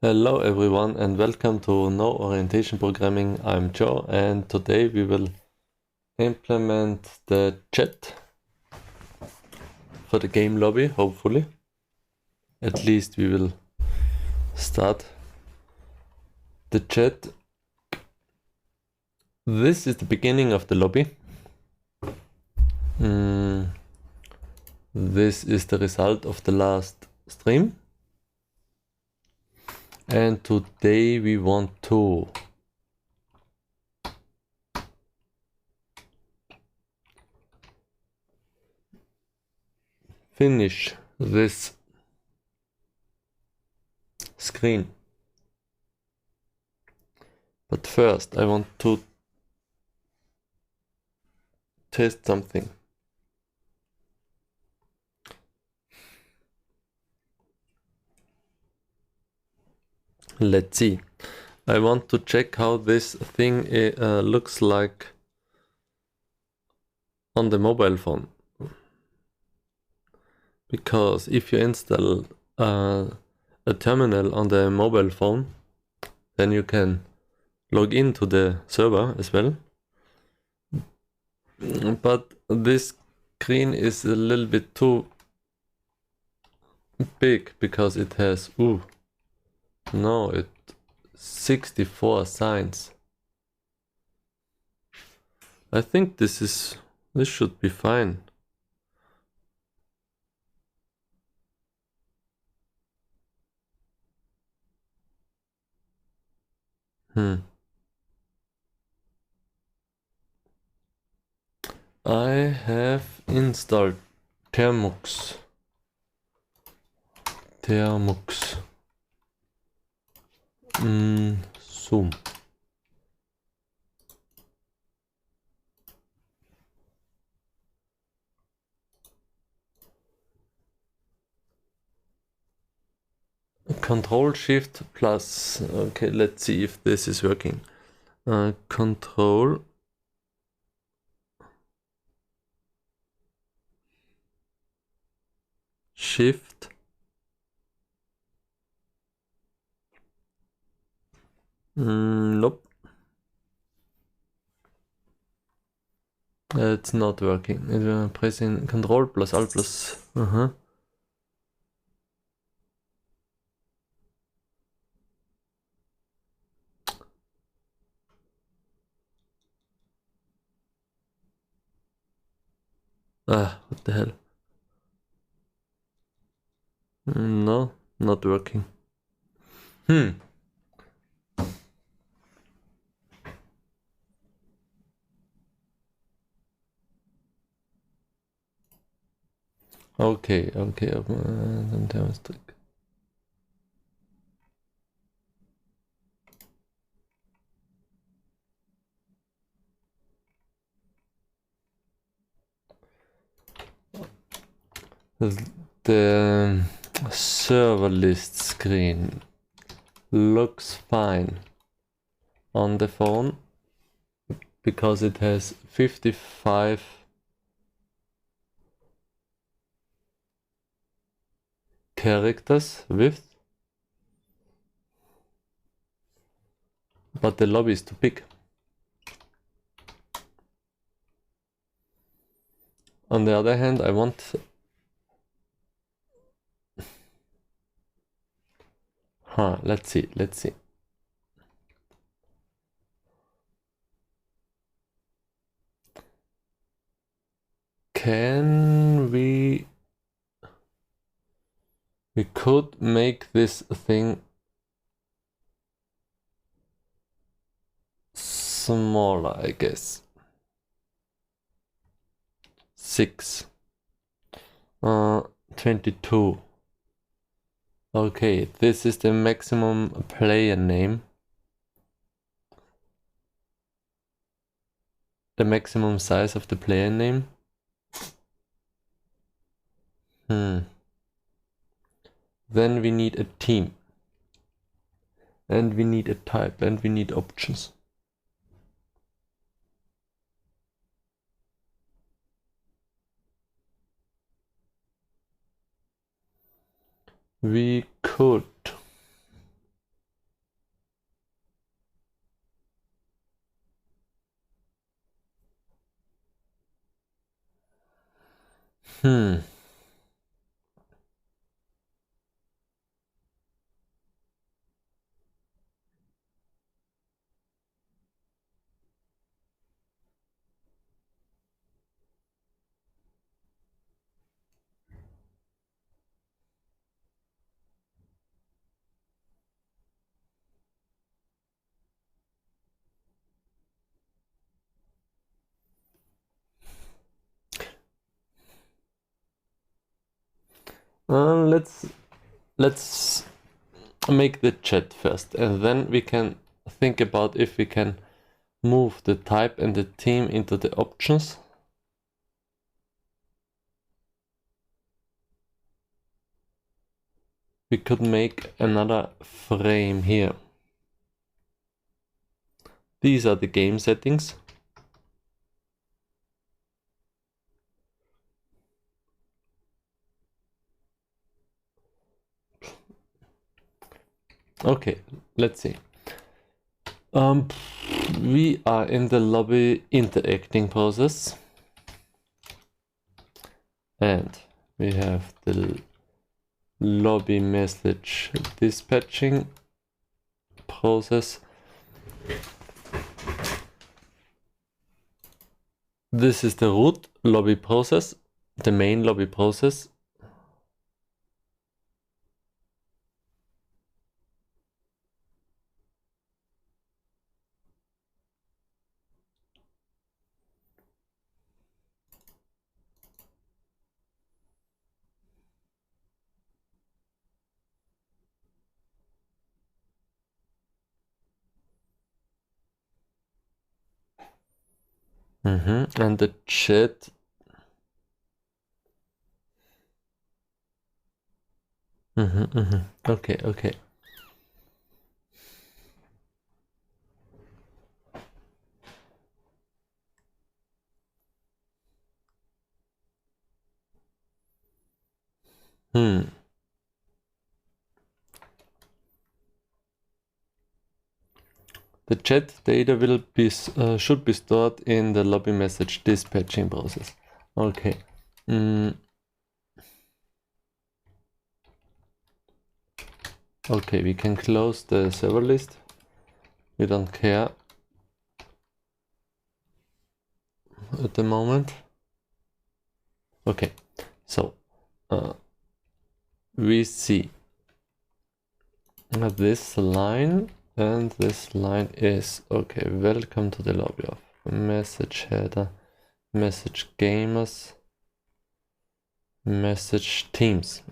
Hello everyone and welcome to No Orientation Programming. I'm Joe and today we will implement the chat for the game lobby, hopefully. At least we will start the chat. This is the beginning of the lobby. This is the result of the last stream. And today we want to finish this screen. But first I want to test something. Let's see. I want to check how this thing looks like on the mobile phone. Because if you install a terminal on the mobile phone, then you can log into the server as well. But this screen is a little bit too big because it has 64 signs. I think this should be fine. I have installed Termux. Zoom. Control Shift plus. Okay, let's see if this is working. Control Shift nope. It's not working. Pressing Control plus Alt plus. What the hell? No, not working. Okay. The server list screen looks fine on the phone because it has 55 characters width, but the lobby is too big. On the other hand, I want let's see. Can we could make this thing smaller, I guess. 6 22. Okay, this is the maximum player name. The maximum size of the player name. Then we need a team. And we need a type and we need options. We could Hmm. Let's make the chat first, and then we can think about if we can move the type and the theme into the options. We could make another frame here. These are the game settings. Okay, let's see. We are in the lobby interacting process, and we have the lobby message dispatching process. This is the root lobby process, the main lobby process. And the chat. Okay, okay. The chat data will be should be stored in the lobby message dispatching process. Okay. Okay, we can close the server list. We don't care at the moment. Okay, so we see this line, and this line is okay. Welcome to the lobby of message header, message gamers, message teams.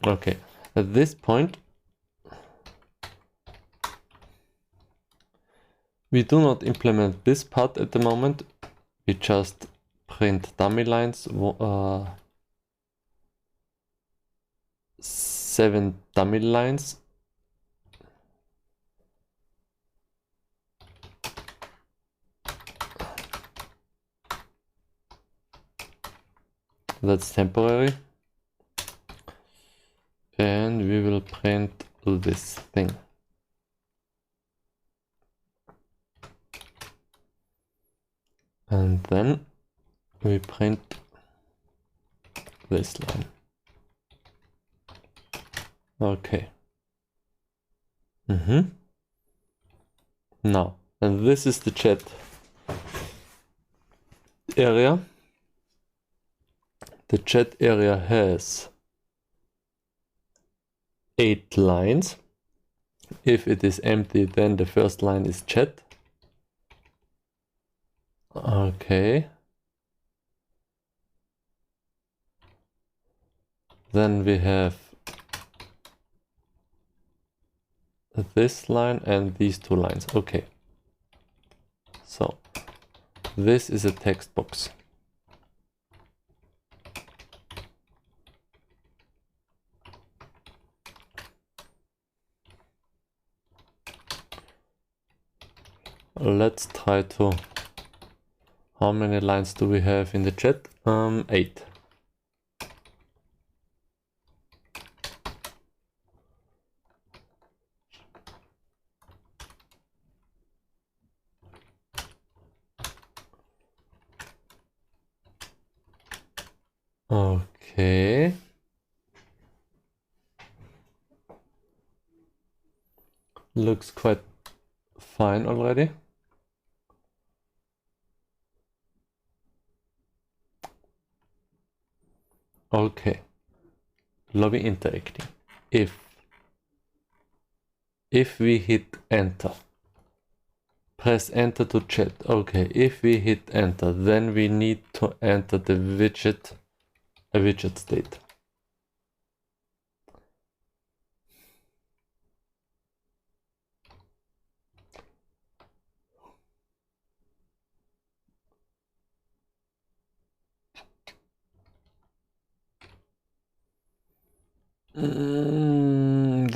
Okay, at this point we do not implement this part at the moment. We just print dummy lines, 7 dummy lines. That's temporary. And we will print this thing. And then we print this line. Okay. Now, and this is the chat area. The chat area has 8 lines. If it is empty, then the first line is chat. Okay. Then we have this line and these 2 lines. Okay. So this is a text box. Let's try to... How many lines do we have in the chat? 8. Okay. Looks quite fine already. Okay. Lobby interacting. If we hit enter, press enter to chat. Okay, if we hit enter, then we need to enter the widget, a widget state.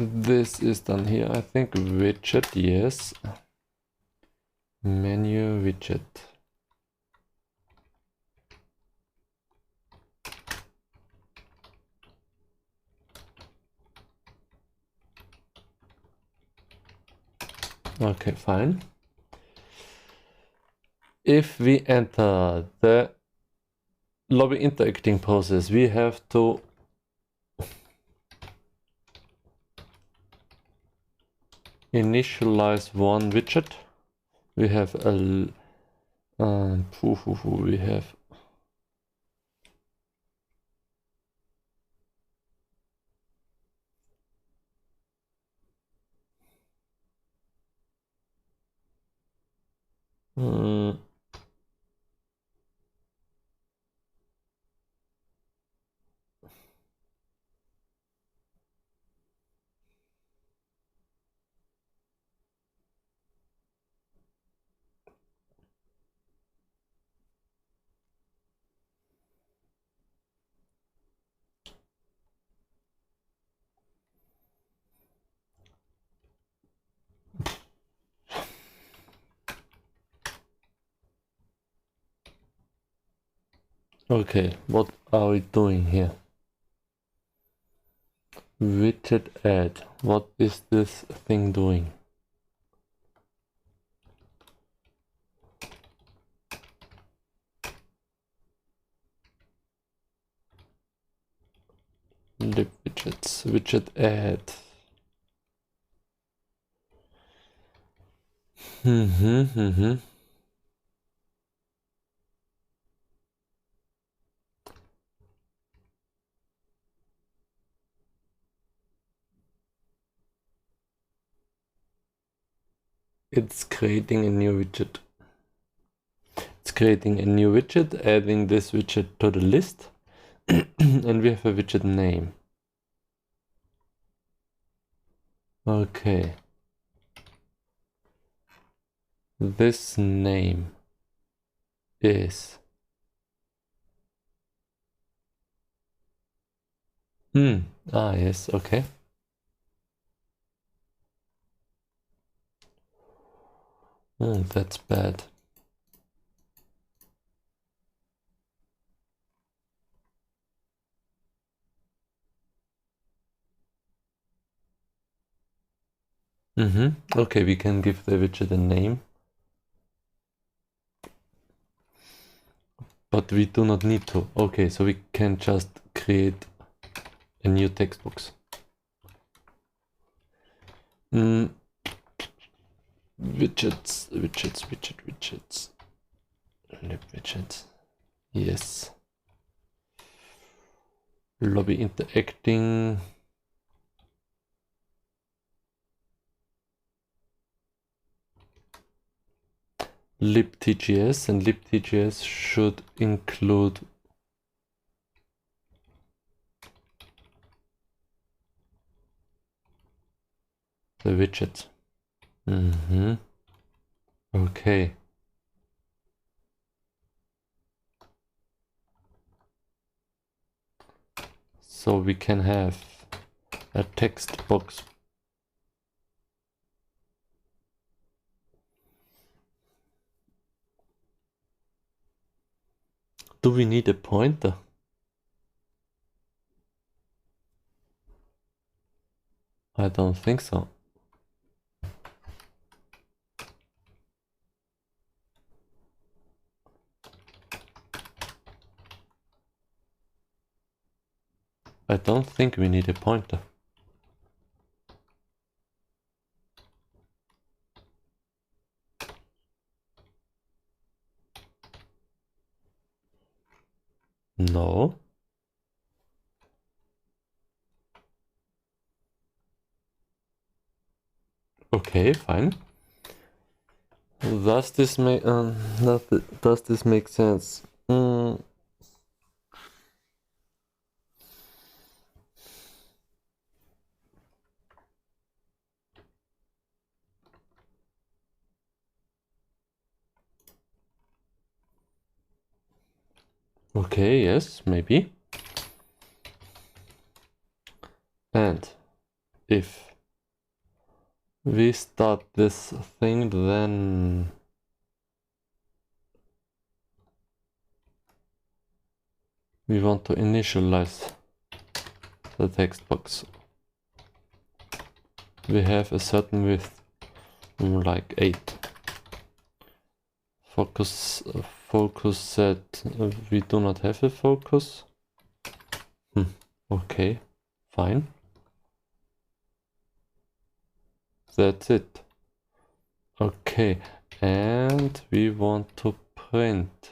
This is done here, I think. Widget, yes. Menu widget. Okay, fine. If we enter the lobby interacting process, we have to initialize one widget. We have a we have okay, what are we doing here? Widget add. What is this thing doing? Lib widgets. Widget add. It's creating a new widget. It's creating a new widget, adding this widget to the list, and we have a widget name. Okay. This name is yes, okay. That's bad. Okay, we can give the widget a name. But we do not need to. Okay, so we can just create a new text box. Widgets. Lib widgets. Yes. Lobby interacting. libtgs, and libtgs should include the widget. Okay. So we can have a text box. Do we need a pointer? I don't think so. I don't think we need a pointer. No. Okay, fine. Does this make does this make sense? Okay, yes, maybe. And if we start this thing, then we want to initialize the text box. We have a certain width, like 8. Focus set, we do not have a focus. Okay, fine. That's it. Okay, and we want to print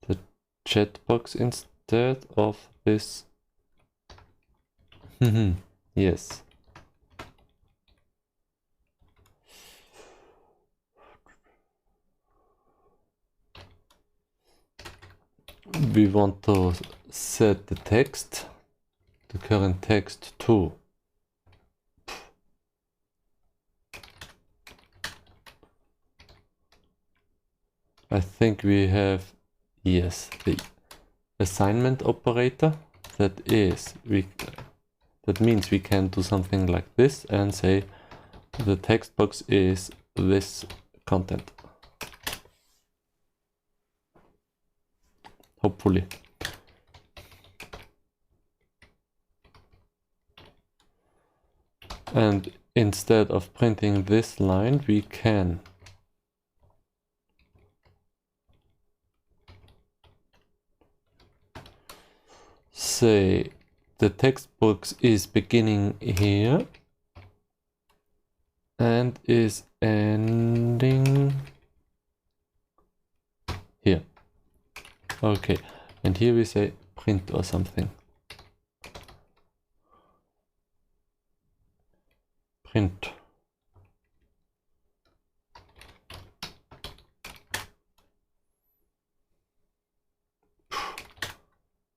the chat box instead of this. Yes. We want to set the text, the current text to I think we have, yes, the assignment operator. That means we can do something like this and say the text box is this content. Hopefully. And instead of printing this line, we can say the text box is beginning here and is ending here. Okay, and here we say print or something. Print.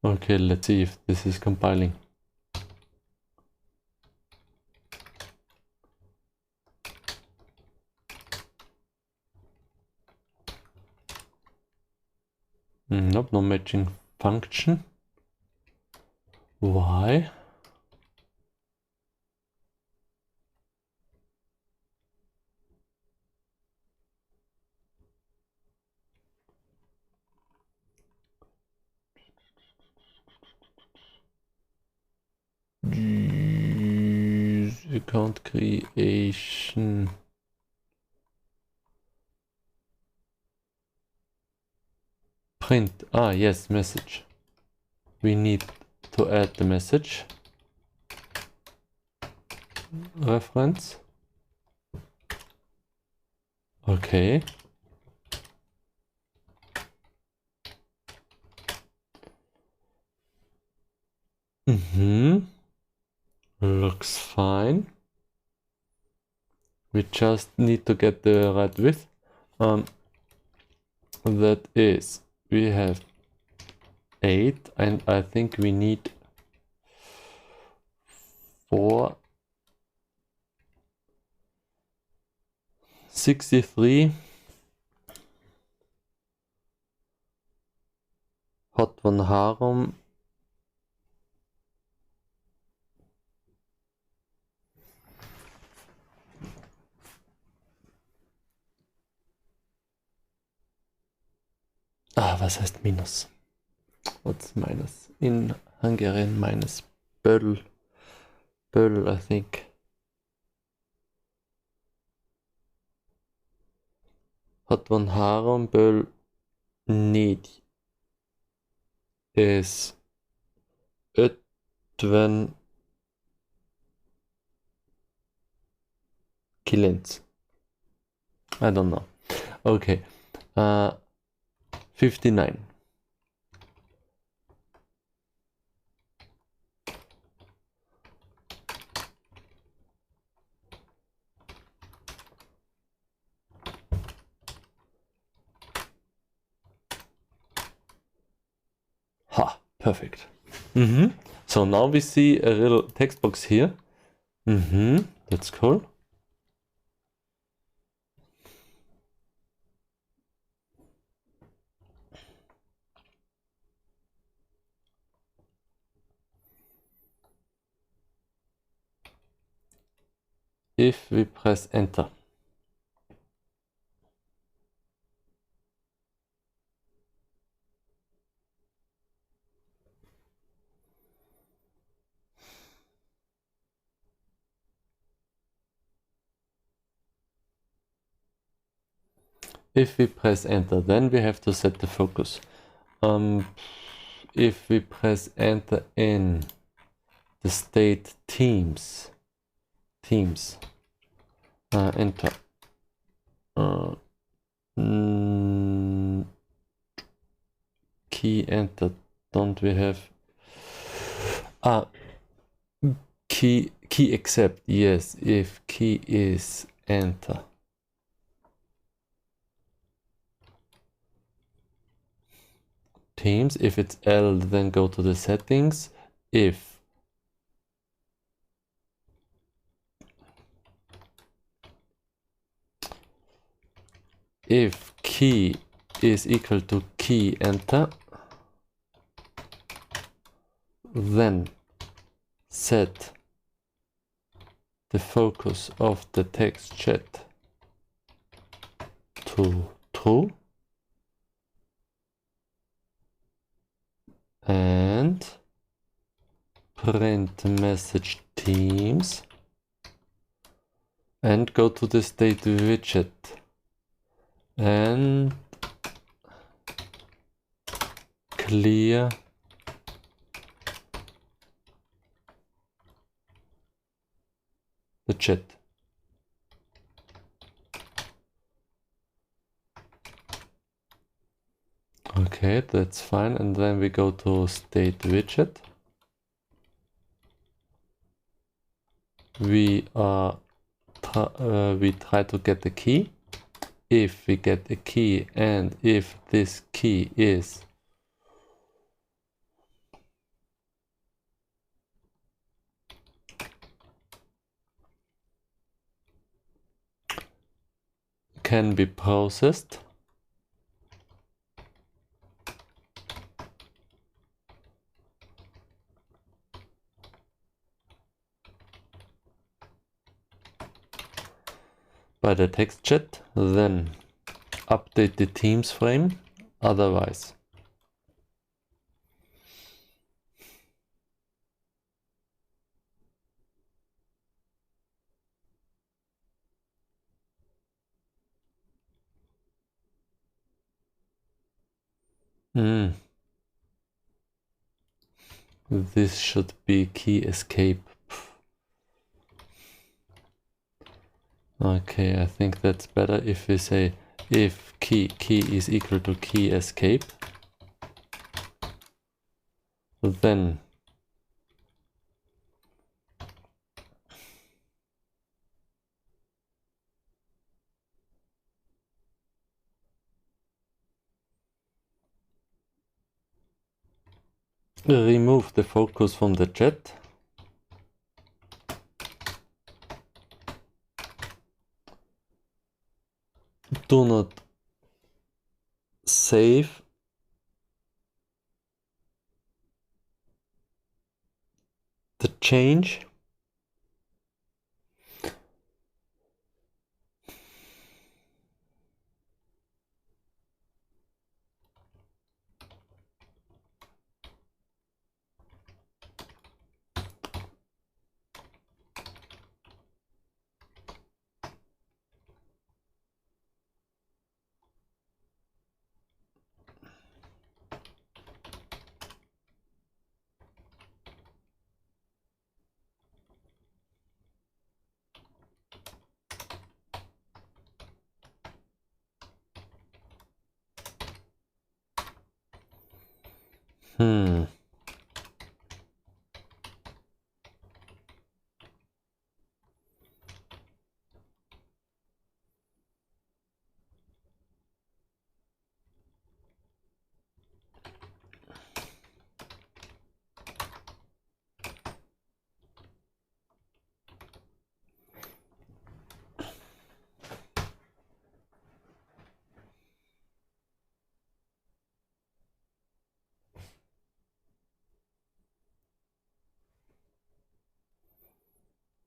Okay, let's see if this is compiling. Nope, no matching function. Why? Account creation. Print. Ah, yes, message. We need to add the message. Reference. Okay. Looks fine. We just need to get the right width. That is, we have 8 and I think we need 4. 63. Hot von Harum. Was heißt Minus? What's minus? In Hungarian, minus Böll. Böll, I think. Hot von Harum, Böll, need is Sven Killens. I don't know. Okay. 59. Ha, perfect. So now we see a little text box here. That's cool. If we press enter. If we press enter, then we have to set the focus. If we press enter in the state teams, enter. Key enter. Don't we have key accept? Yes, if key is enter. Teams, if it's L, then go to the settings. If key is equal to key enter, then set the focus of the text chat to true and print message teams and go to the state widget and clear the chat. Okay, that's fine. And then we go to state widget. We try to get the key. If we get a key and if this key is can be processed, by the text chat, then update the teams frame, otherwise. This should be key escape. Okay, I think that's better if we say if key is equal to key escape, then remove the focus from the chat. Do not save the change. Hmm.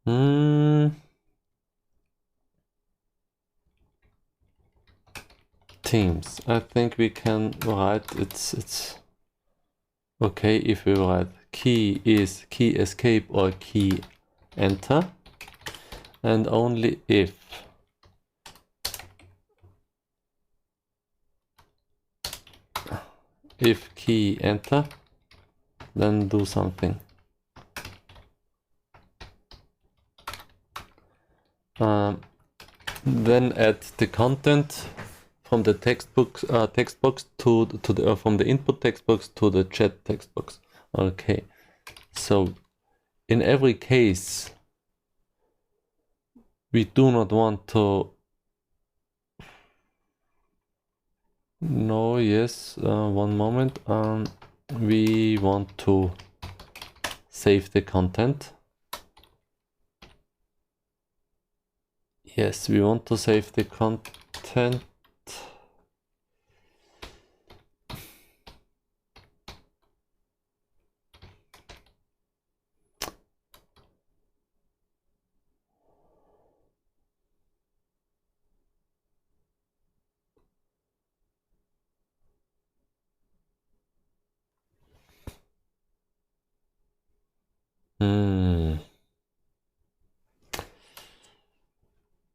Hmm. Teams. I think we can write it's okay if we write key is key escape or key enter, and only if key enter, then do something. Then add the content from the text box to the from the input text box to the chat text box. Okay, so in every case we do not want to. No, yes, one moment. We want to save the content. Yes, we want to save the content.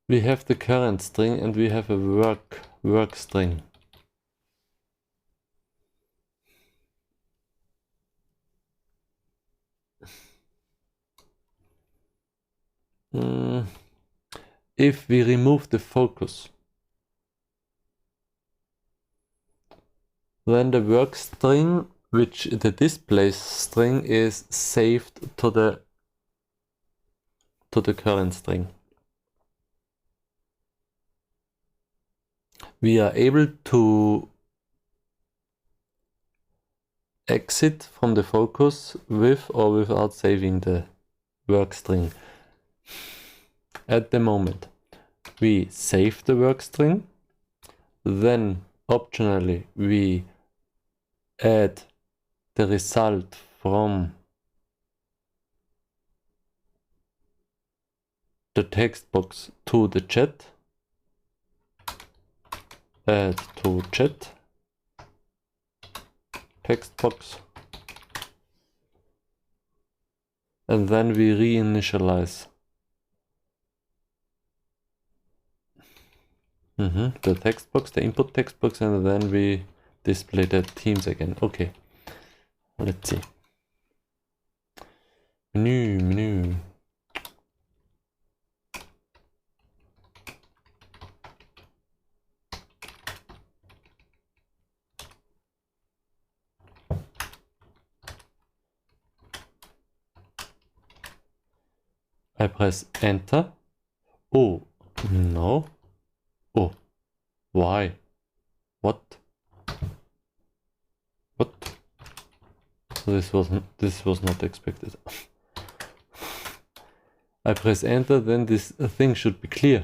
We have the current string and we have a work string. If we remove the focus, then the work string, which the display string, is saved to the current string. We are able to exit from the focus with or without saving the work string. At the moment, we save the work string, then optionally we add the result from the text box to the chat. Add to chat text box, and then we reinitialize the text box, the input text box, and then we display the teams again. Okay, let's see. Menu. I press enter. Oh, no. Oh, why? What? This was not expected. I press enter, then this thing should be clear.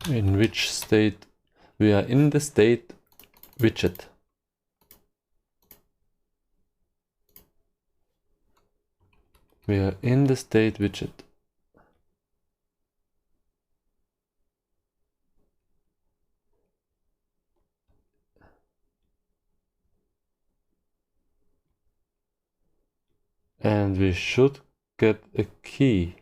In which state? We are in the state widget. We are in the state widget. And we should get a key.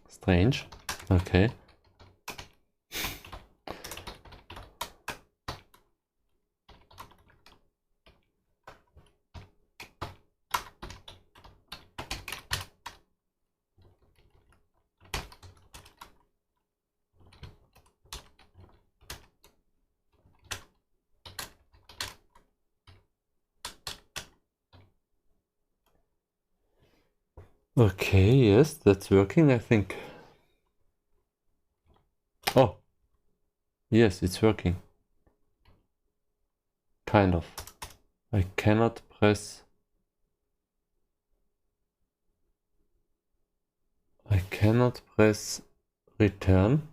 Strange. Okay. Okay, yes, that's working, I think. Oh, yes, it's working. Kind of. I cannot press return.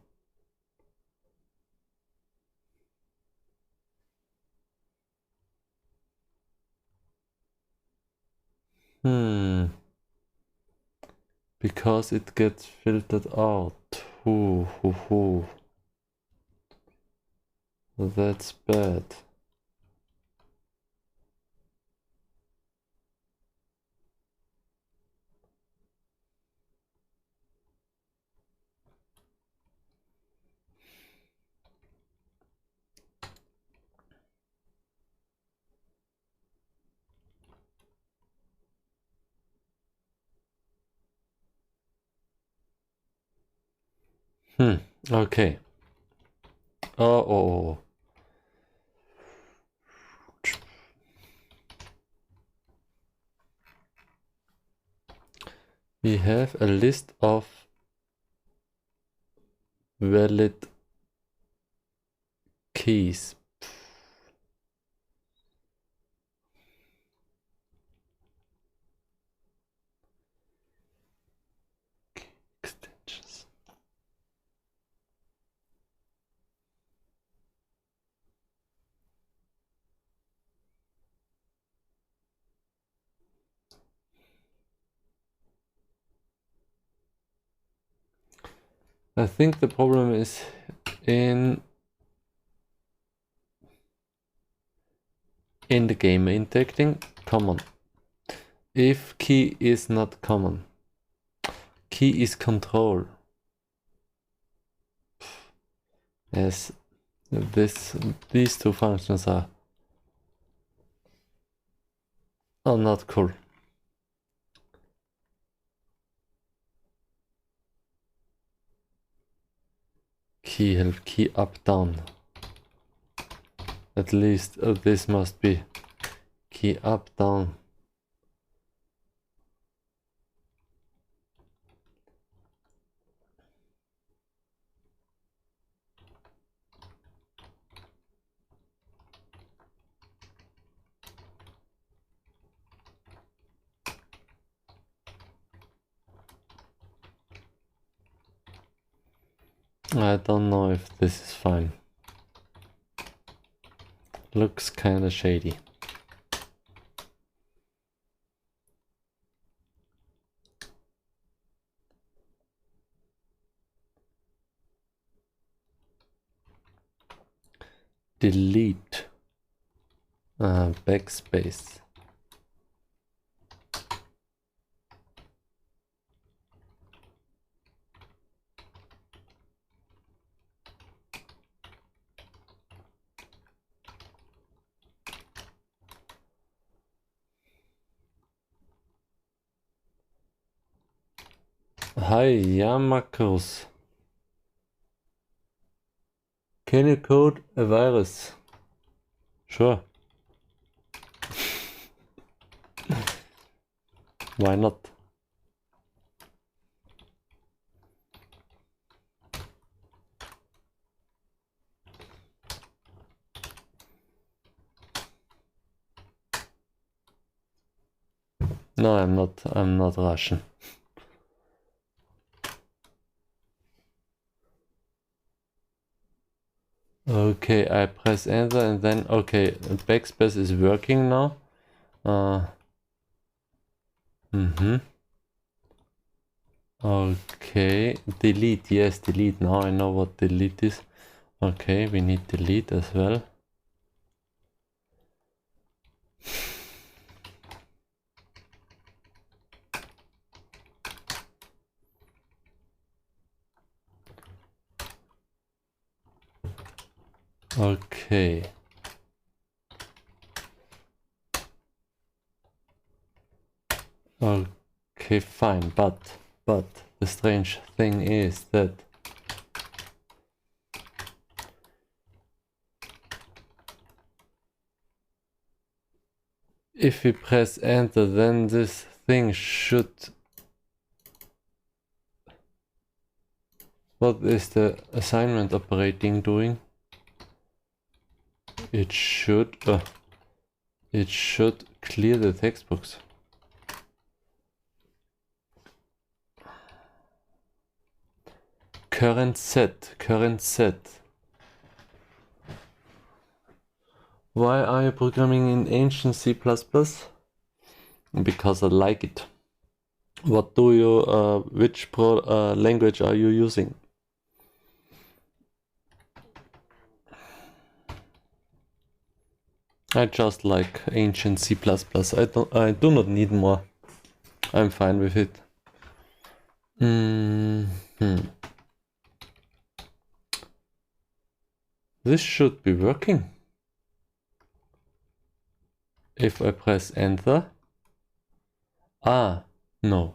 Because it gets filtered out. Ooh. That's bad. Okay. Oh. We have a list of valid keys. Extensions. I think the problem is in the game indexing common. If key is not common, key is control. Yes, these two functions are not cool. Key help, key up, down. At least this must be key up, down. I don't know if this is fine. Looks kinda shady. Delete. Backspace. Hi, yeah, macros. Can you code a virus? Sure. Why not? No, I'm not Russian. Okay, I press enter and then okay, backspace is working now. Okay, delete, yes, delete. Now I know what delete is. Okay, we need delete as well. Okay. Okay, fine, but the strange thing is that if we press enter, then this thing should What is the assignment operating doing? It should clear the textbooks. Current set. Why are you programming in ancient C++? Because I like it. What do you, which language are you using? I just like ancient C++. I do not need more. I'm fine with it. This should be working. If I press enter. Ah, no.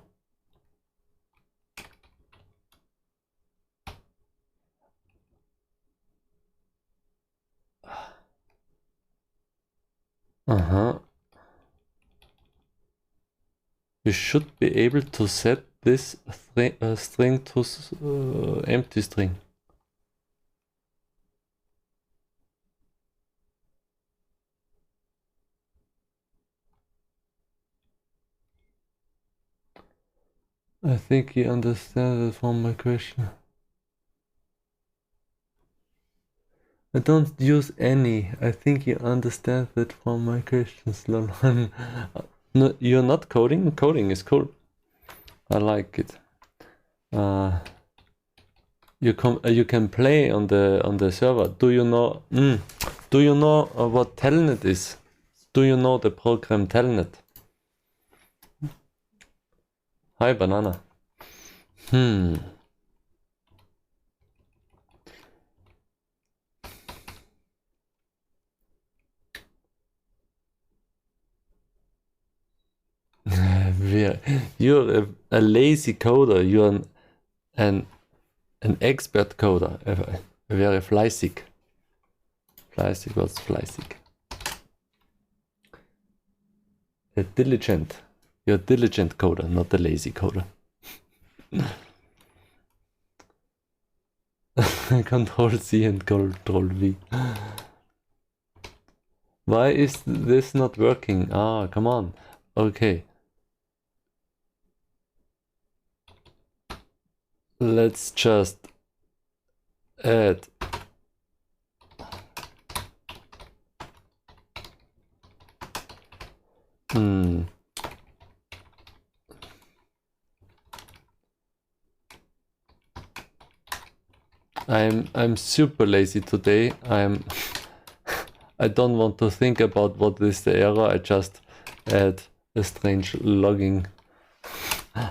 We should be able to set this string to empty string. I think you understand that from my question. I don't use any. I think you understand that from my questions, Lolon. No, you're not coding? Coding is cool. I like it. You can play on the server. Do you know? Do you know what Telnet is? Do you know the program Telnet? Hi, banana. You're a lazy coder. You're an expert coder. Very fleißig. Fleißig, what's fleißig? A diligent. You're a diligent coder, not a lazy coder. Control C and Control V. Why is this not working? Ah, come on. Okay. Let's just add I'm super lazy today. I don't want to think about what is the error. I just add a strange logging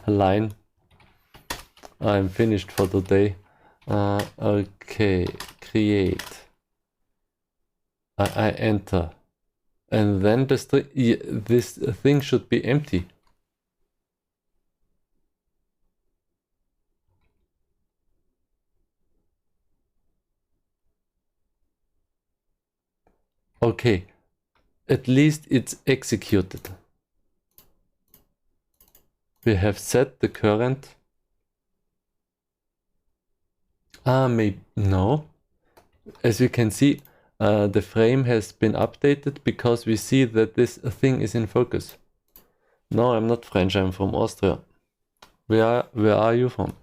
line. I'm finished for today. Okay, create. I enter, and then this thing should be empty. Okay, at least it's executed. We have set the current. Maybe no. As you can see, the frame has been updated because we see that this thing is in focus. No, I'm not French, I'm from Austria. Where are you from?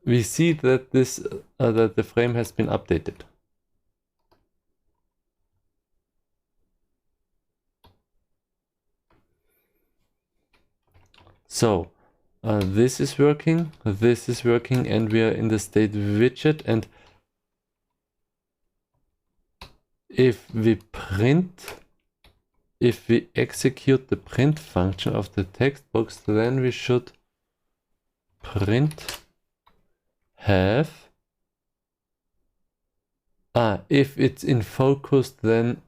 We see that that the frame has been updated. So this is working, and we are in the state widget, and if we execute the print function of the text box, then we should print have. If it's in focus, then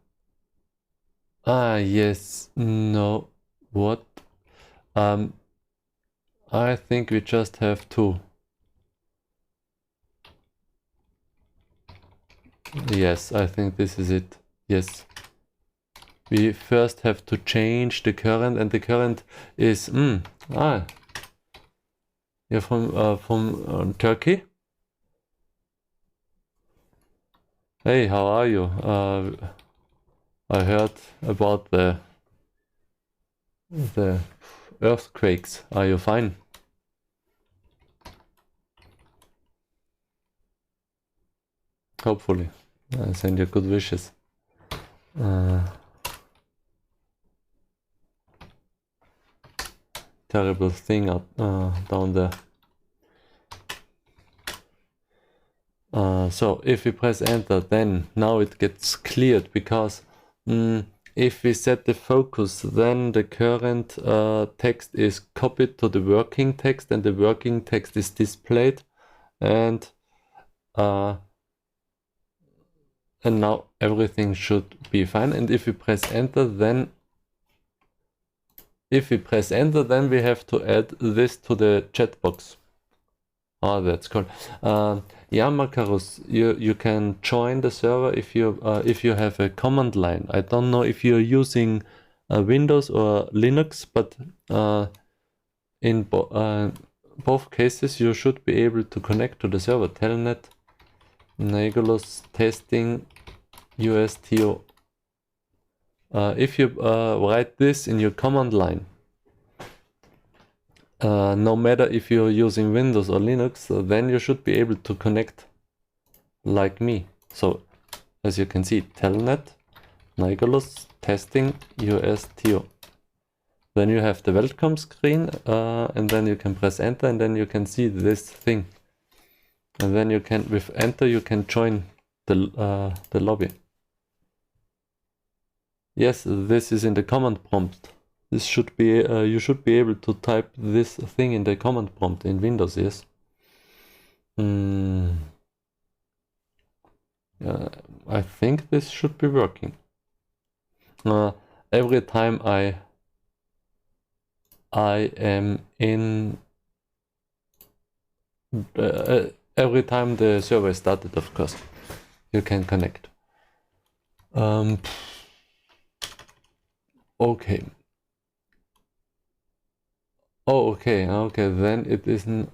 yes, no, what? I think we just have to. Yes, I think this is it. Yes. we first have to change the current, and the current is you're from Turkey. Hey, how are you? I heard about the earthquakes. Are you fine? Hopefully. I send you good wishes. Terrible thing up down there. So if we press enter, then now it gets cleared, because if we set the focus, then the current text is copied to the working text, and the working text is displayed, and now everything should be fine. And if we press enter, then we have to add this to the chat box. Oh, that's cool. Yeah, Makarus, you can join the server if you have a command line. I don't know if you're using Windows or Linux, but in both cases you should be able to connect to the server. Telnet, Nagelus, testing, USTO. If you write this in your command line, no matter if you're using Windows or Linux, then you should be able to connect like me. So as you can see, telnet, Nagelus, testing, USTO. Then you have the welcome screen, and then you can press enter, and then you can see this thing. And then you can, with enter, you can join the lobby. Yes, this is in the command prompt. This should be, you should be able to type this thing in the command prompt in Windows, yes. I think this should be working. Every time I am in, every time the server is started, of course, you can connect. Okay. Oh, okay, then it isn't,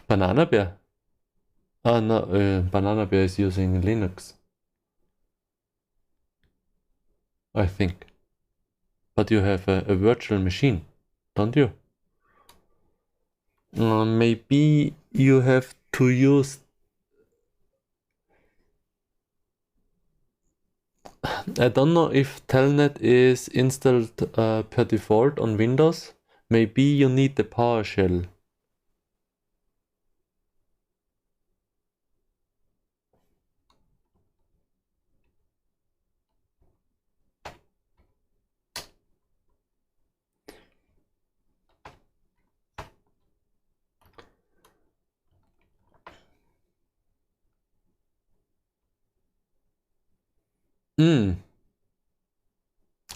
Banana Bear. No, Banana Bear is using Linux, I think. But you have a virtual machine, don't you? Maybe you have to use... I don't know if Telnet is installed per default on Windows. Maybe you need the PowerShell.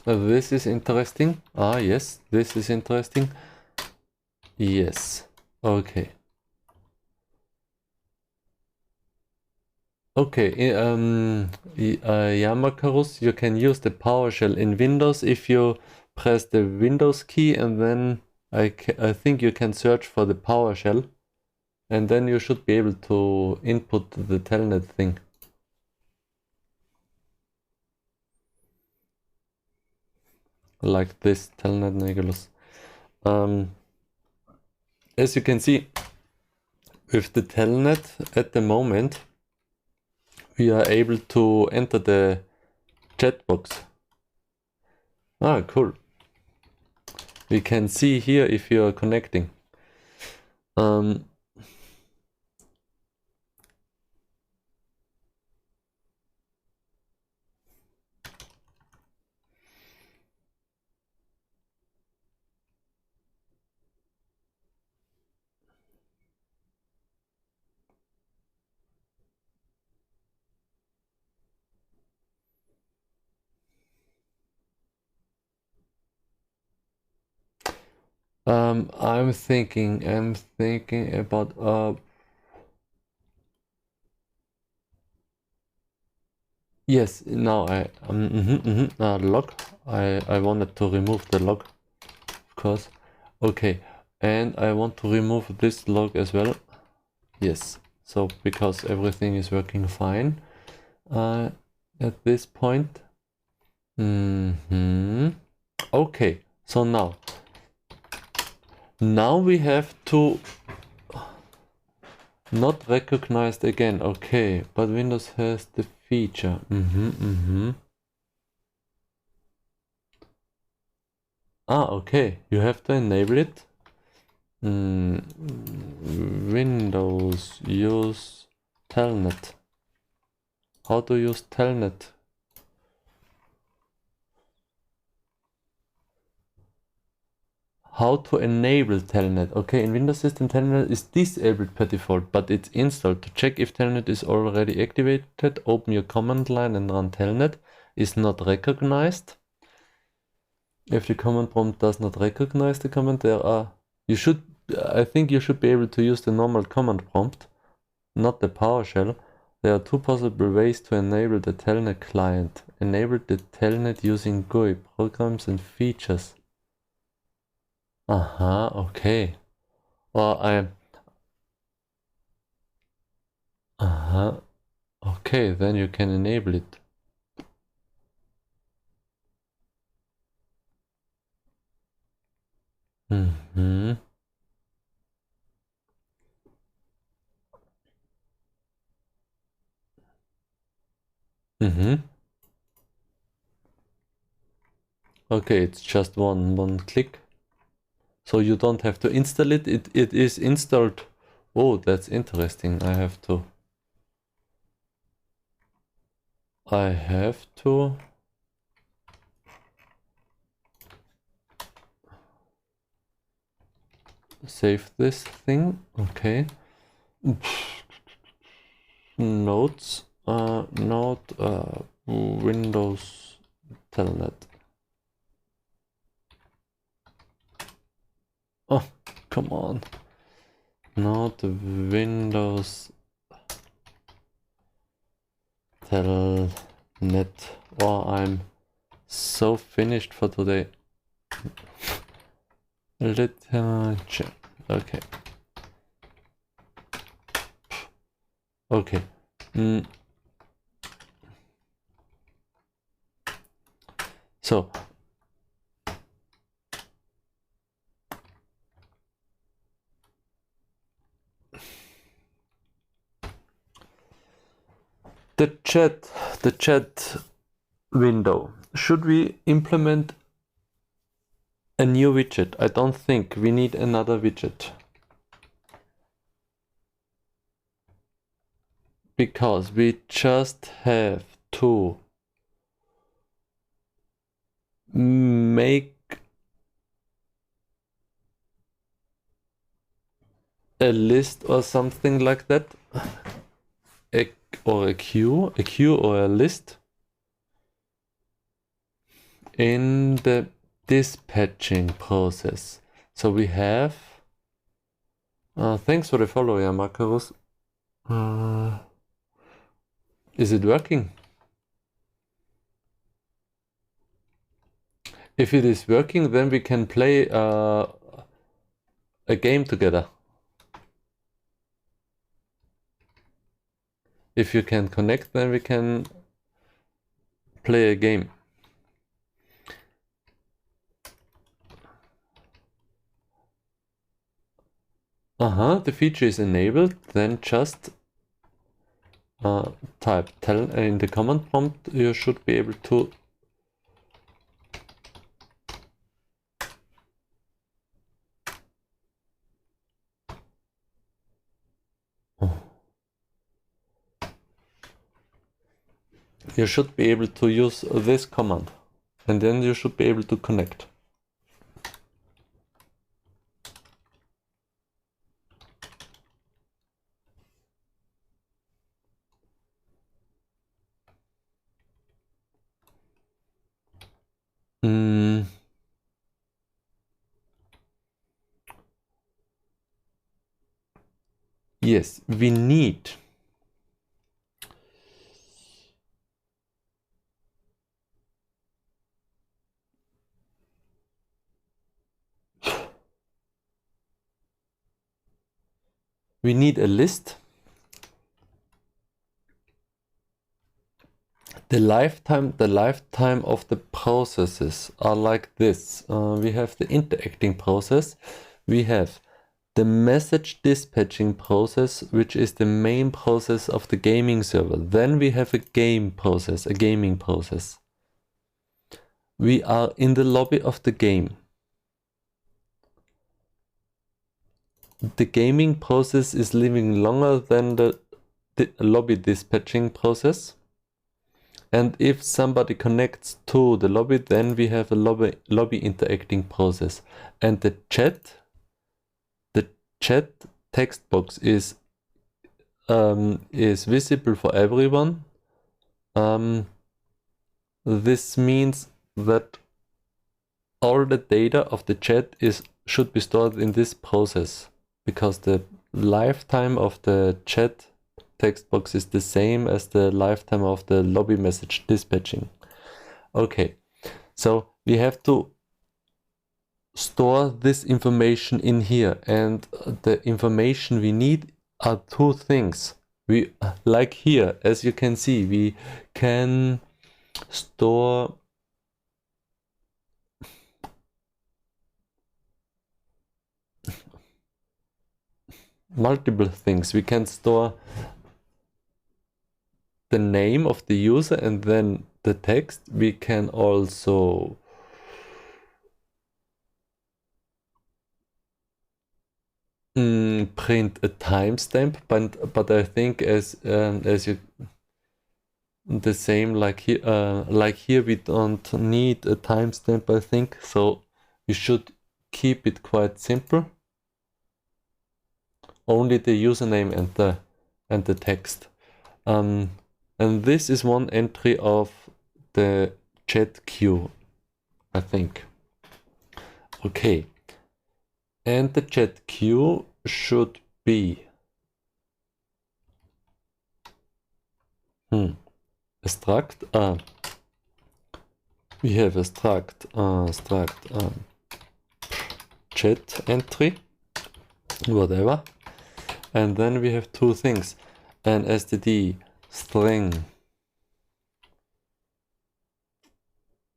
This is interesting. Yes, this is interesting. Yes. Okay. Okay, Yamakarus, you can use the PowerShell in Windows if you press the Windows key, and then I think you can search for the PowerShell, and then you should be able to input the Telnet thing. Like this, Telnet Nagelus. As you can see, with the Telnet at the moment, we are able to enter the chat box. Cool. We can see here if you are connecting. I'm thinking about Yes, now I log. I wanted to remove the log, of course. Okay, and I want to remove this log as well. Yes, so because everything is working fine at this point. Okay, so now we have to not recognized again. Okay, but Windows has the feature. Okay, you have to enable it. Windows use Telnet. How to use Telnet? How to enable Telnet? Okay, in Windows System Telnet is disabled per default, but it's installed. To check if Telnet is already activated, open your command line and run Telnet. Is not recognized. If the command prompt does not recognize the command, I think you should be able to use the normal command prompt, not the PowerShell. There are two possible ways to enable the Telnet client. Enable the Telnet using GUI, programs and features. Okay. Or okay, then you can enable it. Okay, it's just one click. So you don't have to install it. It is installed. Oh, that's interesting. I have to save this thing. Okay. Notes. Note. Windows Telnet. Oh, come on. Not Windows Telnet. Oh, I'm so finished for today. Literature. Okay. Okay. So the chat window. Should we implement a new widget? I don't think we need another widget. Because we just have to make a list or something like that. Or a queue or a list in the dispatching process. So we have thanks for the follow, yeah, Makarus. Is it working? If it is working, then we can play a game together. If you can connect, then we can play a game. The feature is enabled. Then just type tell in the command prompt. You should be able to use this command, and then you should be able to connect. Yes, we need we need a list. The lifetime of the processes are like this. We have the interacting process. We have the message dispatching process, which is the main process of the gaming server. Then we have a game process, a gaming process. We are in the lobby of the game. The gaming process is living longer than the lobby dispatching process. And if somebody connects to the lobby, then we have a lobby interacting process. And the chat text box is visible for everyone. This means that all the data of the chat should be stored in this process, because the lifetime of the chat text box is the same as the lifetime of the lobby message dispatching. Okay, so we have to store this information in here, and the information we need are two things. We, like here, as you can see, we can store multiple things. We can store the name of the user and then the text. We can also print a timestamp, but I think as you the same like here we don't need a timestamp, I think, so we should keep it quite simple. Only the username and the text. And this is one entry of the chat queue, I think. Okay. And the chat queue should be struct. We have a struct chat entry, whatever, and then we have two things: an std string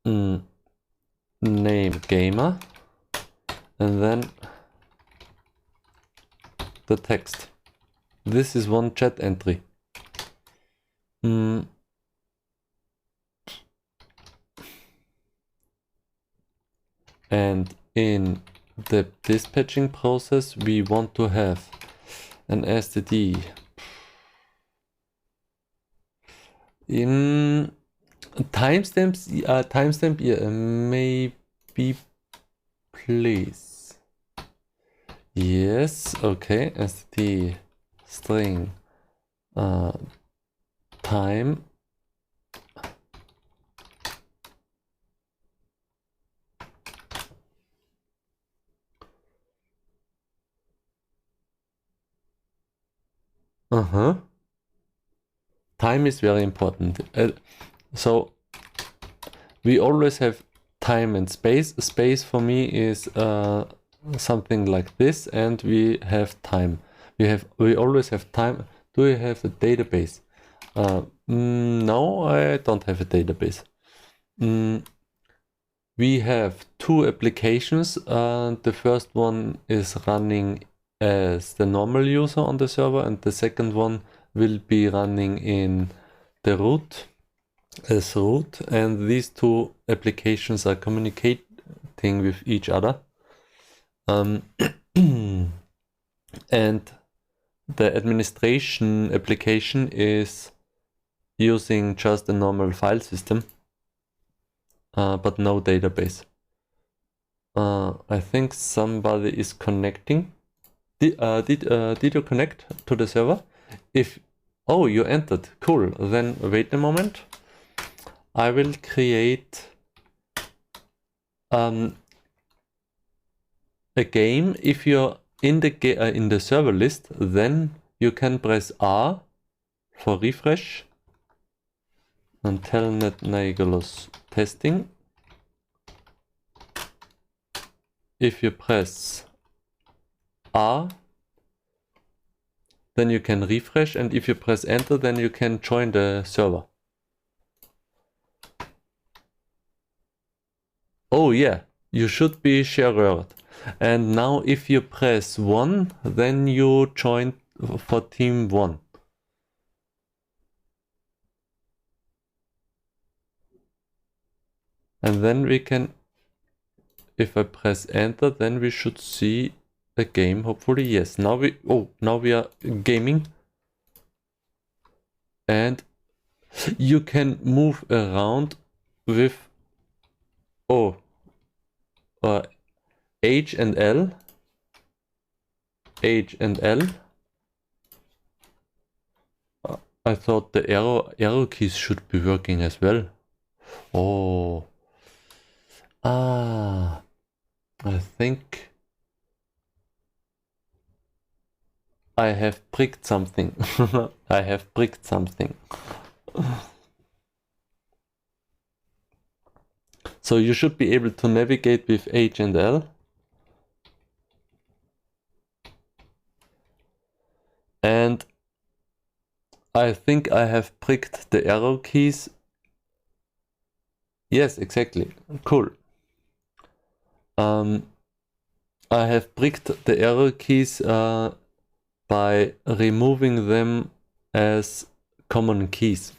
name gamer, and then the text. This is one chat entry. And in the dispatching process, we want to have an std in timestamps. Timestamp, yeah, maybe, please. Yes, okay. std string time time is very important. So we always have time and space. Space for me is something like this, and we have time. We always have time. Do we have a database? No, I don't have a database. We have two applications. The first one is running as the normal user on the server, and the second one will be running in the root as root, and these two applications are communicating with each other. And the administration application is using just a normal file system, but no database. I think somebody is connecting. Did you connect to the server? Oh, you entered. Cool. Then wait a moment. I will create a game. If you're in the server list, then you can press R for refresh and telnet Naegelus testing. If you press R, then you can refresh, and if you press enter, then you can join the server. Oh yeah, you should be shared. And now if you press 1, then you join for team 1. And then we can, if I press enter, then we should see a game, hopefully. Yes, now we are gaming. And you can move around with H and L. H and L. I thought the arrow keys should be working as well. Oh. I think I have pricked something. I have pricked something. So you should be able to navigate with H and L. And I think I have pricked the arrow keys. Yes, exactly. Cool. I have pricked the arrow keys by removing them as common keys.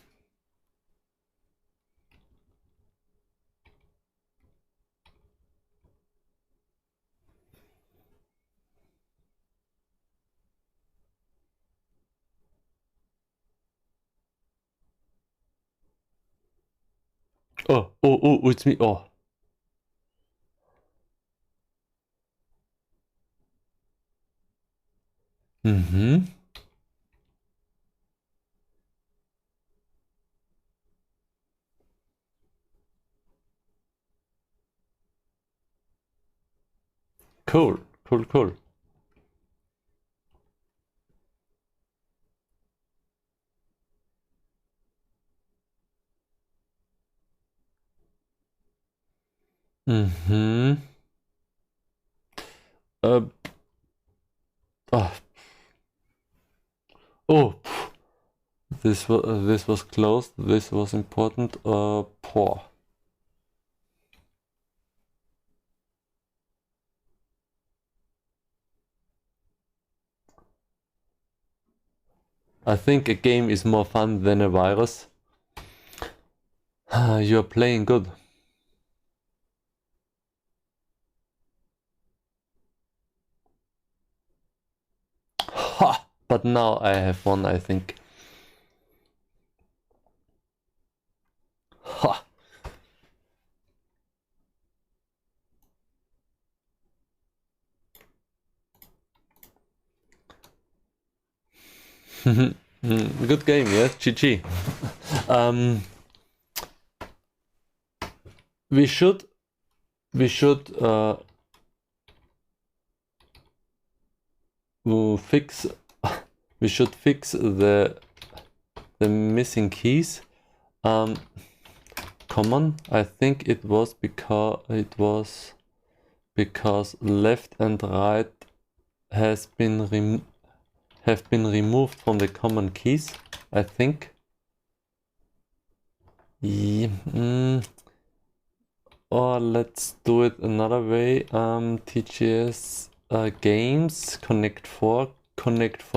Oh, it's me. Oh. Cool. This was close. This was important. Poor. I think a game is more fun than a virus. You're playing good. Ha! But now I have one, I think. Ha! Good game, yes? GG. We should fix the missing keys. Common. I think it was because left and right have been removed from the common keys, I think. Yeah, or let's do it another way. TGS games, connect for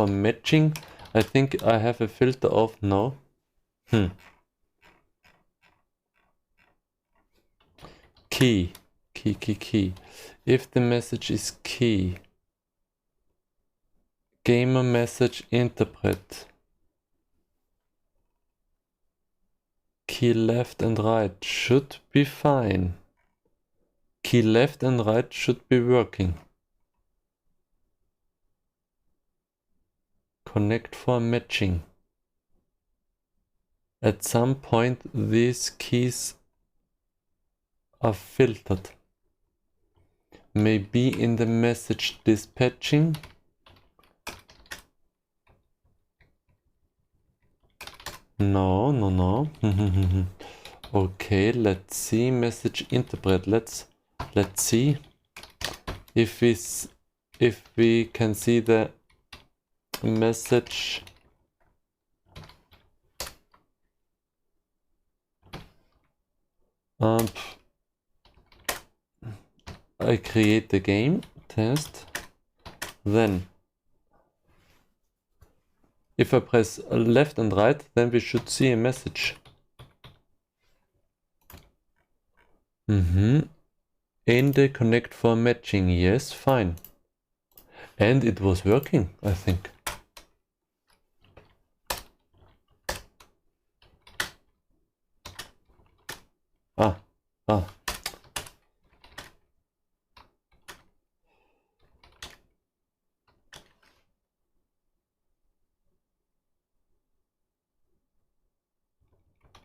matching. I think I have a filter of no. Key. If the message is key, gamer message interpret. Key left and right should be fine. Key left and right should be working. Connect for matching. At some point these keys are filtered. Maybe in the message dispatching. No. Okay, let's see. Message interpret. Let's see if we can see the message I create the game test, then if I press left and right, then we should see a message. In the connect for matching, yes, fine. And it was working, I think.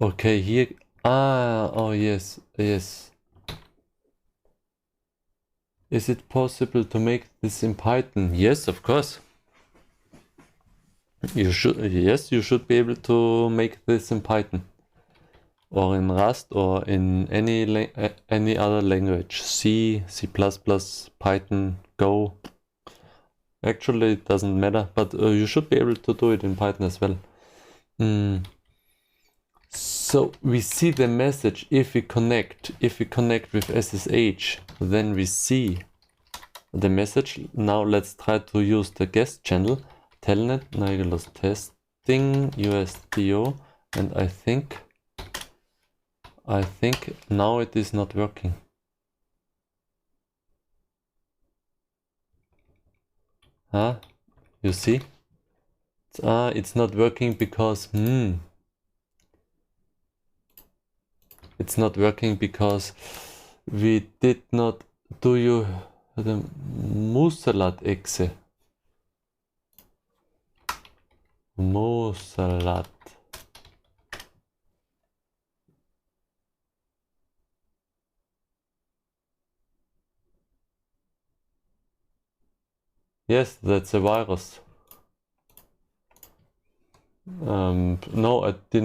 Okay, here, oh yes, yes. Is it possible to make this in Python? Yes, of course. You should be able to make this in Python. Or in Rust or in any other language. C, C++, Python, Go. Actually, it doesn't matter, but you should be able to do it in Python as well. So we see the message if we connect with SSH, then we see the message. Now let's try to use the guest channel, telnet Nautilus testing USDO, and I think now it is not working. Huh? You see? It's not working because it's not working because we did not do the Musalat-Exe. Musalat. Yes, that's a virus. No, I did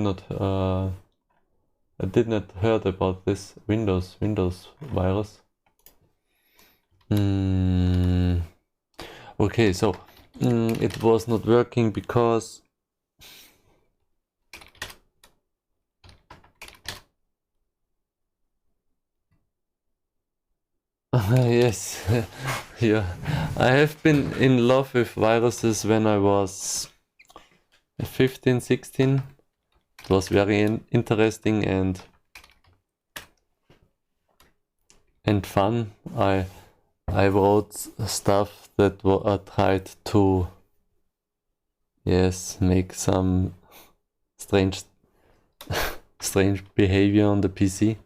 not heard about this Windows virus. Okay, so it was not working because yes, yeah, I have been in love with viruses when I was 15, 16. It was very interesting and fun. I wrote stuff that I tried to make some strange behavior on the PC.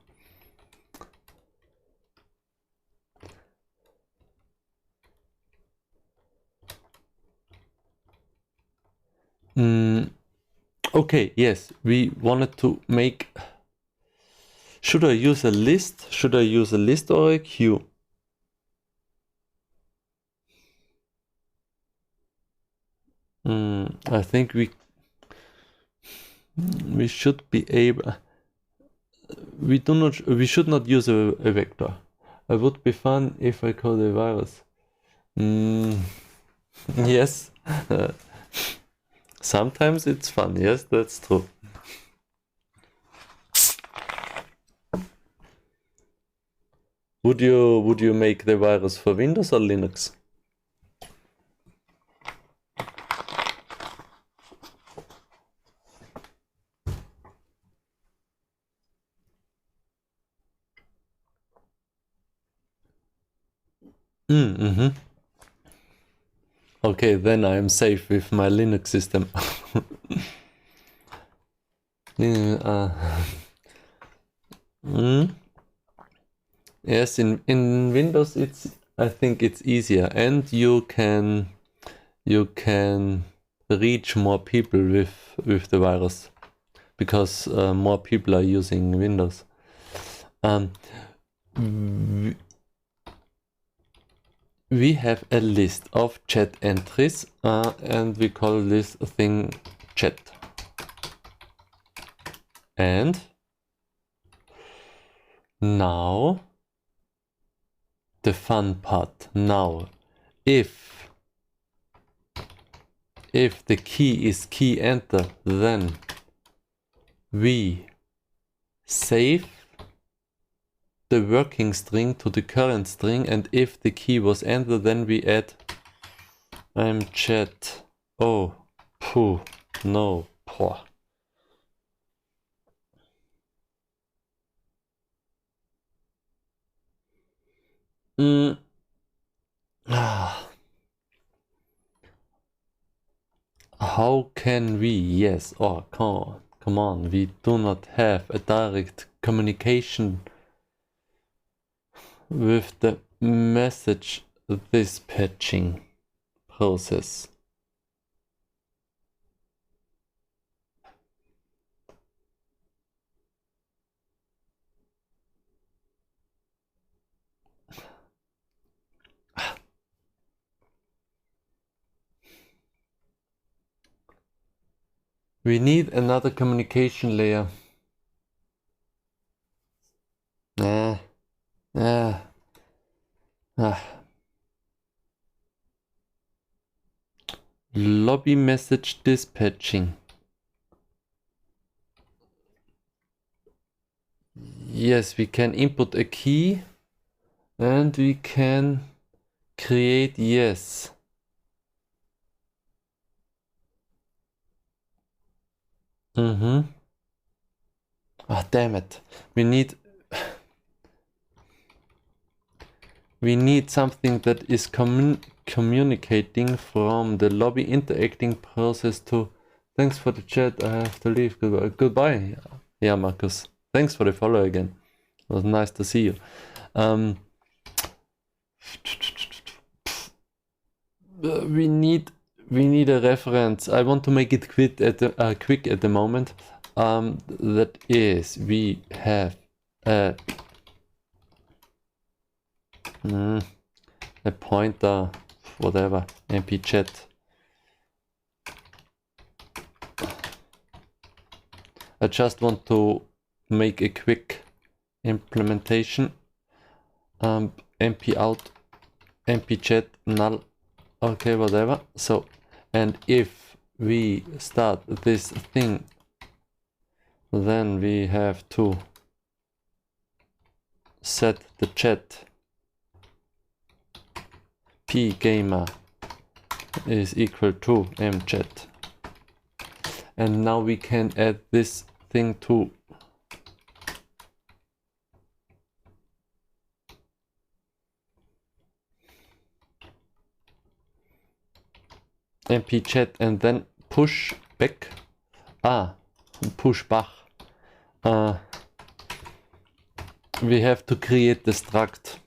Okay, yes, we wanted to make. Should I use a list? Should I use a list or a queue? I think we should be able. We should not use a vector. It would be fun if I code a virus. Yes. Sometimes it's fun. Yes, that's true. Would you make the virus for Windows or Linux? Okay, then I am safe with my Linux system. Yes, in Windows I think it's easier, and you can reach more people with the virus because more people are using Windows. We have a list of chat entries and we call this thing chat. And now the fun part. Now if if the key is key enter, then we save the working string to the current string, and if the key was enter, then we add chat. Oh, poo, no, poor. How can we? Yes. Oh, come on. We do not have a direct communication with the message dispatching process. We need another communication layer. Lobby message dispatching. Yes, we can input a key and we can create yes. Ah, damn it. We need something that is communicating from the lobby interacting process to thanks for the chat. I have to leave. Goodbye. Yeah, Marcus. Thanks for the follow again. It was nice to see you. We need a reference. I want to make it quick at the moment. That is, we have a pointer, whatever, mp chat. I just want to make a quick implementation. mp out, mp chat null. Okay, whatever. So, and if we start this thing, then we have to set the chat pgamer is equal to mchat. And now we can add this thing to mp chat and then push back. Push back. We have to create the struct.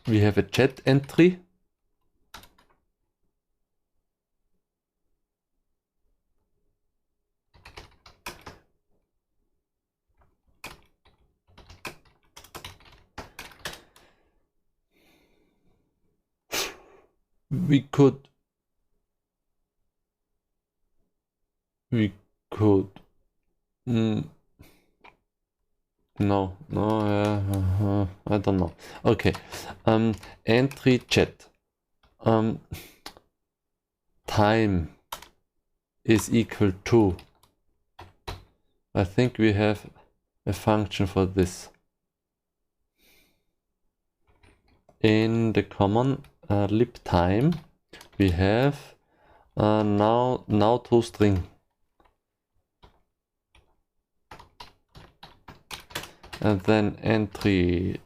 We have a chat entry. We could no, I don't know. Okay, entry chat. Time is equal to. I think we have a function for this. In the common lib time, we have now to string. And then entry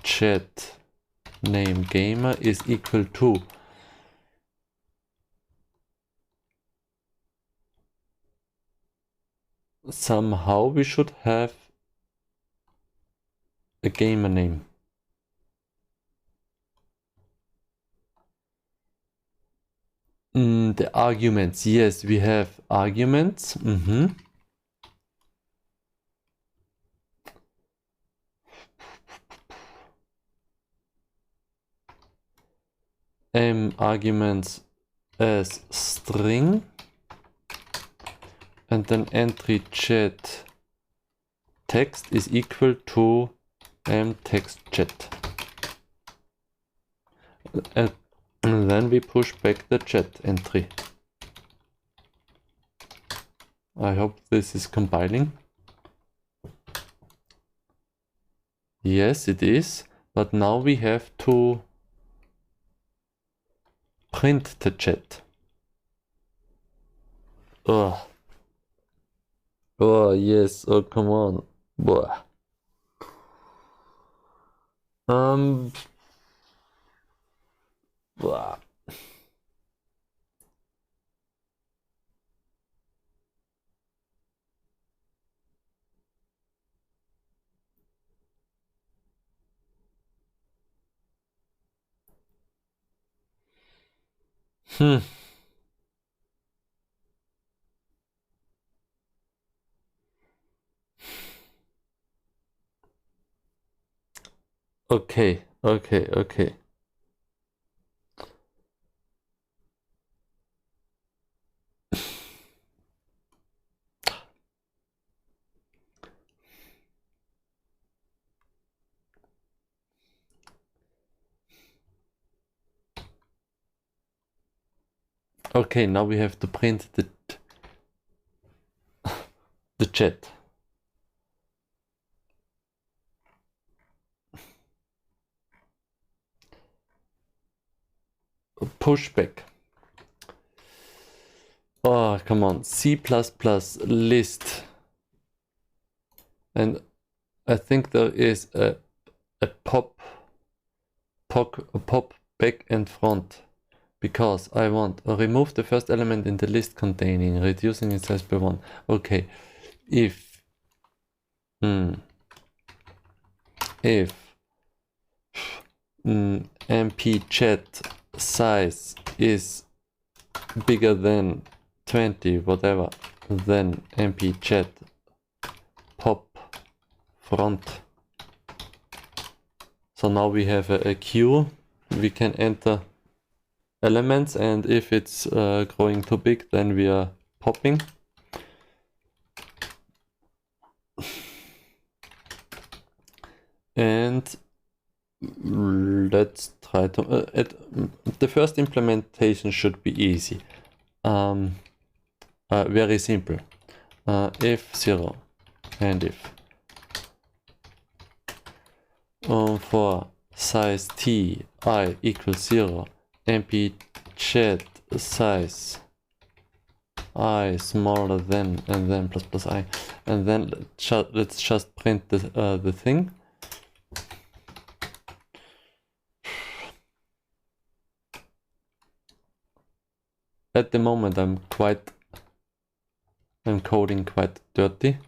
chat name gamer is equal to somehow we should have a gamer name. The arguments, yes, we have arguments. Arguments as string, and then entry chat text is equal to text chat. and then we push back the chat entry. I hope this is compiling. Yes, it is, but now we have to print the chat. Oh, oh yes, oh come on. Blah. Blah. Okay. Okay, now we have to print the chat. Pushback. Oh, come on. C++ list. And I think there is a pop back and front. Because I want to remove the first element in the list containing, reducing its size by 1. Okay. If MP chat size is bigger than 20, whatever, then MP chat pop front. So now we have a queue. We can enter elements, and if it's growing too big, then we are popping. And let's try to the first implementation should be easy, very simple. If 0 and if for size t I equals 0, mp chat size I smaller than, and then plus I, and then let's just print the thing. At the moment I'm coding quite dirty.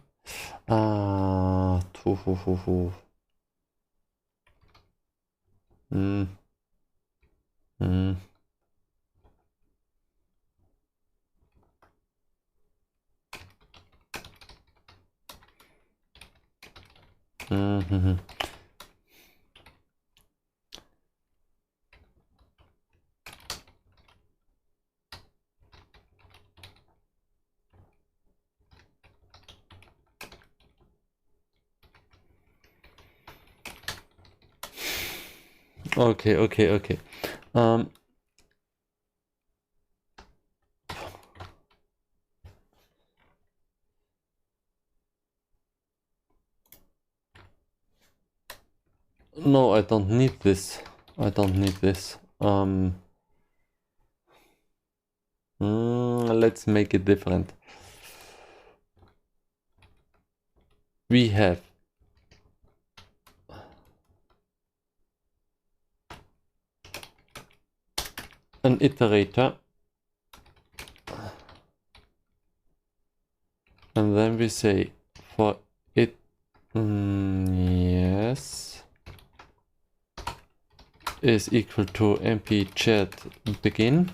Okay. No, I don't need this. Let's make it different. We have an iterator, and then we say for it, yes, is equal to mp chat begin,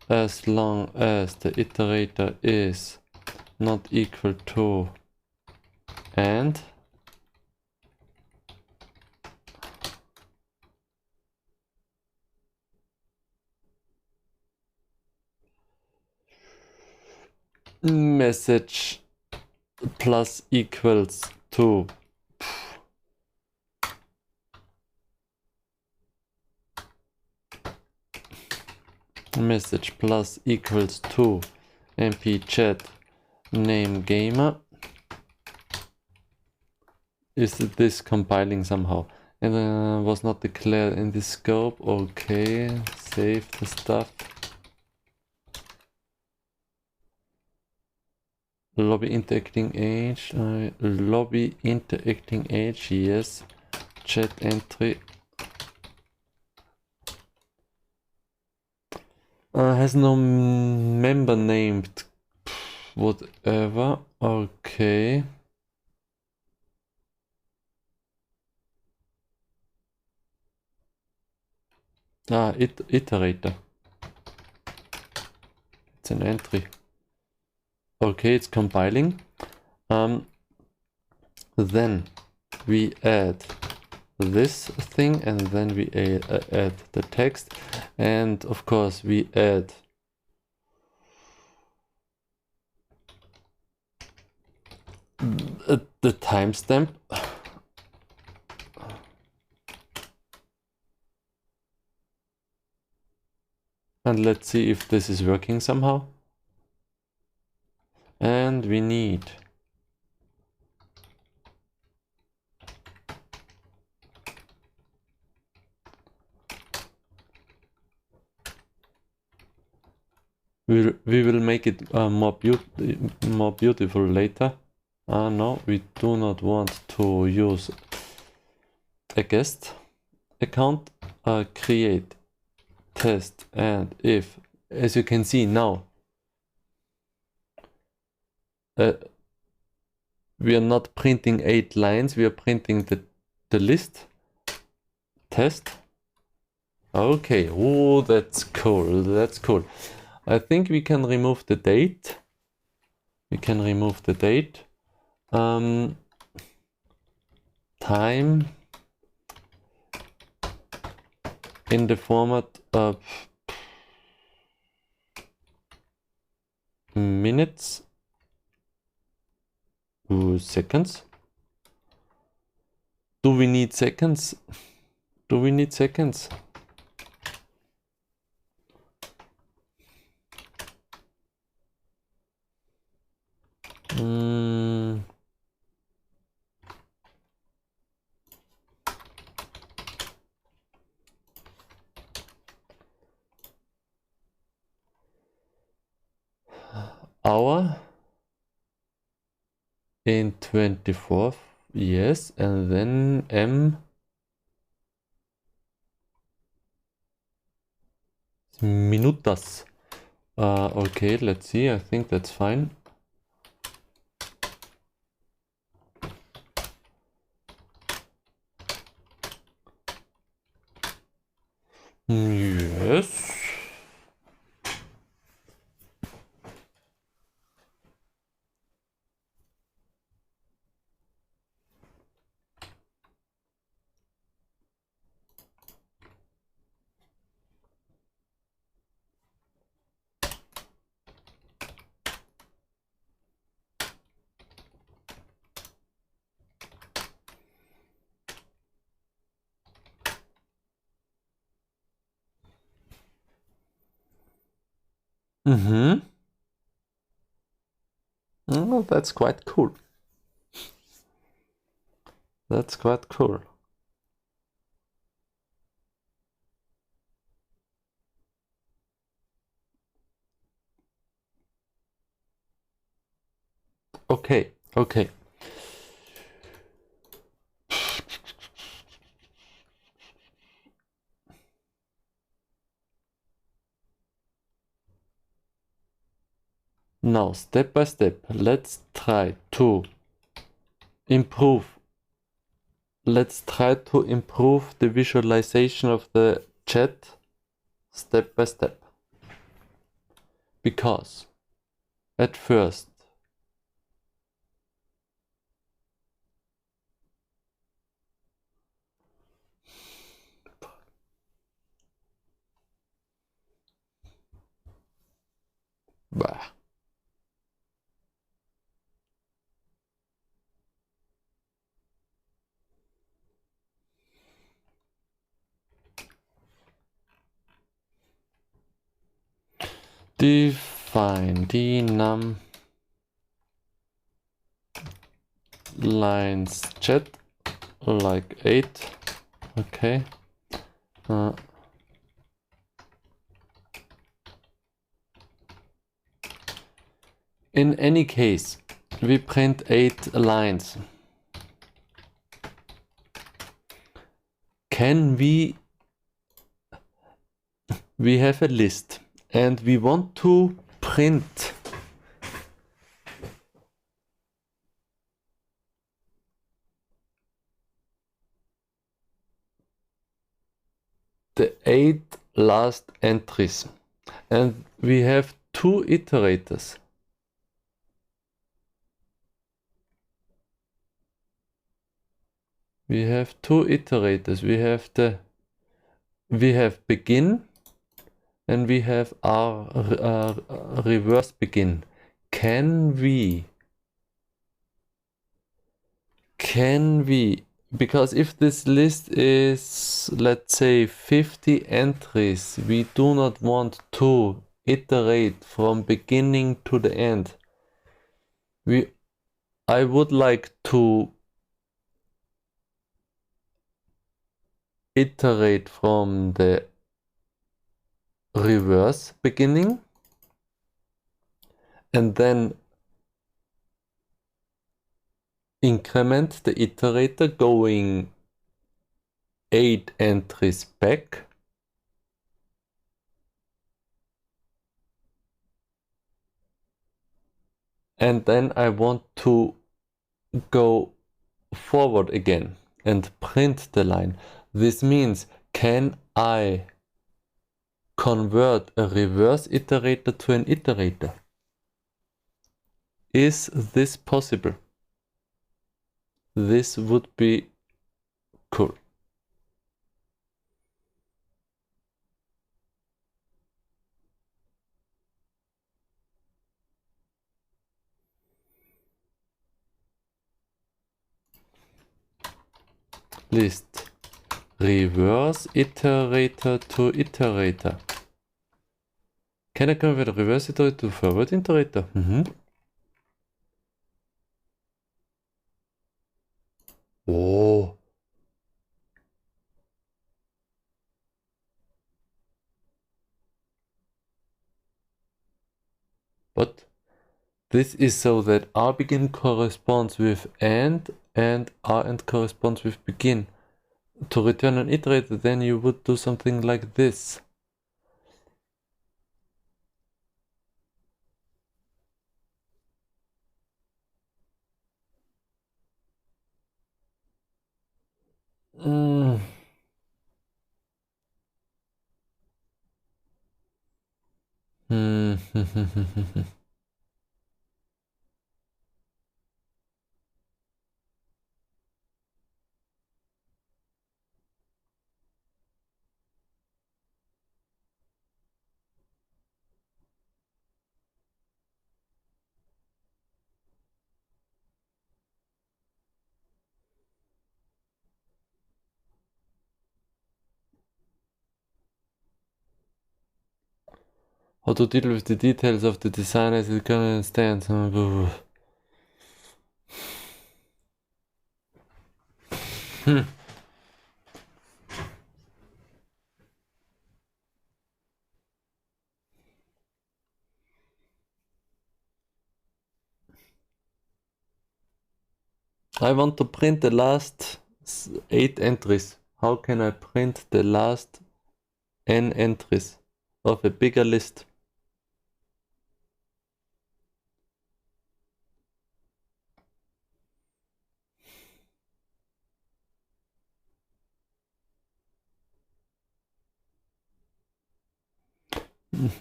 as long as the iterator is not equal to and message plus equals to message plus equals to mp chat name gamer. Is this compiling somehow? And was not declared in the scope. Okay, save the stuff. Lobby interacting age. Lobby interacting age, yes. Chat entry. Has no member named. Whatever. Okay. Iterator. It's an entry. Okay, it's compiling. Then we add this thing, and then we add the text, and of course we add the timestamp. And let's see if this is working somehow. And we need we will make it more beautiful later. No, we do not want to use a guest account. Create test, and if, as you can see now, we are not printing 8 lines, we are printing the list test. Okay, oh, that's cool, that's cool. I think we can remove the date. We can remove the date. Time in the format of minutes, seconds. Do we need seconds? Do we need seconds? Hour in 24th, yes, and then minutas. Okay, let's see, I think that's fine. Yes. Oh, that's quite cool. That's quite cool. Okay, okay. Now, step by step, let's try to improve. Let's try to improve the visualization of the chat step by step. Because at first, bah. Define the num lines chat like 8. Okay. In any case, we print 8 lines. Can we have a list and we want to print the 8 last entries, and we have 2 iterators. We have 2 iterators. We have begin and we have our reverse begin. Can we, because if this list is, let's say, 50 entries, we do not want to iterate from beginning to the end. I would like to iterate from the reverse beginning and then increment the iterator going 8 entries back. And then I want to go forward again and print the line. This means, can I convert a reverse iterator to an iterator? Is this possible? This would be cool. List reverse iterator to iterator. Can I convert a reverse iterator to forward iterator? Oh. But this is so that R begin corresponds with and R end corresponds with begin. To return an iterator, then you would do something like this. How to deal with the details of the design as it currently stands. I want to print the last 8 entries. How can I print the last n entries of a bigger list?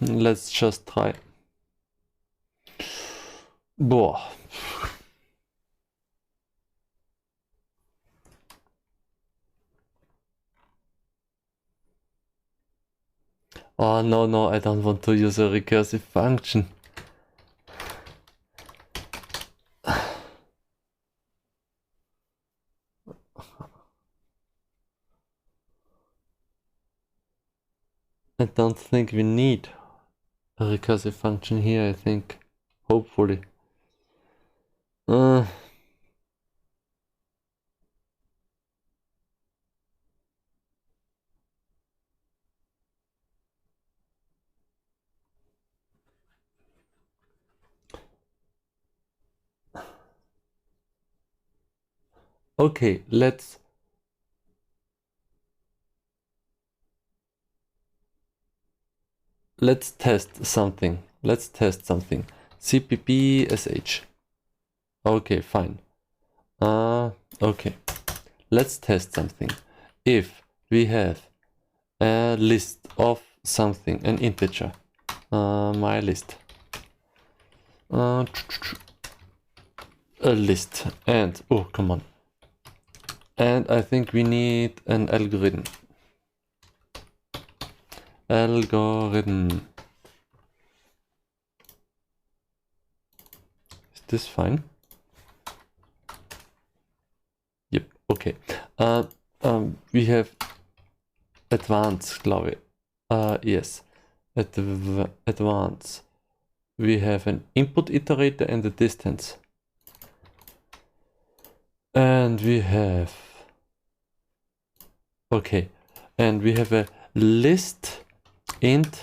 Let's just try. Boah. Oh no, I don't want to use a recursive function. I don't think we need recursive function here, I think. Hopefully. Okay, let's test something. Let's test something. CPP-SH. Okay, fine. Okay. Let's test something. If we have a list of something, an integer, my list, a list, and oh, come on. And I think we need an algorithm. Algorithm. Is this fine? Yep, okay. We have advanced, glaube ich. Yes, advanced. We have an input iterator and a distance. And we have, okay, and we have a list int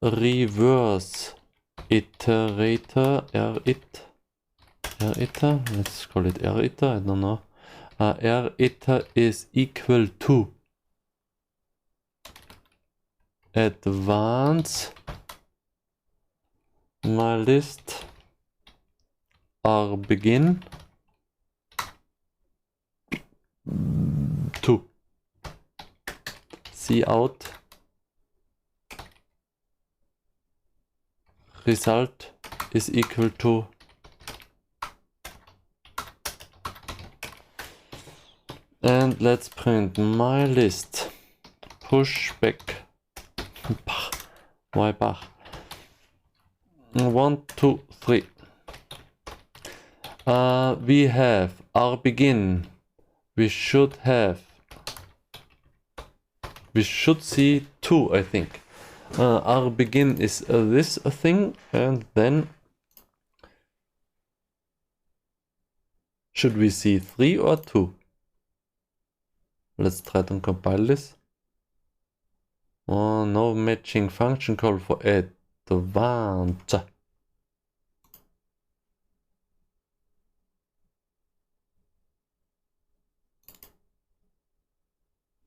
reverse iterator, riter, let's call it riter, I don't know. Riter is equal to advance my list r begin to see out result is equal to and let's print my list push back why Bach 1 2 3 we have our begin. We should see 2, I think. Our begin is this thing, and then should we see 3 or 2? Let's try to compile this. Oh, no matching function call for advanced.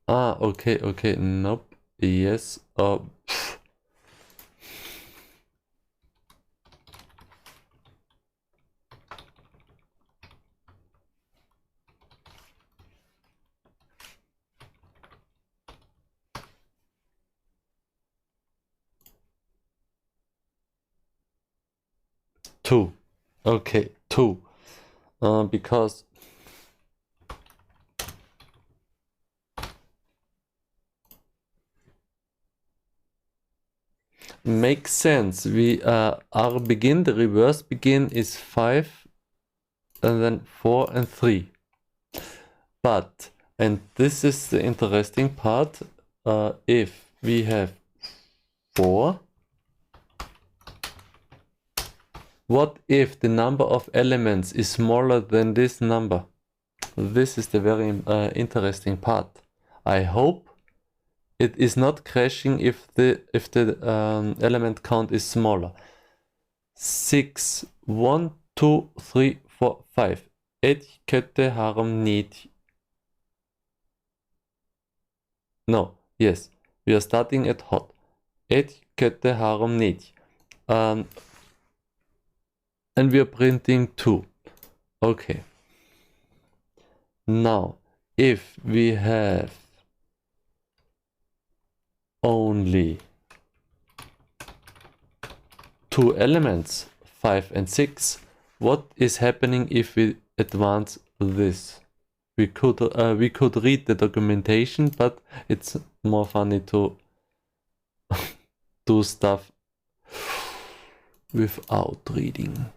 Okay, nope, yes, 2. Okay, 2. Because makes sense. We our begin, the reverse begin is 5 and then 4 and 3. But, and this is the interesting part, if we have 4, what if the number of elements is smaller than this number? This is the very interesting part. I hope it is not crashing if the element count is smaller. 6, 1, 2, 3, 4, 5. Egy, kettő, három, négy. No, yes, we are starting at hot. Egy, kettő, három, négy. And we are printing 2. Okay. Now, if we have only 2 elements, 5 and 6, what is happening if we advance this? We could read the documentation, but it's more funny to do stuff without reading.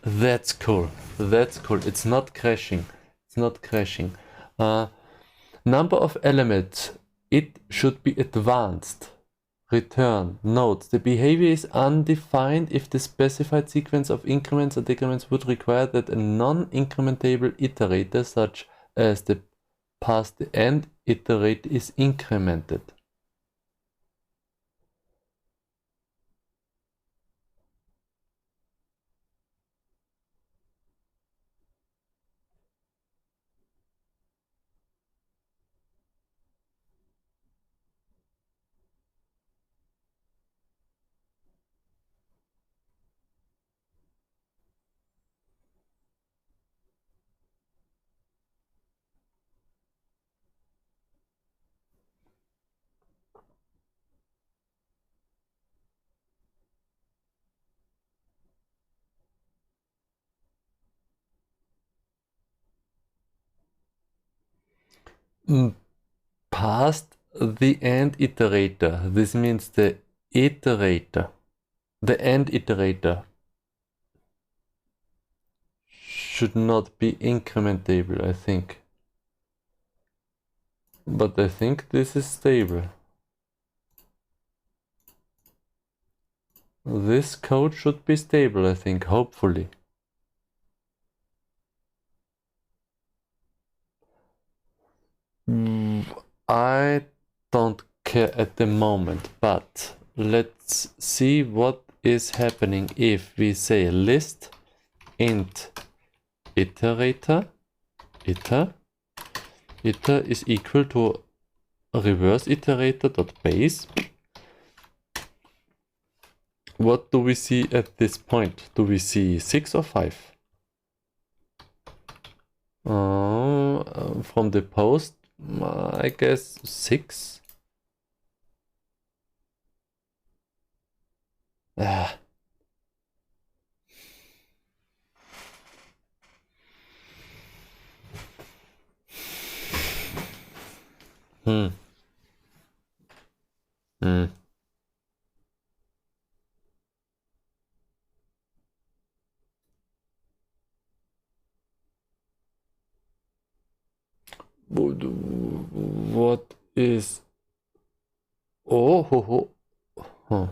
That's cool. That's cool. It's not crashing. It's not crashing. Number of elements it should be advanced. Return. Note, the behavior is undefined if the specified sequence of increments or decrements would require that a non-incrementable iterator, such as the past the end iterate, is incremented. Past the end iterator. This means the iterator. The end iterator should not be incrementable, I think. But I think this is stable. This code should be stable, I think, hopefully. I don't care at the moment, but let's see what is happening if we say list int iterator, iter is equal to reverse iterator dot base. What do we see at this point? Do we see 6 or 5? From the post, I guess 6. Ah. What is... Oh. Huh.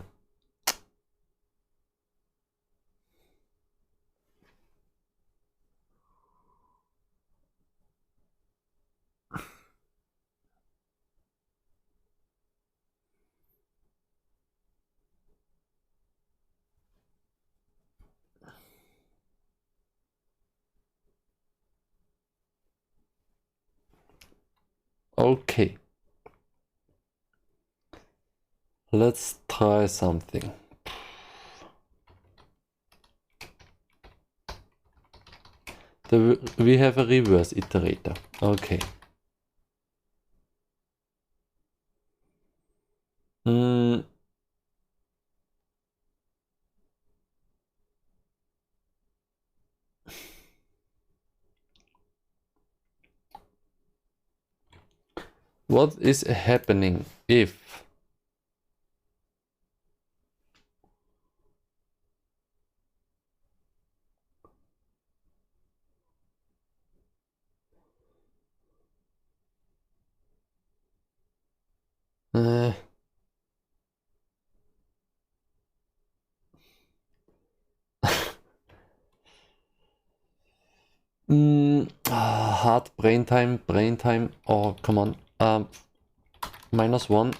Okay. Let's try something. We have a reverse iterator. Okay. What is happening if hard brain time. Oh, come on. -1.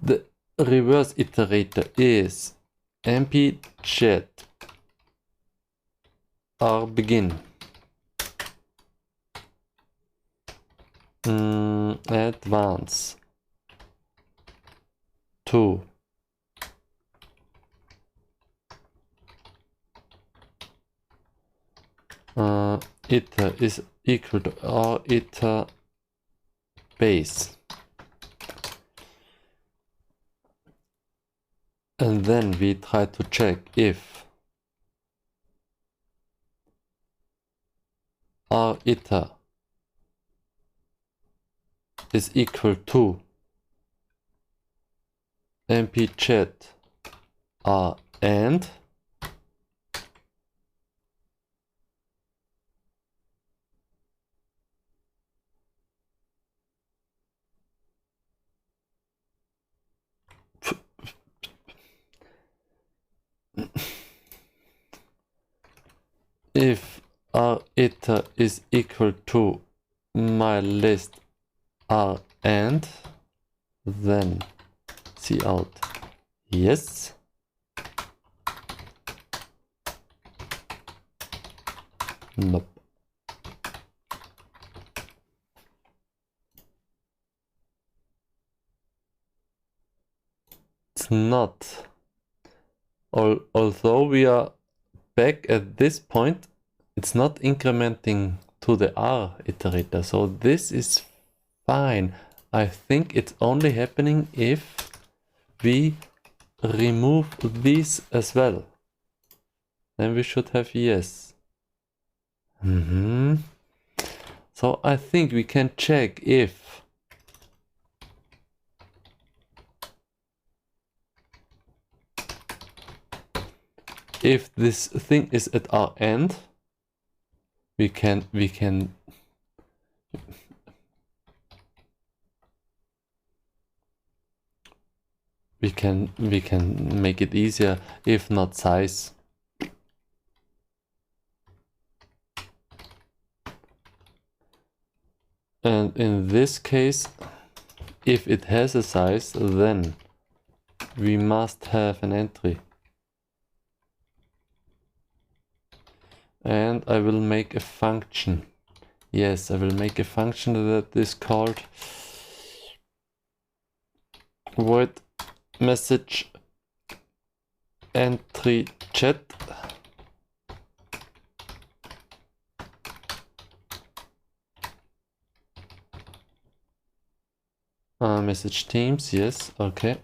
The reverse iterator is mp_chat begin. Advance to iter is equal to our iter base, and then we try to check if our iter is equal to mp_chat and if r_iter is equal to my list r and, then cout yes. Nope. It's not. Although we are back at this point, it's not incrementing to the r iterator, so this is fine. I think it's only happening if we remove these as well. Then we should have yes. So I think we can check if this thing is at our end, we can make it easier, if not size. And in this case, if it has a size, then we must have an entry. And I will make a function. Yes, I will make a function that is called void message entry chat. Message teams, yes, okay.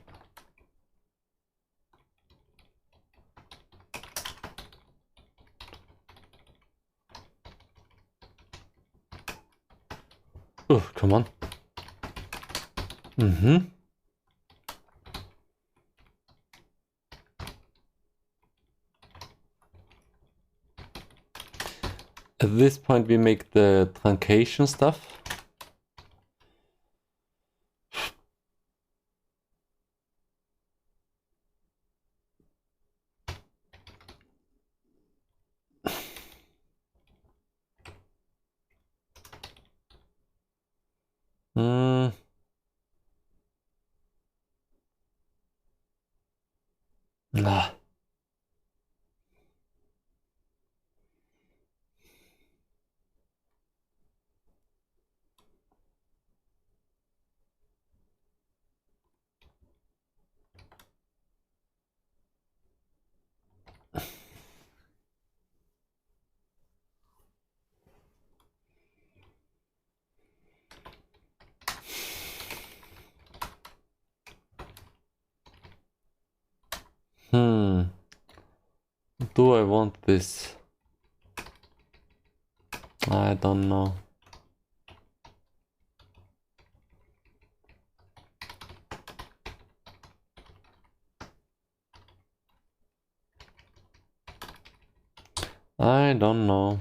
Oh, come on. At this point we make the truncation stuff. Nah. Do I want this? I don't know. I don't know.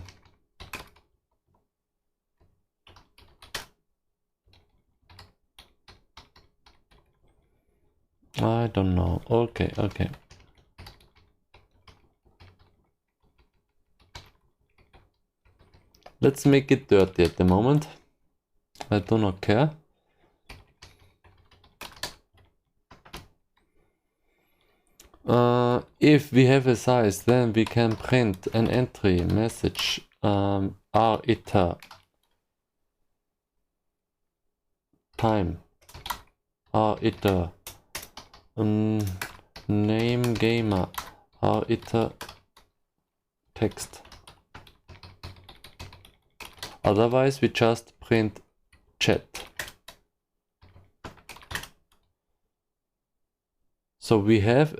I don't know. Okay, okay. Let's make it dirty at the moment. I do not care. If we have a size, then we can print an entry message r_iter time r_iter name gamer r_iter text. Otherwise we just print chat. So we have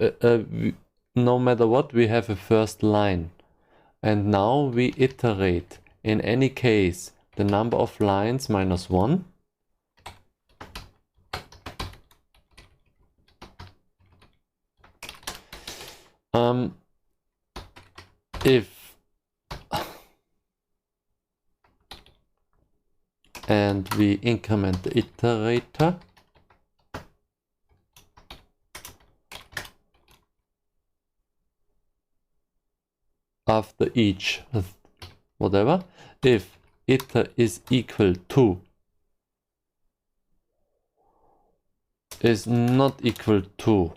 no matter what, we have a first line, and now we iterate in any case the number of lines minus 1. And we increment the iterator. After each whatever, if iter is equal to is not equal to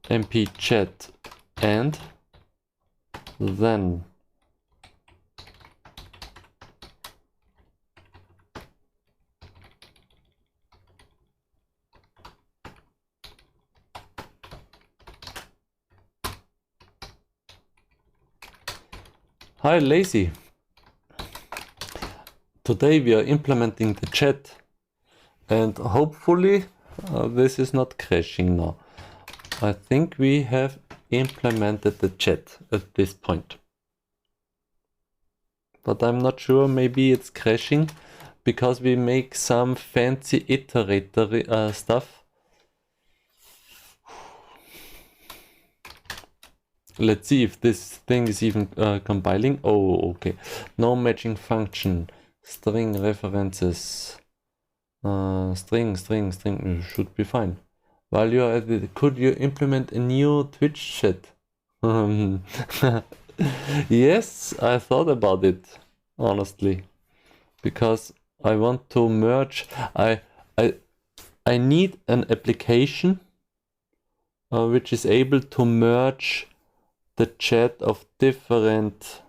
mp chat and then hi Lazy. Today we are implementing the chat and hopefully this is not crashing now. I think we have implemented the chat at this point. But I'm not sure, maybe it's crashing because we make some fancy iterator stuff. Let's see if this thing is even compiling. Oh, okay. No matching function. String references. String should be fine. While you're at it, could you implement a new Twitch chat? Yes, I thought about it, honestly, because I want to merge. I need an application which is able to merge the chat of different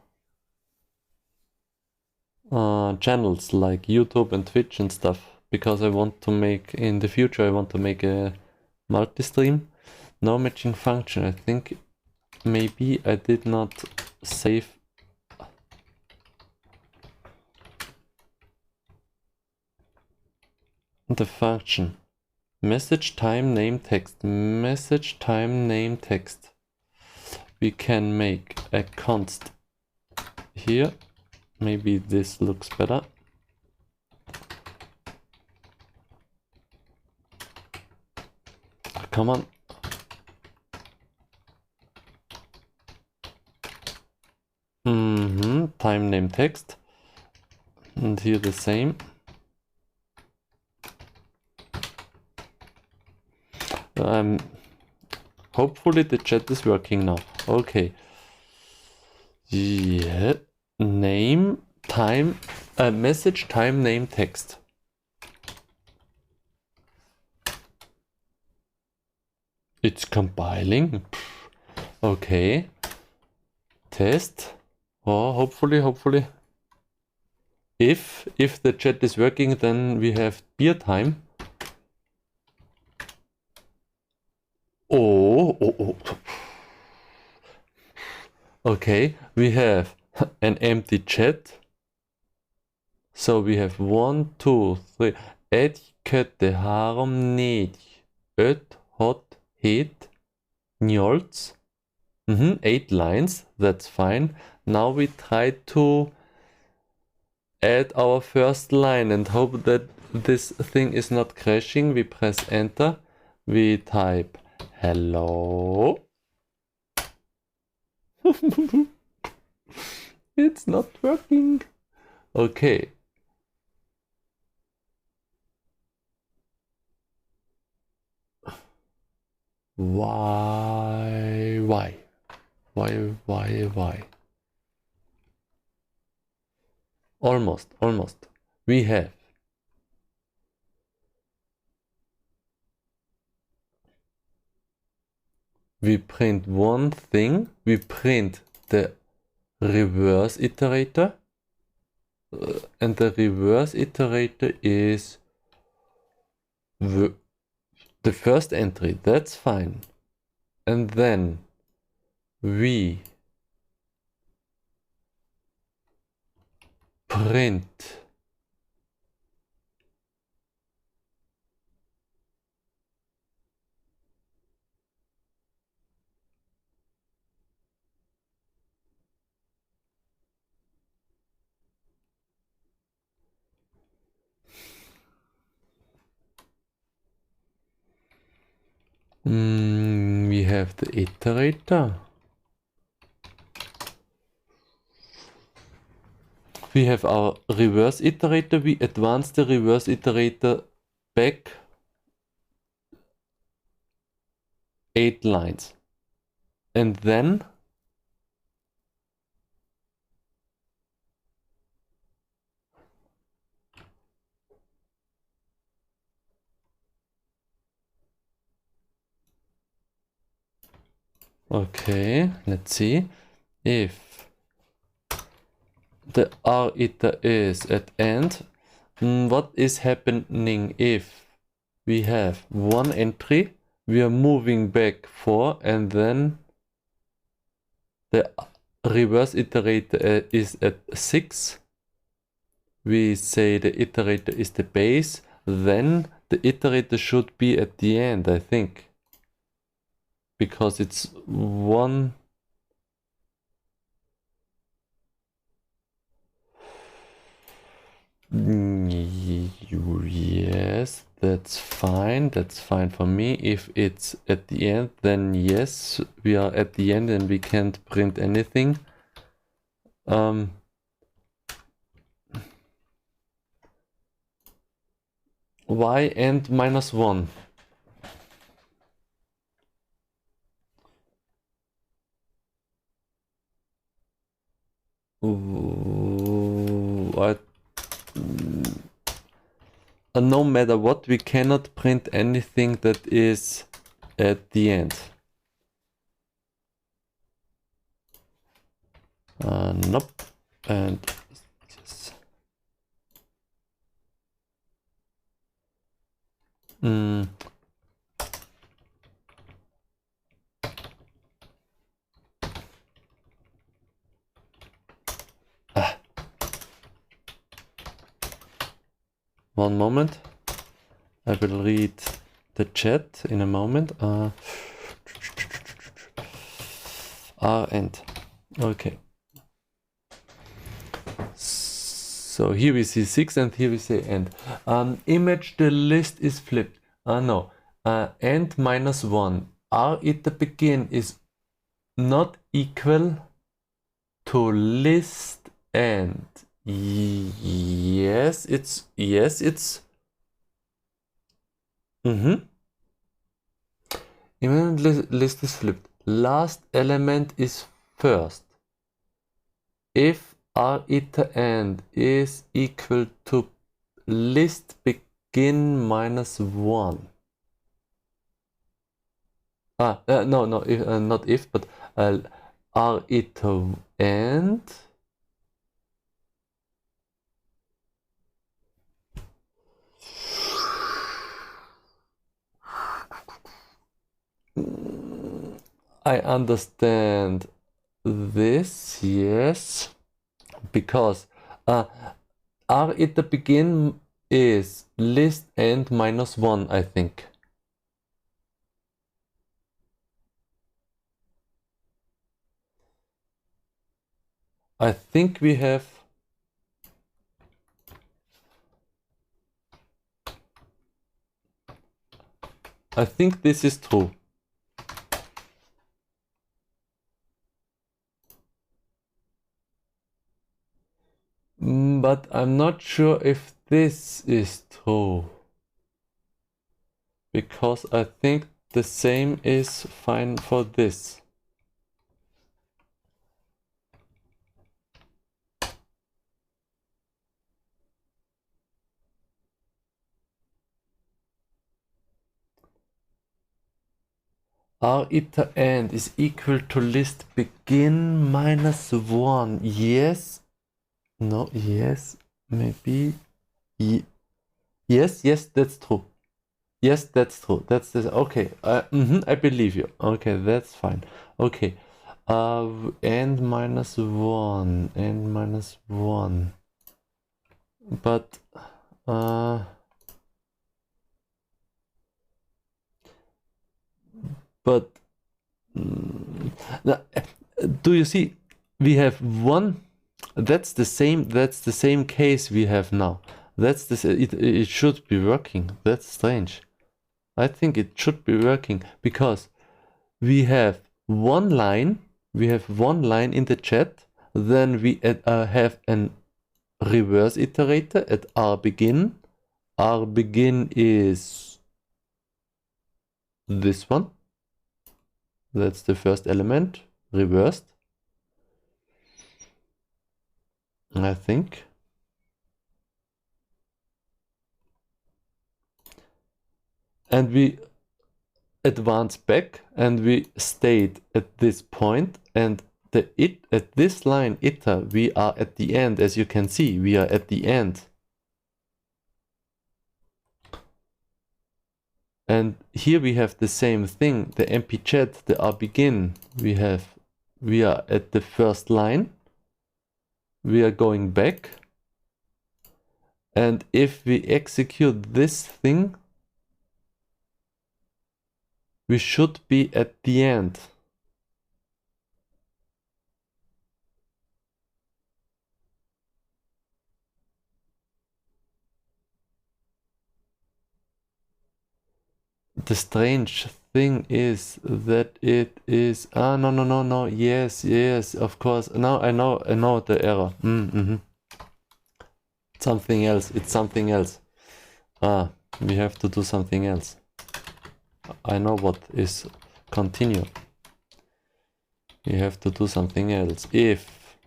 channels like YouTube and Twitch and stuff, because I want to make, in the future, I want to make a multi-stream. No matching function. I think maybe I did not save the function. Message time name text. Message time name text. We can make a const here. Maybe this looks better. Come on. Time name text. And here the same. Hopefully the chat is working now. Okay. Yeah. Name, time, message, time, name, text. It's compiling. Okay. Test. Oh, hopefully. If the chat is working, then we have beer time. Oh. Okay, we have an empty chat. So we have 1, 2, 3. Egy, kettő, három, négy, 5, 6, 7, 8. 8 lines, that's fine. Now we try to add our first line and hope that this thing is not crashing. We press enter. We type hello. It's not working. Okay. Why? Almost. We have we print one thing. We print the reverse iterator. And the reverse iterator is the first entry. That's fine. And then we print we have the iterator. We have our reverse iterator. We advance the reverse iterator back 8 lines. And then Okay, let's see. If the R iter is at end, what is happening if we have one entry, we are moving back 4, and then the reverse iterator is at 6. We say the iterator is the base, then the iterator should be at the end, I think. Because it's one. Yes, that's fine. That's fine for me. If it's at the end, then yes, we are at the end and we can't print anything. Why end -1? No matter what, we cannot print anything that is at the end. Nope. And yes. One moment. I will read the chat in a moment. End. Okay. So here we see 6 and here we say end. Image the list is flipped. No. End -1. R at the begin is not equal to list end. Yes, it's Image list is flipped. Last element is first. If R iter end is equal to list begin -1. No, if, not if, but R iter end. I understand this, yes, because R at the begin is list end -1, I think. I think we have. I think this is true. But I'm not sure if this is true. Because I think the same is fine for this. R iter end is equal to list begin -1. Yes. No, yes, maybe. Yes, that's true. Yes, that's true. That's this. Okay. I believe you. Okay, that's fine. Okay. End -1. End -1. But do you see? We have one. That's the same case we have now. That's this. It should be working. That's strange. I think it should be working because we have one line. We have one line in the chat. Then we have an reverse iterator at R begin. R begin is this one. That's the first element reversed, I think. And we advance back, and we stayed at this point, and at this line iter we are at the end. As you can see, we are at the end. And here we have the same thing, the MP chat, the begin. We are at the first line. We are going back. And if we execute this thing, we should be at the end. The strange thing is that it is no, yes, of course. Now I know the error. Something else. It's something else. We have to do something else. I know what is continue. We have to do something else. If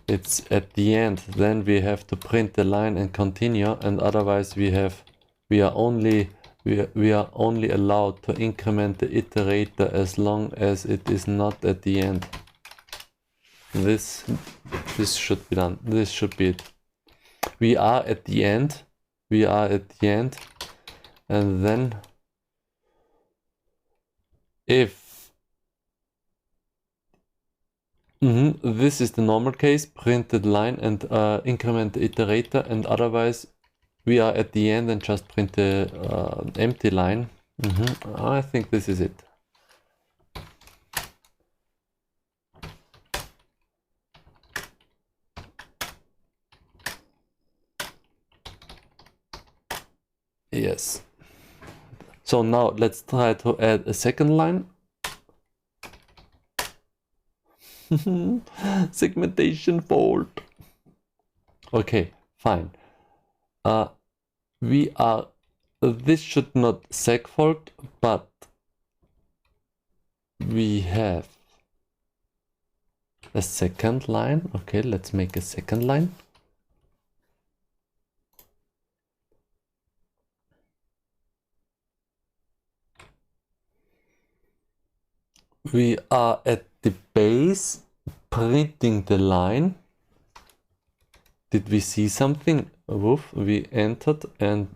it's at the end, then we have to print the line and continue, and otherwise we are only allowed to increment the iterator as long as it is not at the end. This should be done. This should be it. We are at the end. We are at the end. And then if this is the normal case, print the line and increment the iterator, and otherwise we are at the end and just print the empty line. I think this is it. Yes. So now let's try to add a second line. Segmentation fault. Okay, fine. This should not segfault, but we have a second line. Okay, let's make a second line. We are at the base, printing the line. Did we see something? Woof, we entered and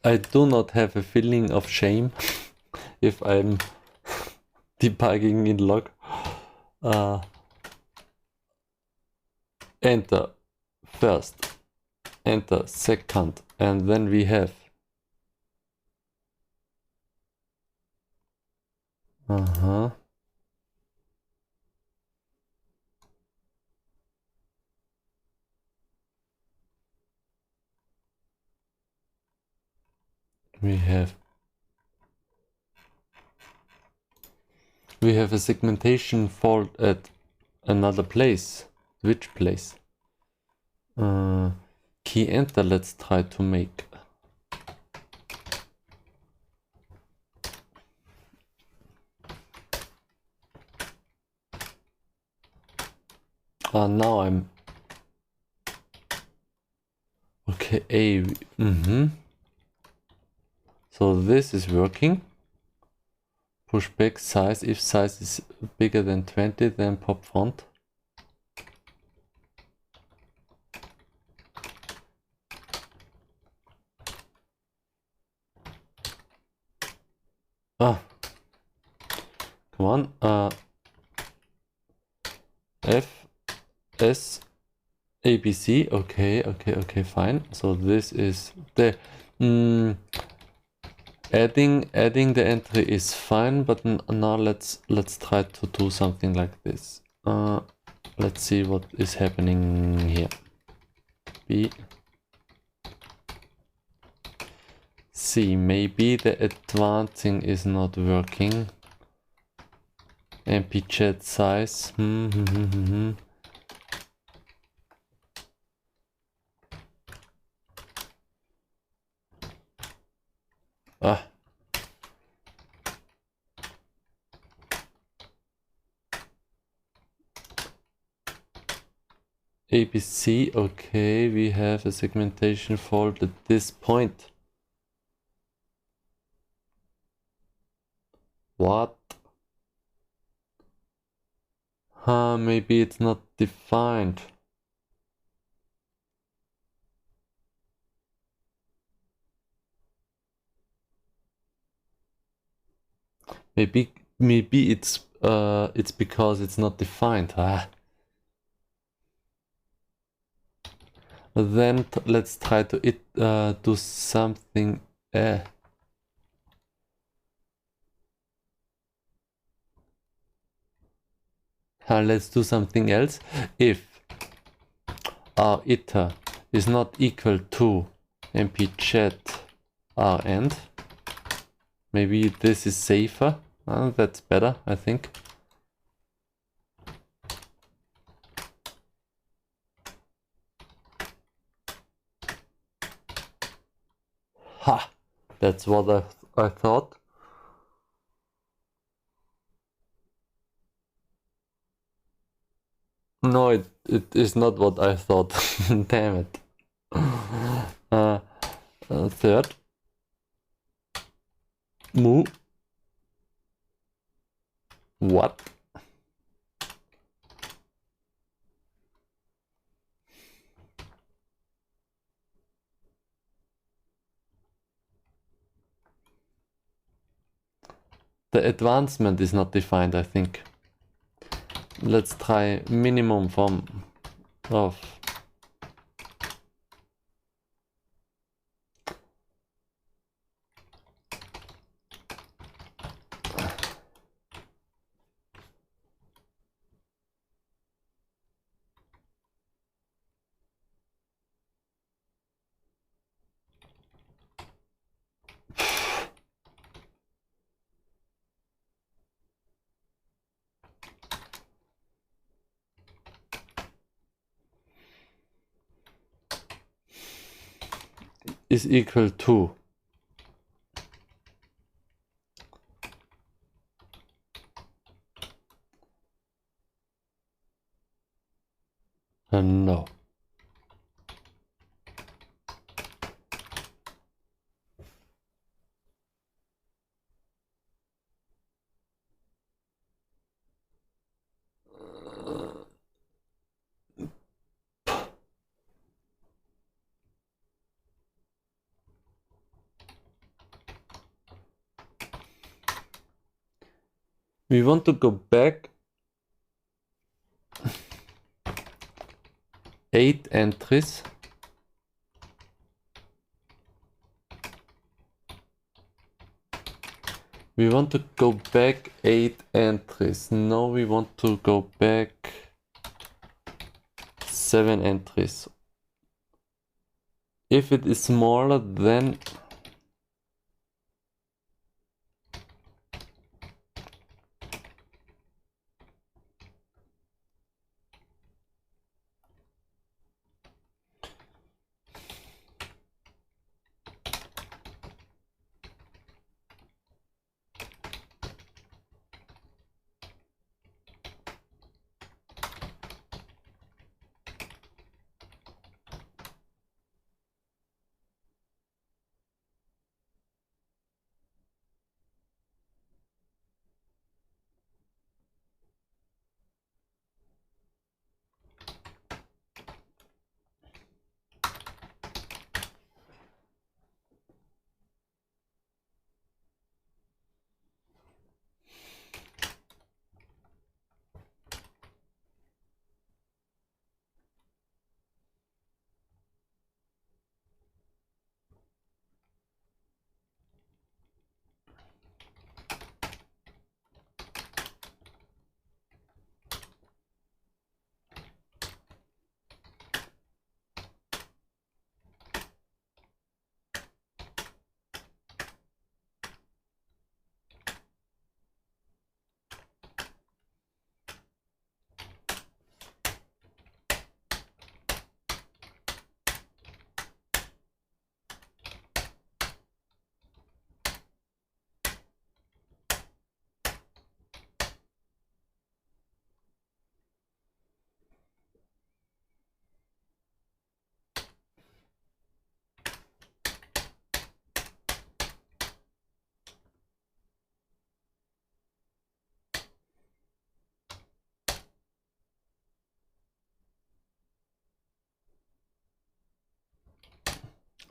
I do not have a feeling of shame if I'm debugging in log. Enter first, enter second, and then we have we have a segmentation fault at another place. Which place? Key enter, let's try to make. Now I'm okay. So this is working. Push back size. If size is bigger than 20, then pop font. Ah, come on. F S ABC. Okay, fine. So this is the adding the entry is fine, but now let's try to do something like this. Let's see what is happening here. B C, maybe the advancing is not working. MP chat size. Ah. ABC, okay, we have a segmentation fault at this point. What? Maybe it's not defined. Maybe it's because it's not defined. Then let's try to do something. Let's do something else. If our iter is not equal to mp chat rend, maybe this is safer. That's better, I think. Ha! That's what I thought. No, it is not what I thought. Damn it. Third. Mu. What? The advancement is not defined, I think. Let's try minimum form of is equal to no. We want to go back 8 entries. We want to go back 8 entries. Now we want to go back 7 entries. If it is smaller, then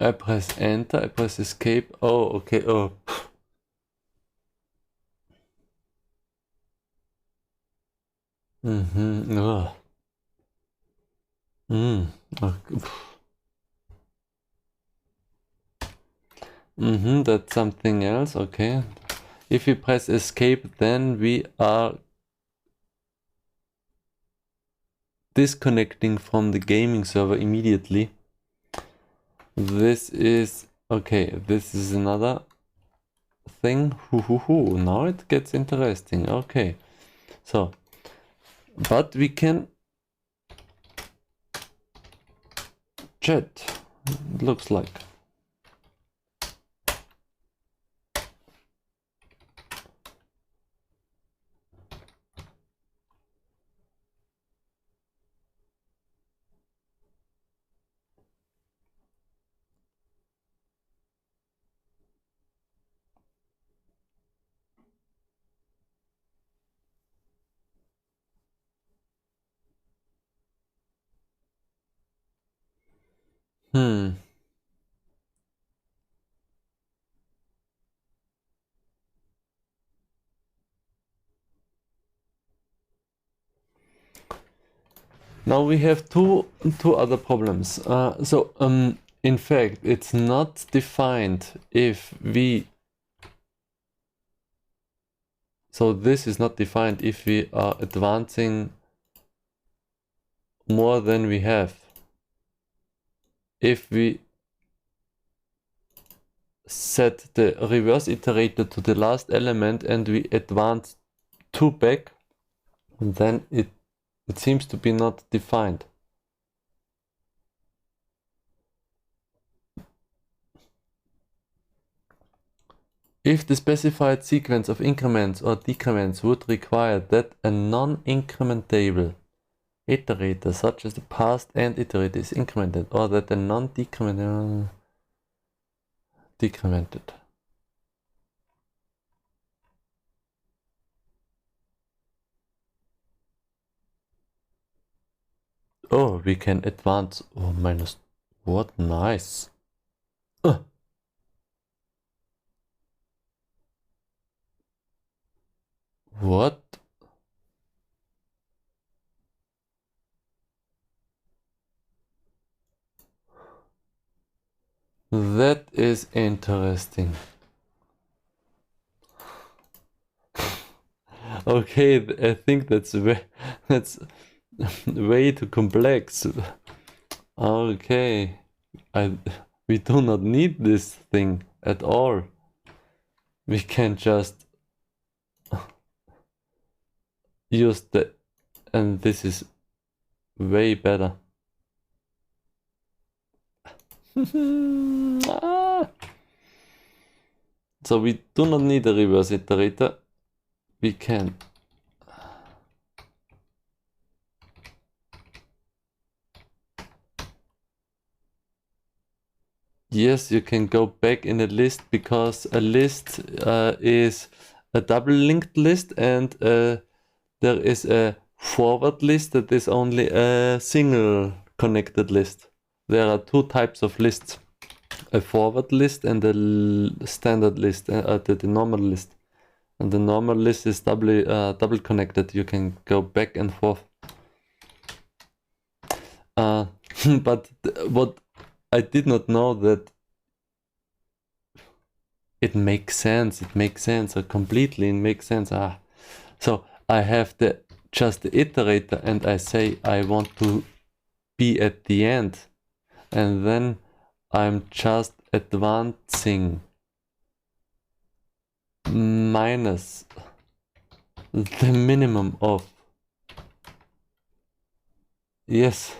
I press enter, I press escape. Oh, okay, oh. Oh. Okay. That's something else, okay. If we press escape, then we are disconnecting from the gaming server immediately. This is, okay, this is another thing. Now it gets interesting, okay. So, but we can chat, it looks like. Now we have two other problems. In fact, it's not defined if we. So this is not defined if we are advancing more than we have. If we set the reverse iterator to the last element and we advance 2 back, then it seems to be not defined. If the specified sequence of increments or decrements would require that a non-incrementable iterator such as the past end iterator is incremented, or that a non-decremented decremented. Oh, we can advance. Oh, minus. What? Nice. What? That is interesting. Okay, I think that's way too complex. Okay, we do not need this thing at all. We can just use the, and this is way better. So we do not need a reverse iterator. We can. Yes, you can go back in a list because a list is a double linked list, and there is a forward list that is only a single connected list. There are two types of lists, a forward list and a standard list, the normal list. And the normal list is double connected. You can go back and forth. But what I did not know that it makes sense. It makes sense. Completely it makes sense. So I have just the iterator, and I say I want to be at the end, and then I'm just advancing minus the minimum of. Yes,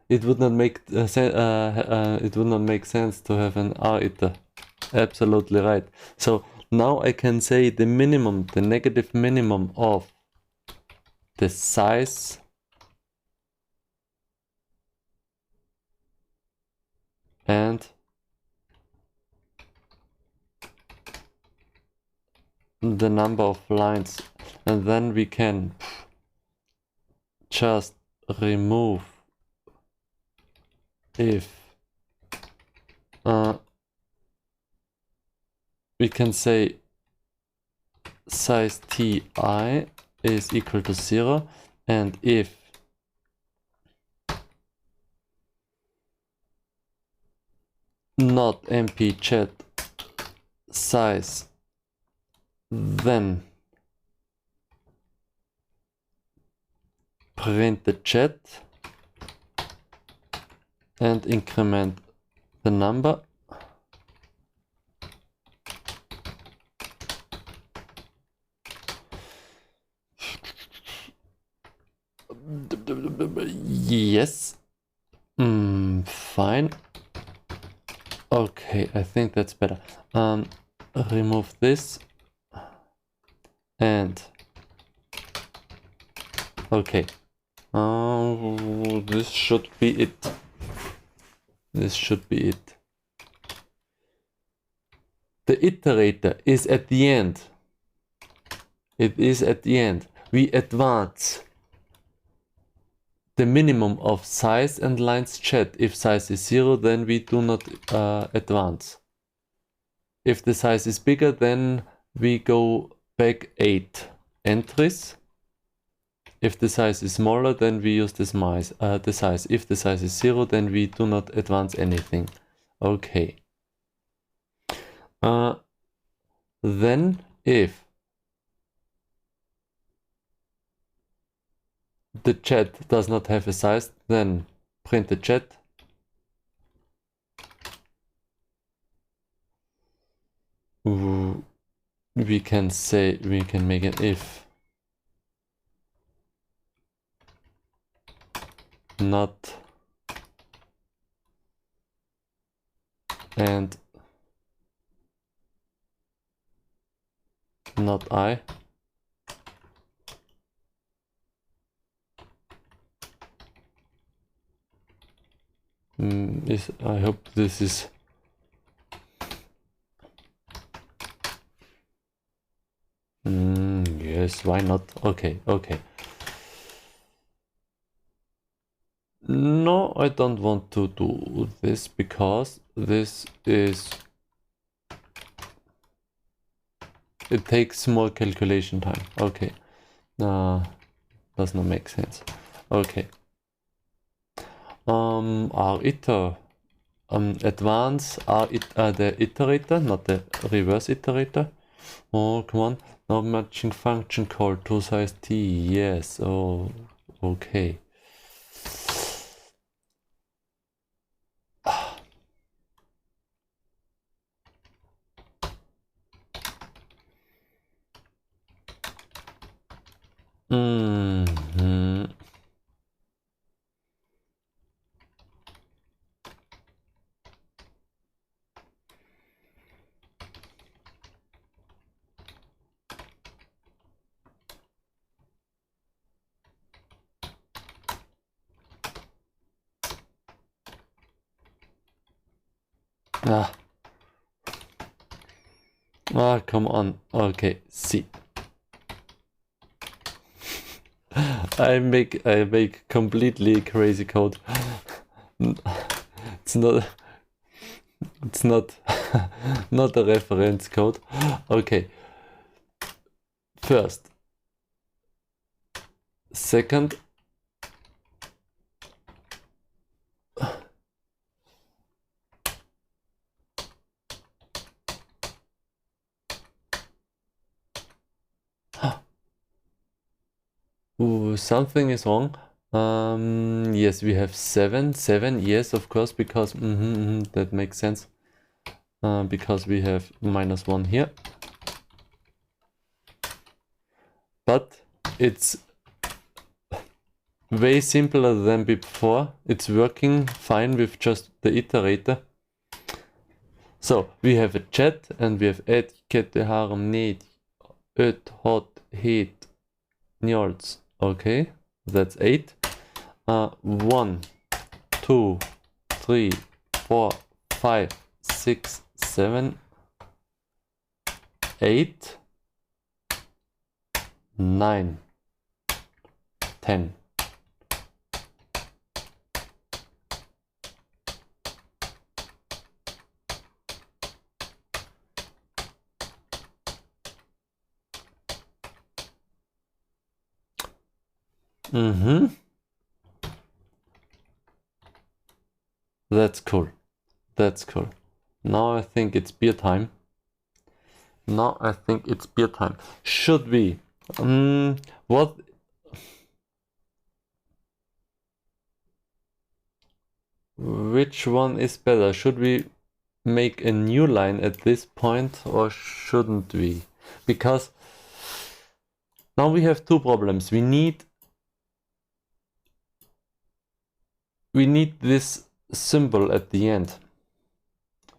it would not make it would not make sense to have an R iter. Absolutely right. So now I can say the minimum, the negative minimum of the size and the number of lines, and then we can just remove if we can say size ti is equal to 0, and if not mp_chat size, then print the chat and increment the number. Yes. Fine. Okay, I think that's better. Remove this. And okay. This should be it. This should be it. The iterator is at the end. It is at the end. We advance the minimum of size and lines chat. If size is 0, then we do not advance. If the size is bigger, then we go back 8 entries. If the size is smaller, then we use the size. If the size is 0, then we do not advance anything. Okay. Then if the chat does not have a size, then print the chat. We can make an if not and not I. I hope this is yes, why not? Okay. No, I don't want to do this because this is, it takes more calculation time. Okay. Does not make sense. Okay. Advance the iterator, not the reverse iterator. Oh, come on. Now matching function call to size t. Yes. Oh, okay. Come on. Okay, see. I make completely crazy code. It's not not a reference code. Okay. First. Second. Ooh, something is wrong. Yes, we have 7. Yes, of course, because that makes sense. Because we have -1 here. But it's way simpler than before. It's working fine with just the iterator. So we have a chat and we have etikette harm need hot heat njols. Okay, that's 8. 1, 2, 3, 4, 5, 6, 7, 8, 9, 10. That's cool. That's cool. Now I think it's beer time. Now I think it's beer time. Should we? What? Which one is better? Should we make a new line at this point or shouldn't we? Because now we have two problems. We need this symbol at the end.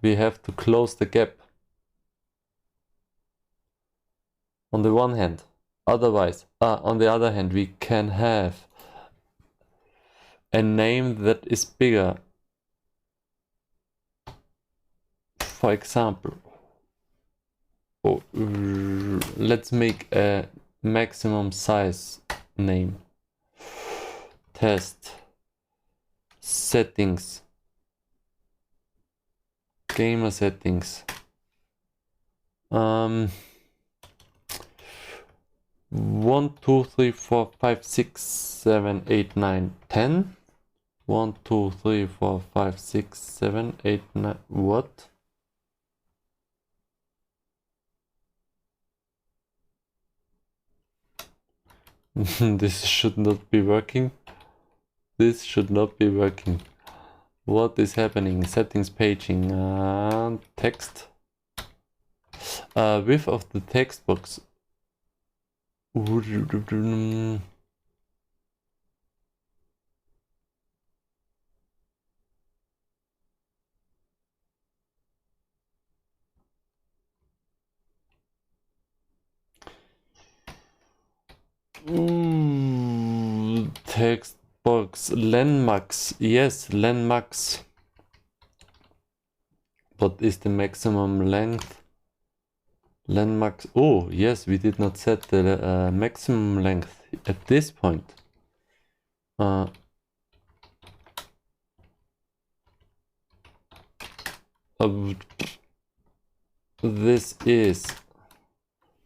We have to close the gap. On the one hand. Otherwise, on the other hand, we can have a name that is bigger. For example, let's make a maximum size name. Test settings, gamer settings. 1, 2, 3, 4, 5, 6, 7, 8, 9, 10. 1, 2, 3, 4, 5, 6, 7, 8, 9. What? This should not be working. This should not be working. What is happening? Settings, paging, text. Width of the text box. Text box, Lenmax, yes, Lenmax. What is the maximum length? Lenmax, oh yes, we did not set the maximum length at this point. This is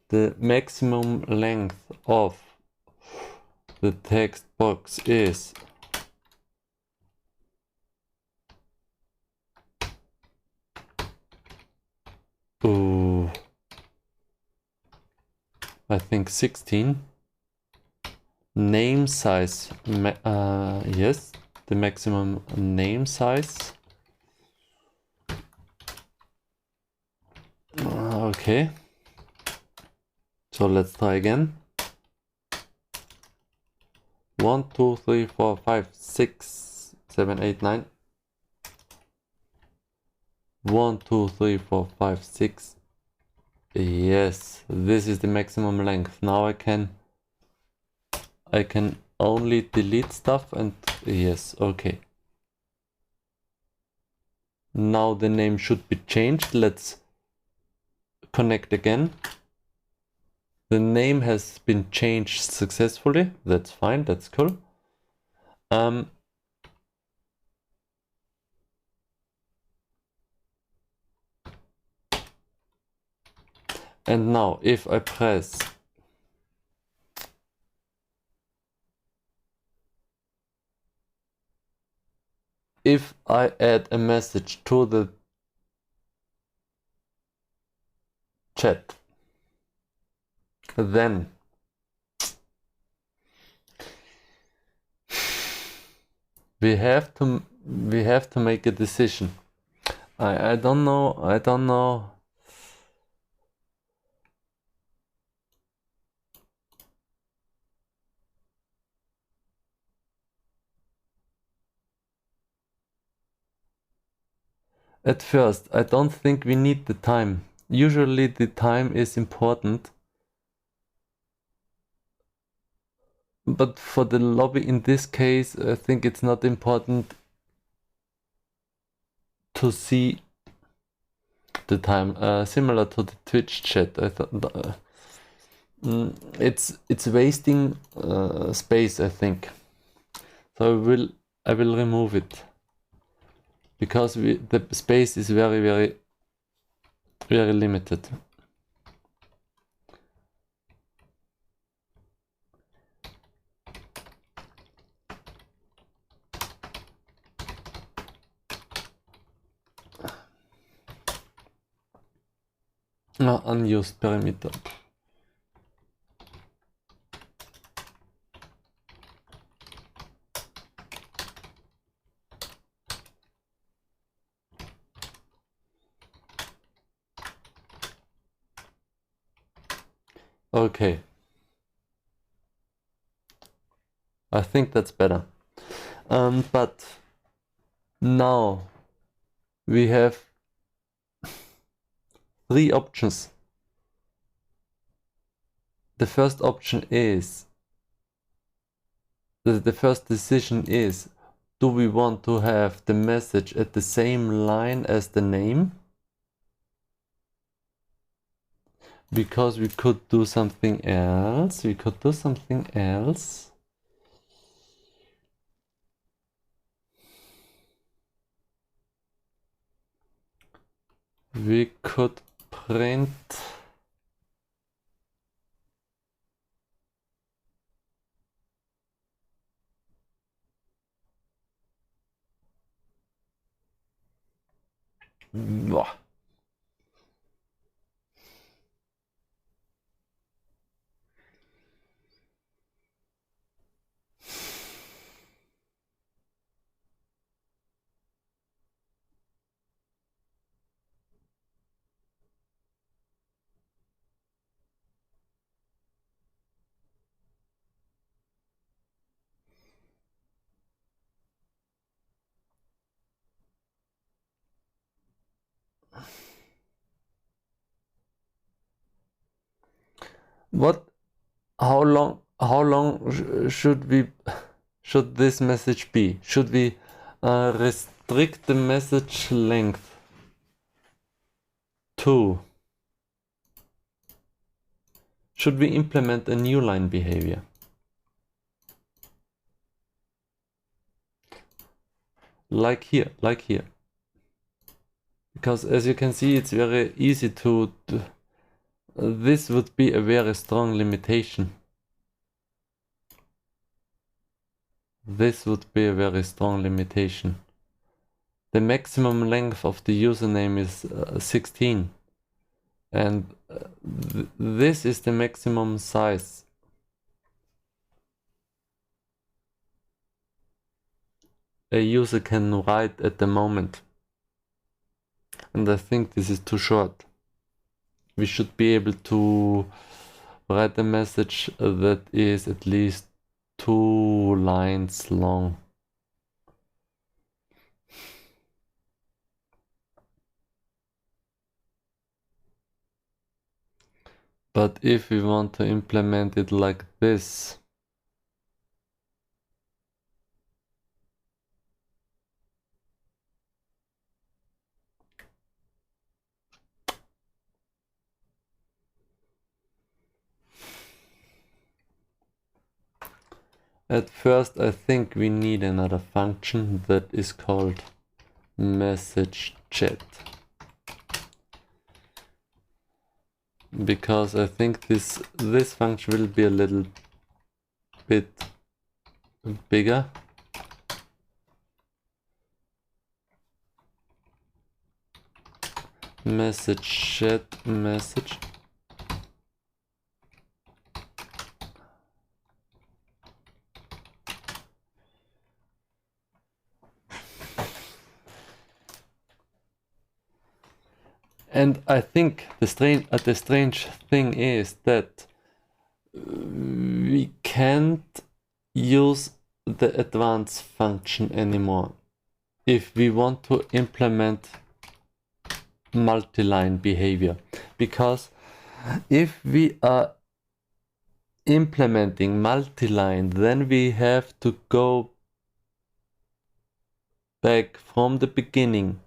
the maximum length of the text box is I think 16. Name size, yes, the maximum name size. Okay, so let's try again. 1, 2, 3, 4, 5, 6, 7, 8, 9. 1, 2, 3, 4, 5, 6. Yes, this is the maximum length. Now I can only delete stuff and yes, okay. Now the name should be changed. Let's connect again. The name has been changed successfully. That's fine, that's cool. And now if I press if I add a message to the chat, then we have to make a decision. I don't know. At first, I don't think we need the time. Usually the time is important. But for the lobby in this case, I think it's not important to see the time. Similar to the Twitch chat, I thought it's wasting space, I think. So I will remove it because the space is very limited. Unused parameter. Okay. I think that's better. But now we have 3 options. The first option is, the first decision is, do we want to have the message at the same line as the name? Because we could do something else. We could print how long should this message be? Should we restrict the message length to? Should we implement a new line behavior? Like here. Because as you can see, it's very easy to this would be a very strong limitation. This would be a very strong limitation. The maximum length of the username is 16. And this is the maximum size. A user can write at the moment. And I think this is too short. We should be able to write a message that is at least 2 lines long. But if we want to implement it like this, at first I think we need another function that is called message chat. Because I think this function will be a little bit bigger. Message chat message. And I think the strange thing is that we can't use the advanced function anymore if we want to implement multi-line behavior. Because if we are implementing multi-line, then we have to go back from the beginning.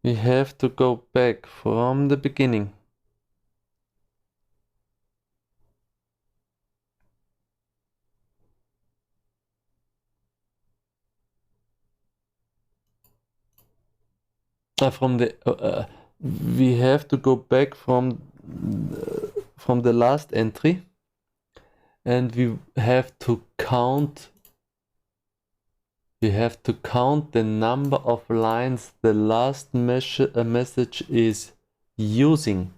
We have to go back from the beginning. We have to go back from the last entry, and we have to count we have to count the number of lines the last message is using.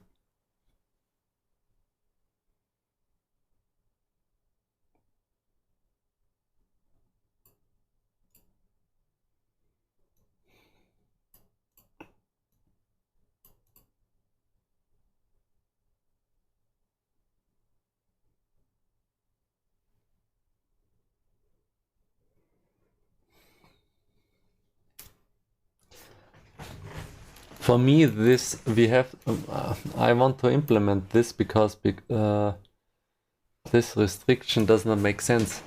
For me, this we have. I want to implement this because this restriction does not make sense.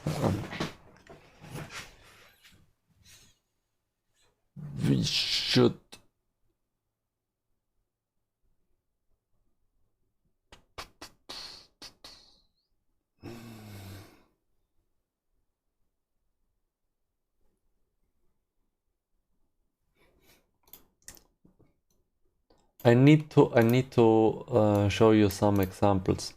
We should. I need to show you some examples.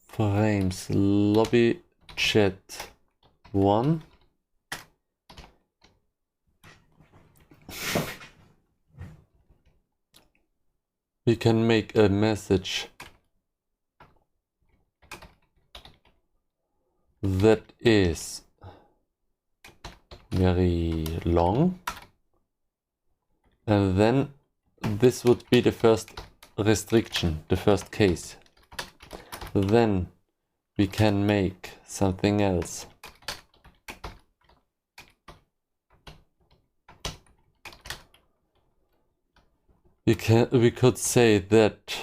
Frames lobby chat 1. We can make a message that is very long, and then this would be the first restriction, the first case. Then we can make something else. We could say that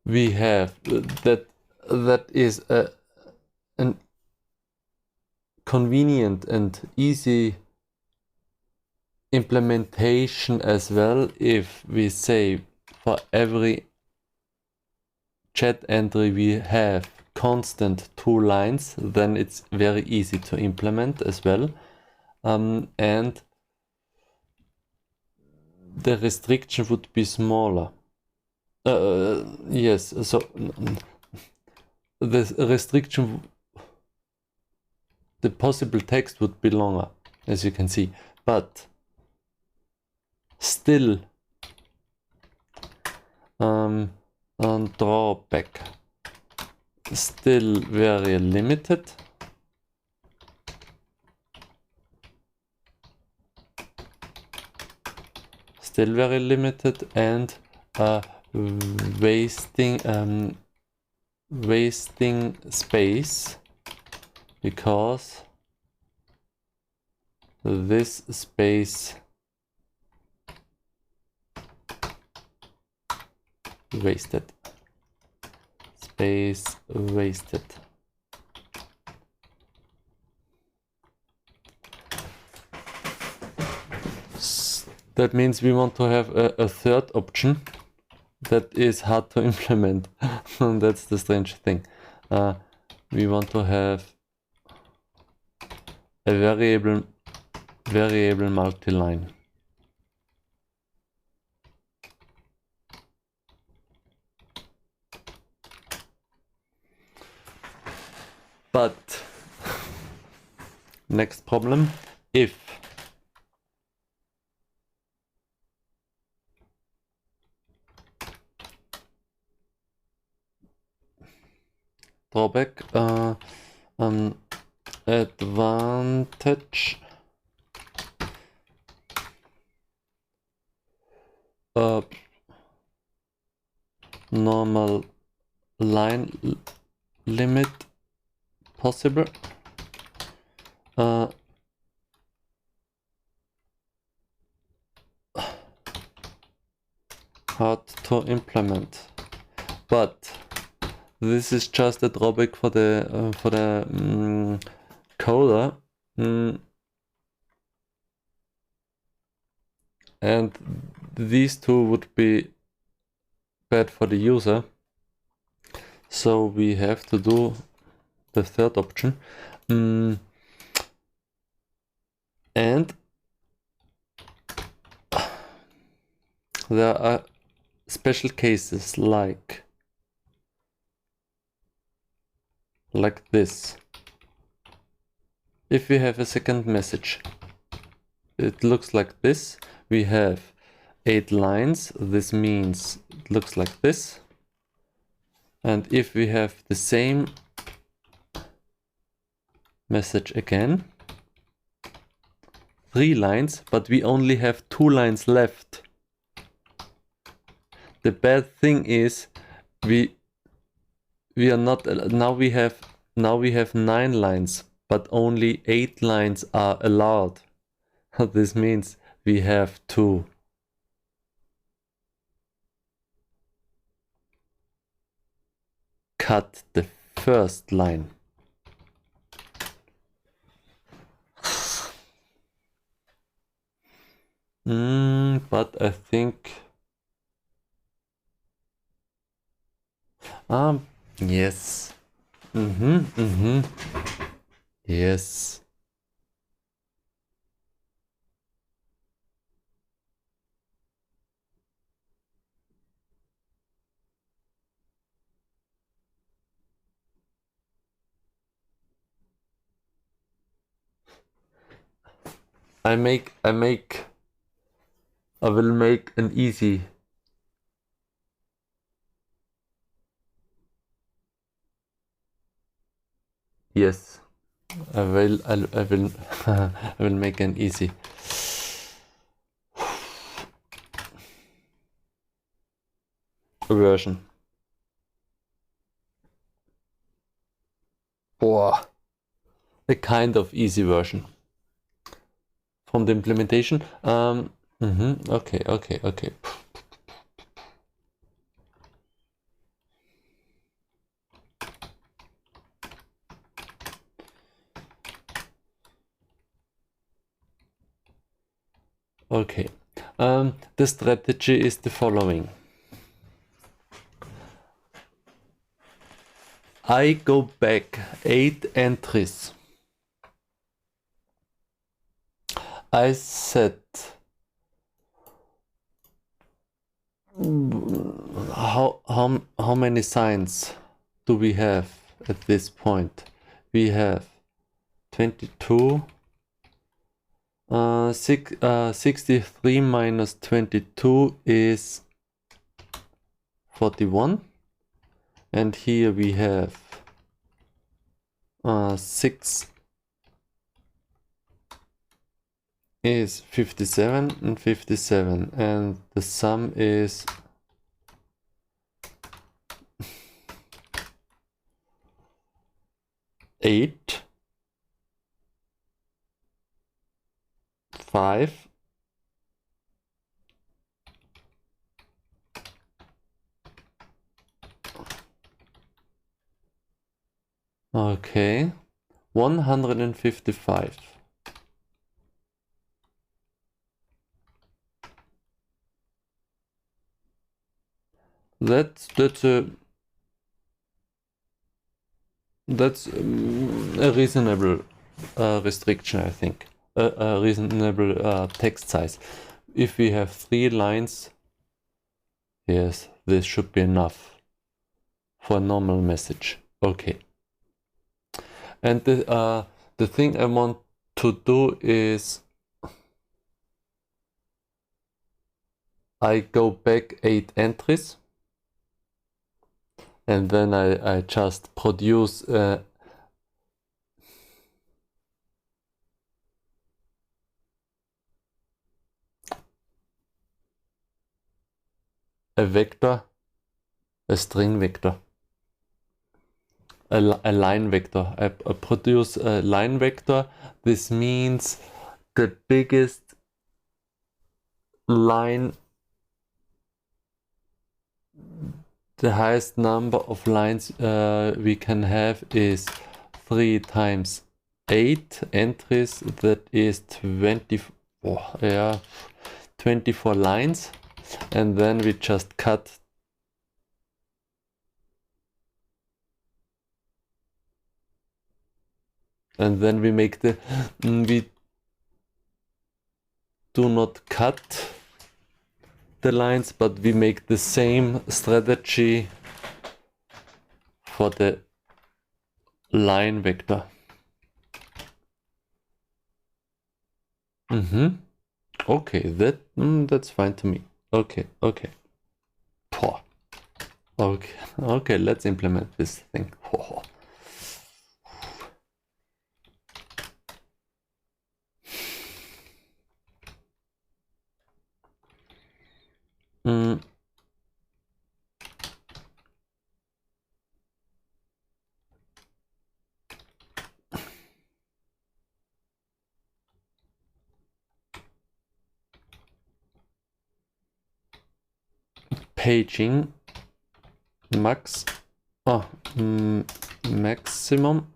we have that is an convenient and easy implementation as well. If we say for every chat entry we have constant 2 lines, then it's very easy to implement as well. And the restriction would be smaller. Yes, so the restriction, the possible text would be longer, as you can see, but still on drawback, still very limited. Still very limited, and wasting space, because this space wasted. Space wasted. That means we want to have a third option that is hard to implement. And that's the strange thing. We want to have a variable multi-line. But next problem, if drawback, advantage, normal line limit possible, hard to implement, but this is just a drawback for the coder. and these two would be bad for the user. So we have to do the third option. And there are special cases like this. If we have a second message, it looks like this. We have 8 lines. This means it looks like this. And if we have the same message again, 3 lines, but we only have 2 lines left. The bad thing is we are not now we have 9 lines, but only 8 lines are allowed. This means we have to cut the first line. But I think yes. Yes. I will make an easy. Yes, I will I will make an easy version. Or a kind of easy version from the implementation. Okay. Okay, the strategy is the following. I go back 8 entries. I set how many signs do we have at this point? We have 22. 63 minus 22 is 41, and here we have 6 is 57 and 57, and the sum is 8, 5, okay, 155. That's a reasonable restriction, I think. A reasonable text size. If we have 3 lines, yes, this should be enough for a normal message. Okay. And the thing I want to do is I go back 8 entries, and then I just produce a vector, a string vector, a line vector. I produce a line vector. This means the biggest line, the highest number of lines we can have is 3 times 8 entries. That is 24. Yeah, 24 lines, and then we just cut and then we make the we do not cut the lines, but we make the same strategy for the line vector. Okay, that's fine to me. Okay. Poh. Okay, let's implement this thing. Paging maximum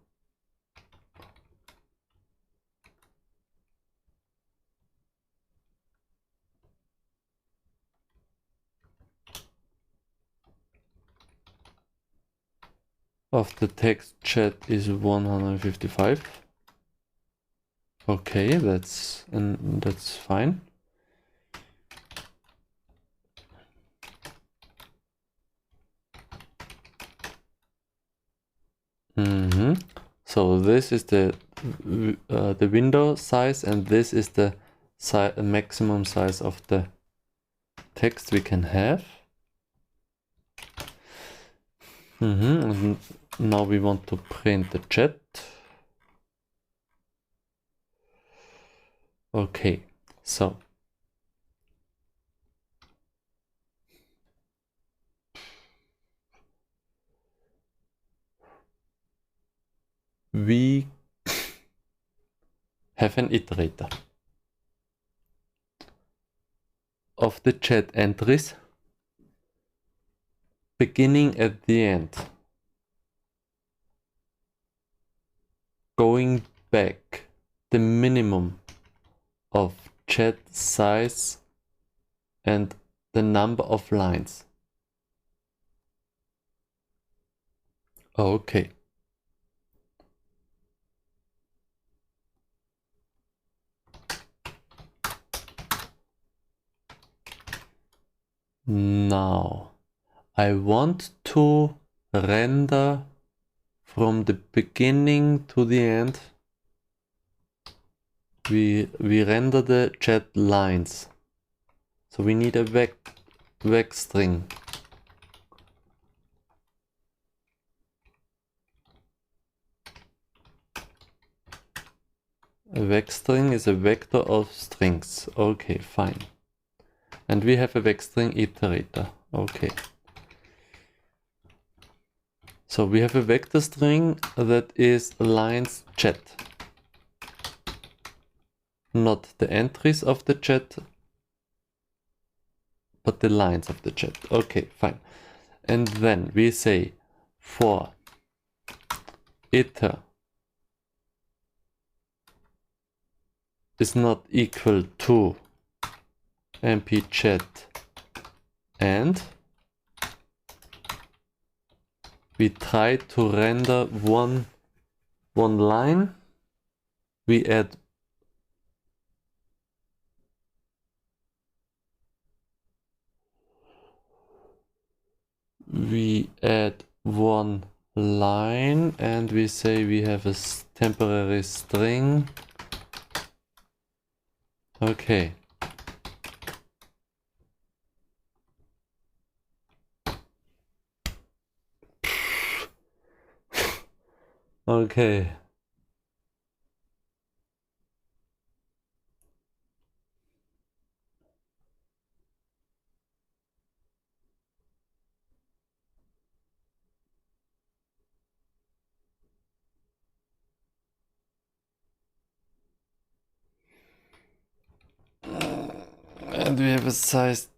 of the text chat is 155. Okay, that's fine. So this is the window size, and this is the maximum size of the text we can have. And now we want to print the chat. Okay, so we have an iterator of the chat entries beginning at the end, going back the minimum of chat size and the number of lines. Okay. Now I want to render from the beginning to the end. We render the chat lines. So we need a vec string. A vec string is a vector of strings. Okay, fine. And we have a vec string iterator. Okay. So we have a vector string that is lines chat. Not the entries of the chat, but the lines of the chat. Okay, fine. And then we say for iter is not equal to mpchat, and we try to render one line. We add one line, and we say we have a temporary string. Okay. Okay. And we have a size.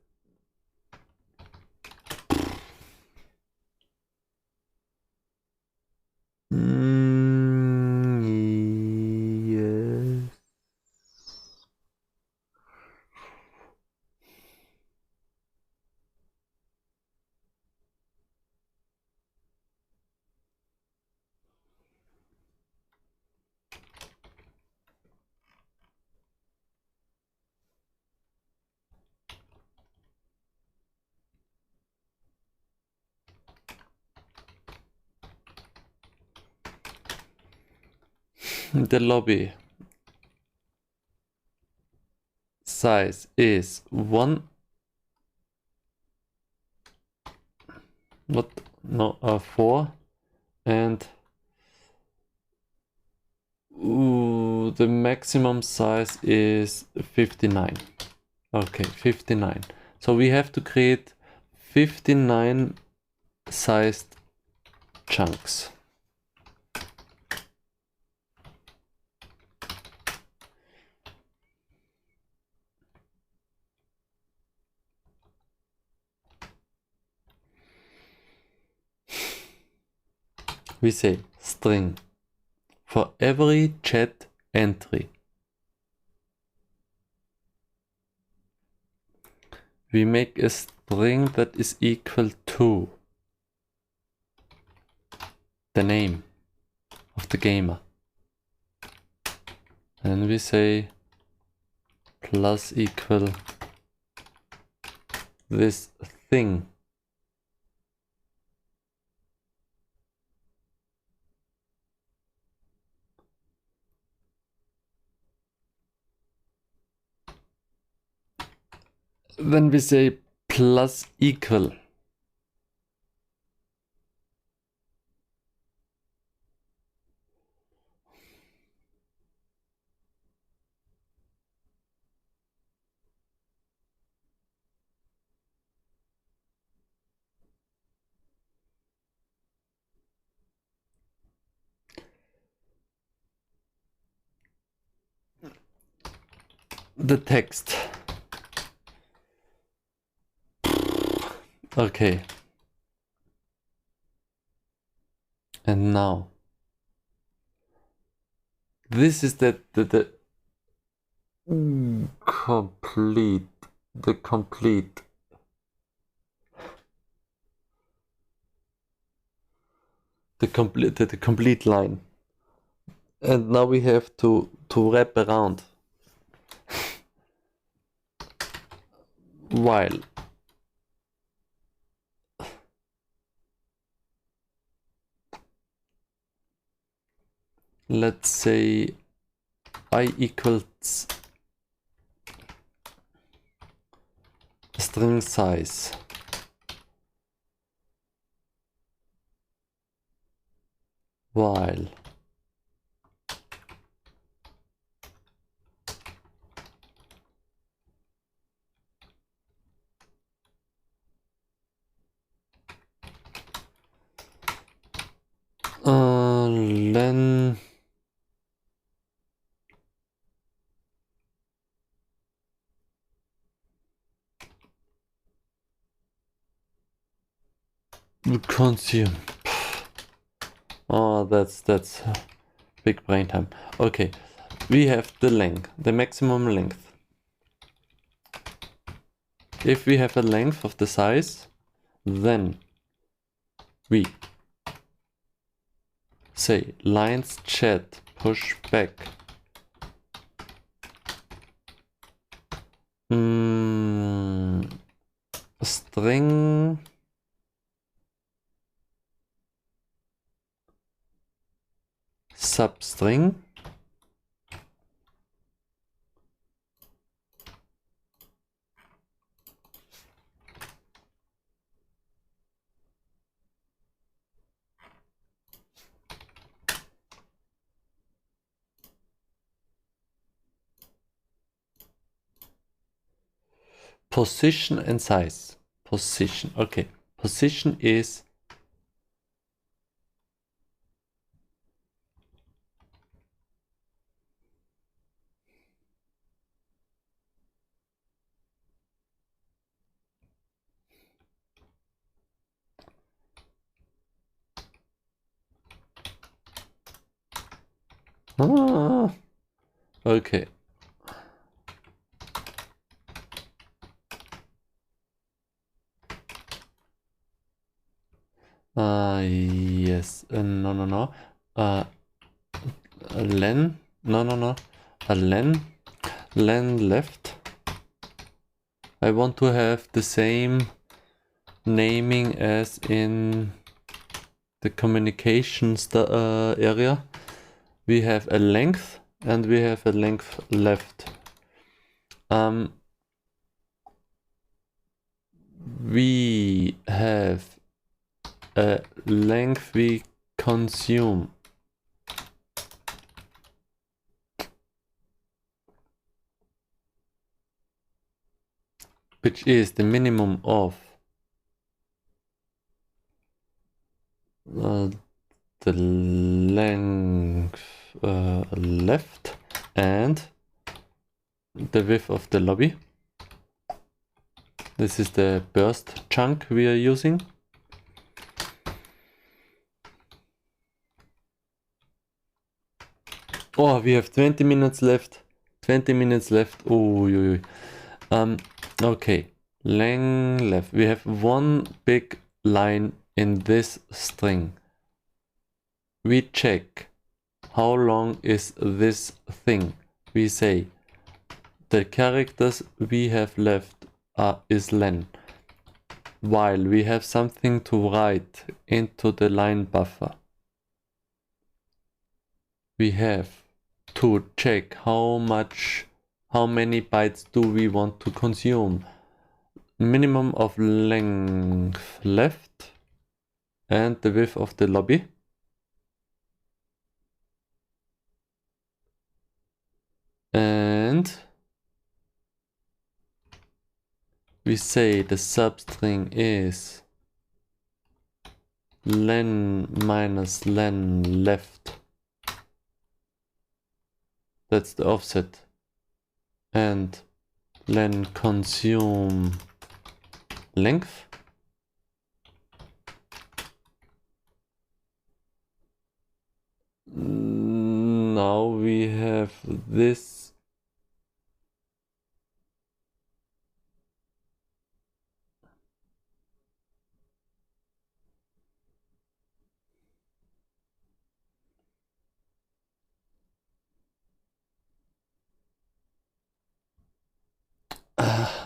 Yes. the lobby size is 4, and the maximum size is 59. Okay, 59. So we have to create 59 sized chunks. We say string for every chat entry. We make a string that is equal to the name of the gamer. And we say plus equal this thing. Then we say plus equal the text. Okay. And now this is the complete line. And now we have to wrap around while let's say I equals string size while len consume. Oh, that's big brain time. Okay, we have the length, the maximum length. If we have a length of the size, then we say lines chat push back string substring position and size. Position, okay. Position is okay. Yes, no. Len, no. Len left. I want to have the same naming as in the communications area. we have a length and we have a length left. We have a length we consume. Which is the minimum of the length left and the width of the lobby. This is the burst chunk we are using. Oh, we have 20 minutes left. 20 minutes left. Oh, okay. Length left. We have one big line in this string. We check how long is this thing. We say the characters we have left is len, while we have something to write into the line buffer. We have to check how many bytes do we want to consume. Minimum of length left and the width of the lobby. And we say the substring is len minus len left. That's the offset. And len consume length. Now we have this.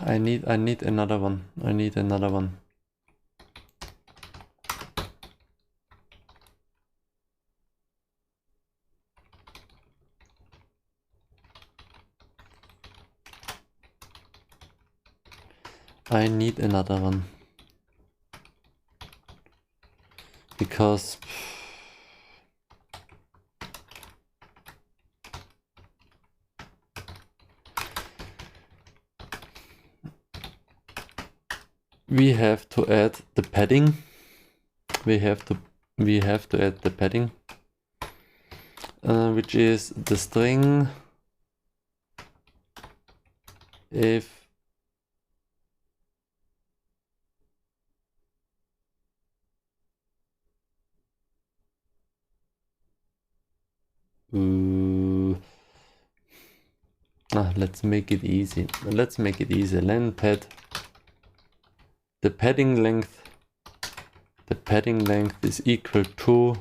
I need another one. I need another one. I need another one. Because we have to add the padding. We have to add the padding, which is the string if let's make it easy. Len pad. The padding length is equal to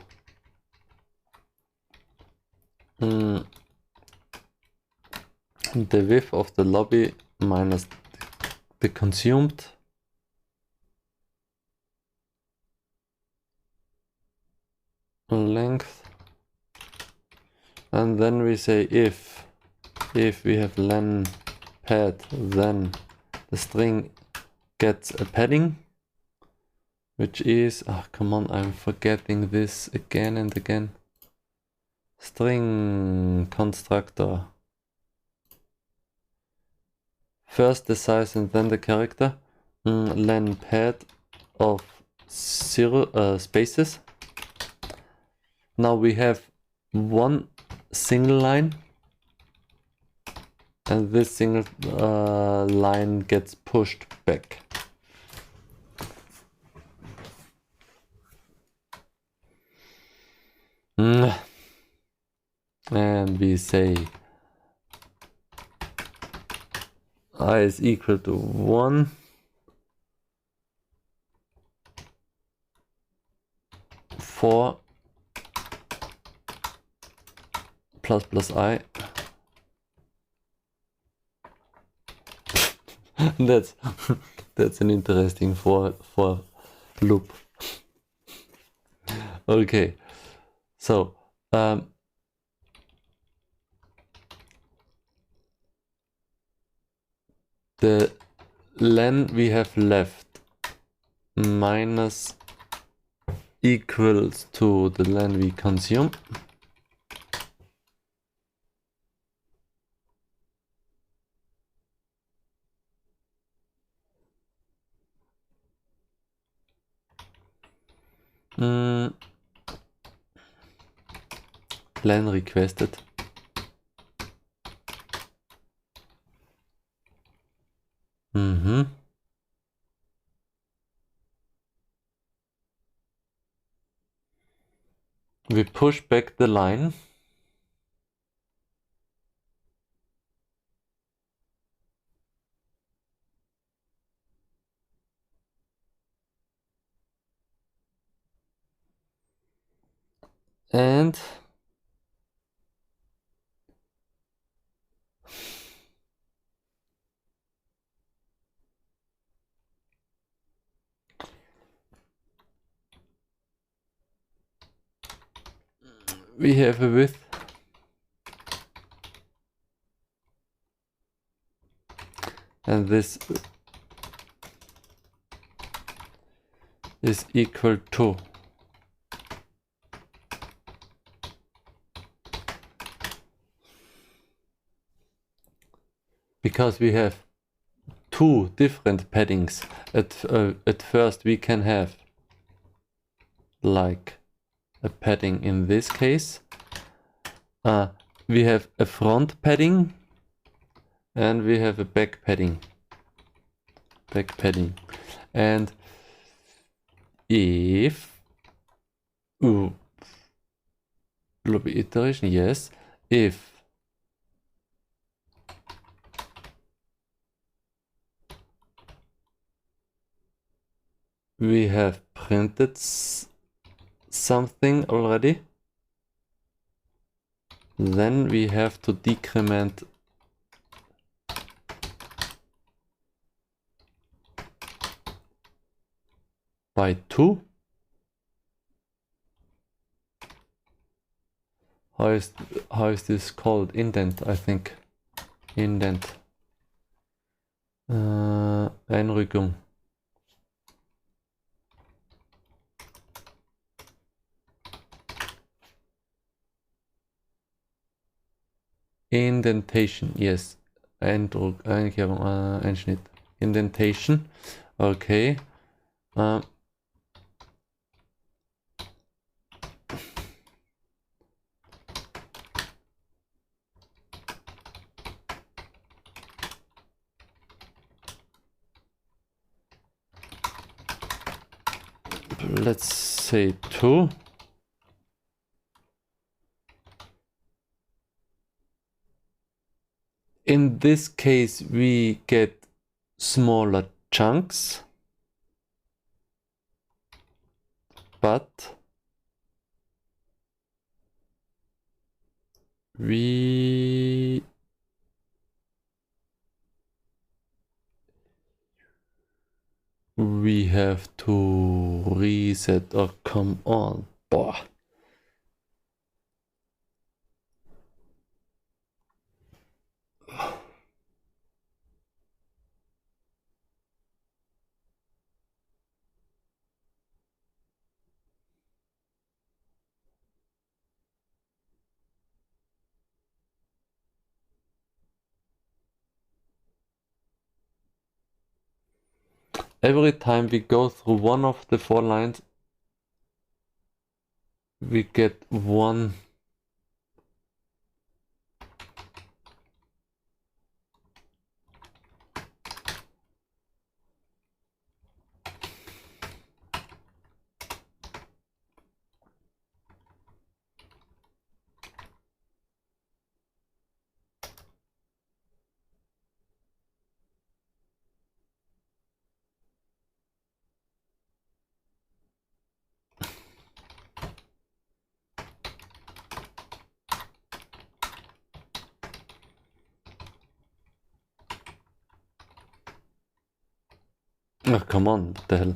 the width of the lobby minus the consumed length. And then we say if we have len pad, then the string gets a padding, which is, come on, I'm forgetting this again and again. String constructor. First the size and then the character. Len pad of 0 spaces. Now we have one single line, and this single line gets pushed back. And we say I is equal to 1 for plus I. that's an interesting for loop. Okay, so the len we have left minus equals to the len we consume. Len requested. We push back the line. And we have a width and this is equal to because we have two different paddings. At first we can have like a padding in this case. We have a front padding and we have a back padding. And if lobby iteration, yes, if we have printed something already, then we have to decrement by 2. How is this called? Indent, I think. Indent. Einrückung. Indentation, yes. Einkerbung, Einschnitt. Indentation, okay. Let's say 2. In this case, we get smaller chunks, but we have to reset. Oh, come on. Boah. Every time we go through one of the 4 lines, we get 1 Oh, come on, what the hell?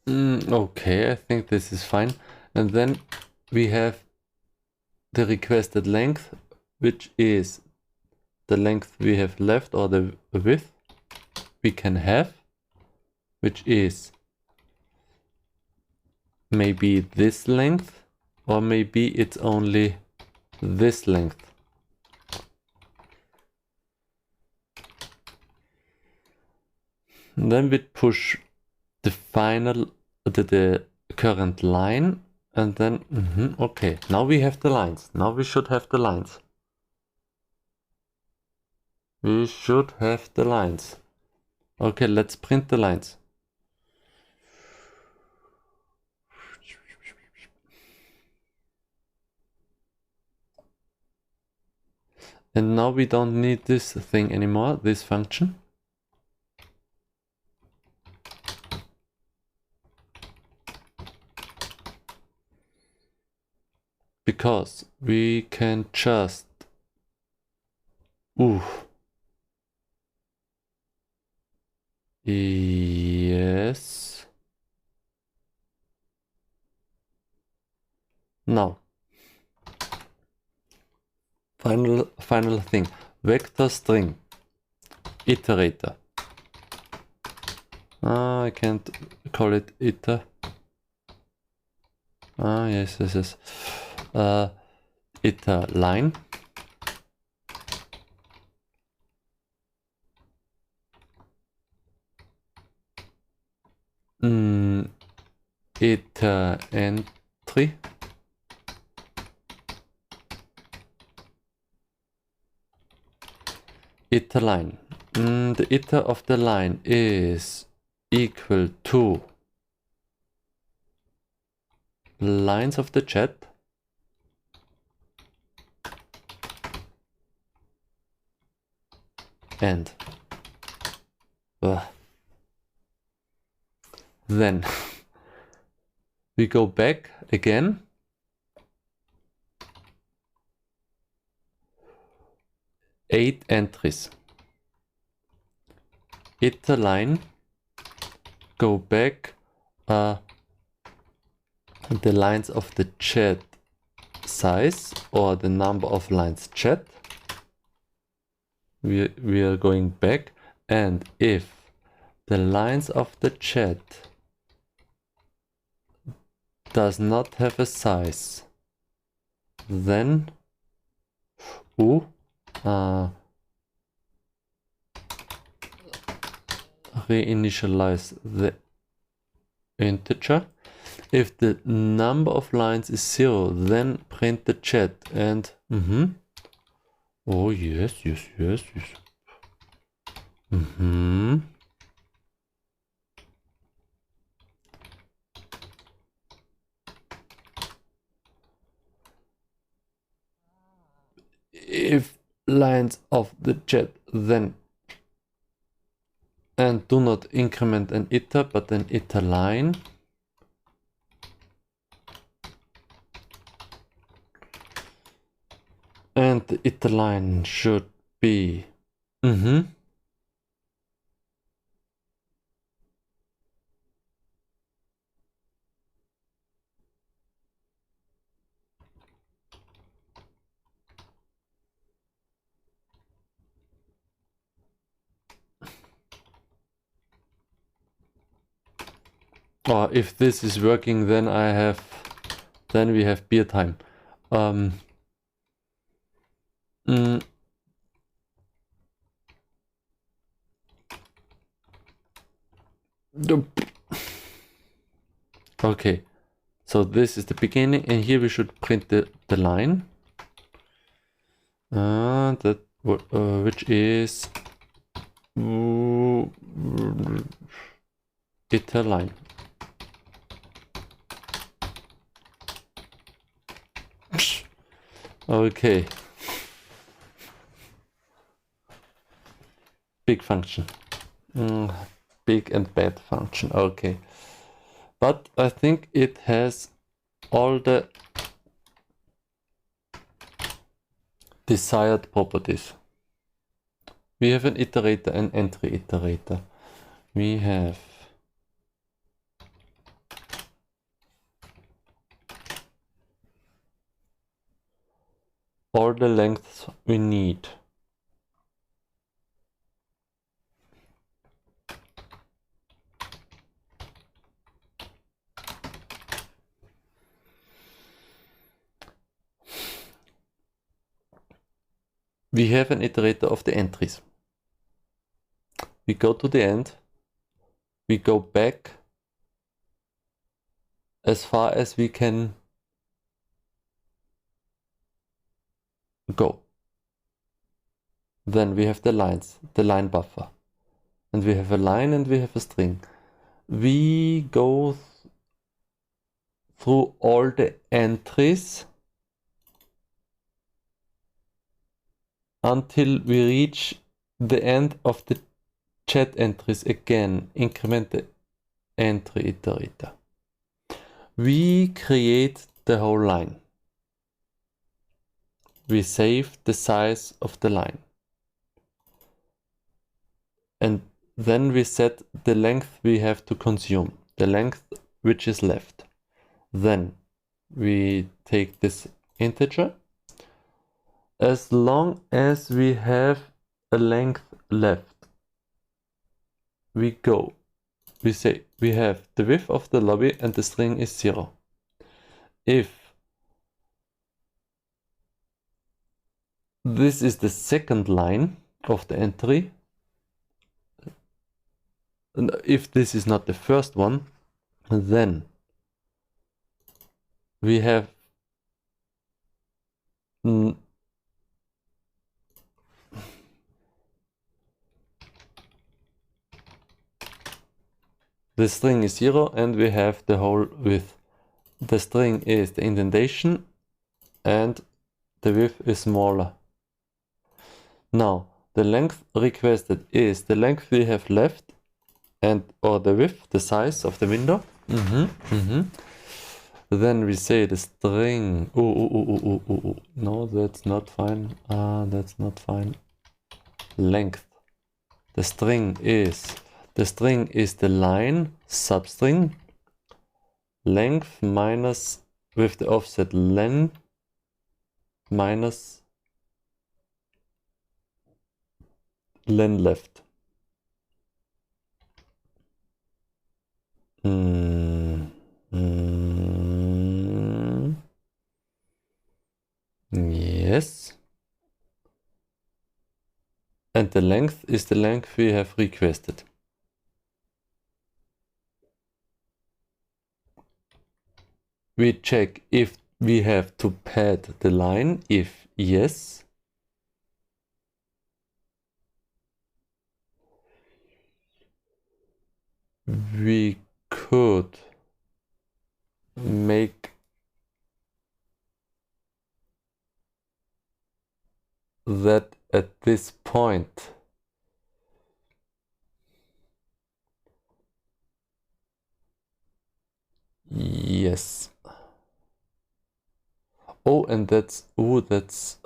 Okay, I think this is fine. And then we have the requested length, which is the length we have left, or the width we can have, which is maybe this length, or maybe it's only this length. And then we push the final, the current line, and then, okay, now we have the lines. Now we should have the lines. We should have the lines. Okay, let's print the lines. And now we don't need this thing anymore, this function. Because we can just... Yes. Now. Final thing. Vector string. Iterator. I can't call it iter. Yes. Iter line. Iter entry. Iter line. The iter of the line is equal to lines of the chat and then we go back again. Eight entries. Iter line, go back the lines of the chat size, or the number of lines chat. We are going back, and if the lines of the chat does not have a size, then reinitialize the integer. If the number of lines is 0, then print the chat. And oh yes. If lines of the chat then, and do not increment an iter, but an iter line. And the iter line should be or if this is working, then we have beer time. Okay, so this is the beginning, and here we should print the line. Which is iter line. Okay. Big function. Big and bad function. Okay. But I think it has all the desired properties. We have an iterator, an entry iterator. We have all the lengths we need. We have an iterator of the entries. We go to the end, we go back as far as we can go. Then we have the lines, the line buffer. And we have a line and we have a string. We go through all the entries until we reach the end of the chat entries again. Increment the entry iterator. We create the whole line. We save the size of the line. And then we set the length we have to consume, the length which is left. Then we take this integer. As long as we have a length left, we go. We say we have the width of the lobby and the string is 0. If this is the second line of the entry, and if this is not the first one, then we have the string is 0 and we have the whole width. The string is the indentation and the width is smaller. Now the length requested is the length we have left and or the width, the size of the window. Then we say the string. No, that's not fine. That's not fine. Length. The string is the line substring. Length minus with the offset len minus len left. Yes. And the length is the length we have requested. We check if we have to pad the line. If yes, we could make that at this point. Yes. Oh, and that's that's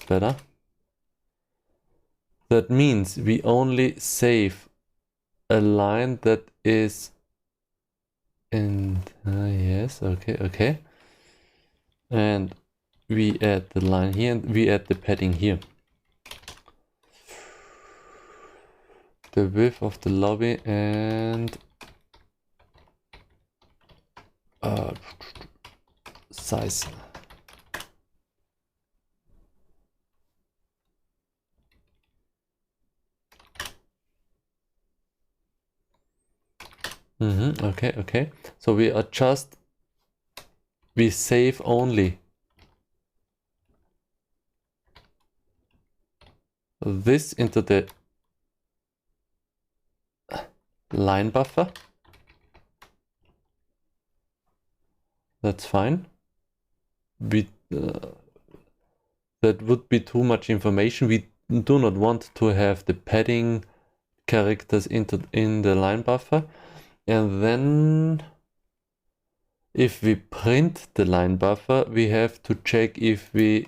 better. That means we only save a line that is in yes, okay. And we add the line here and we add the padding here. The width of the lobby and size. Okay. So we adjust, we save only this into the line buffer. That's fine. That would be too much information. We do not want to have the padding characters in the line buffer. And then if we print the line buffer, we have to check if we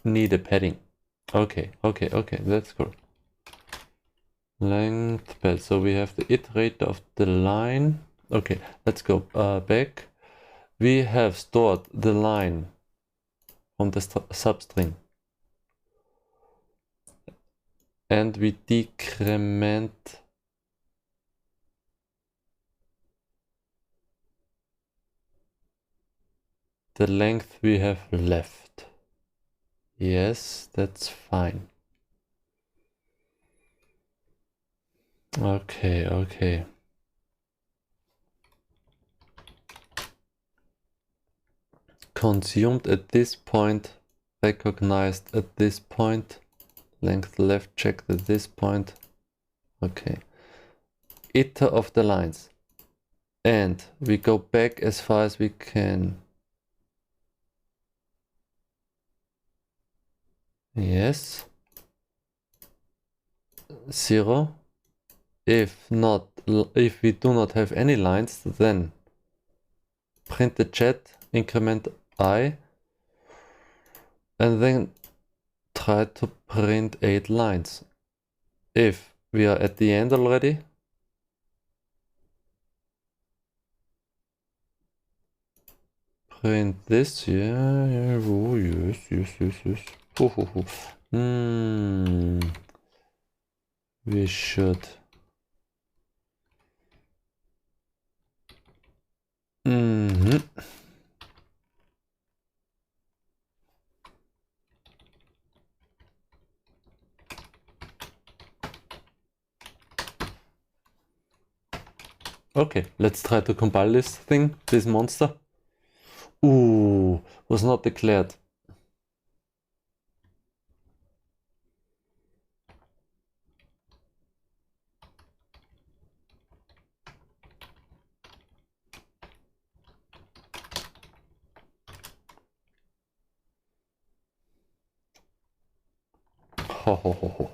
need a padding. Okay, that's cool. Length pad. So we have the iterator of the line. Okay, let's go back. we have stored the line from the substring. And we decrement the length we have left. Yes, that's fine. Okay, okay. Consumed at this point, recognized at this point, length left checked at this point. Okay. Iter of the lines. And we go back as far as we can. Yes. 0. If we do not have any lines, then print the chat, increment I, and then try to print 8 lines. If we are at the end already, print this. Yeah, oh, yes. We should. Okay, let's try to compile this thing, this monster. Ooh, was not declared. Ho ho ho ho.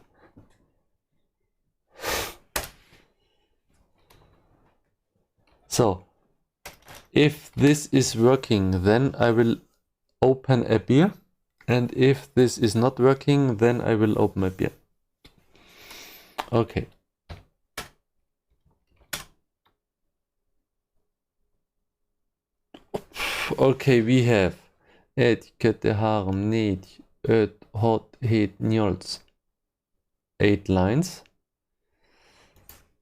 So, if this is working, then I will open a beer. And if this is not working, then I will open a beer. Okay. Okay, we have et, kötte, harm, need, öt, hot, heat, njols. 8 lines.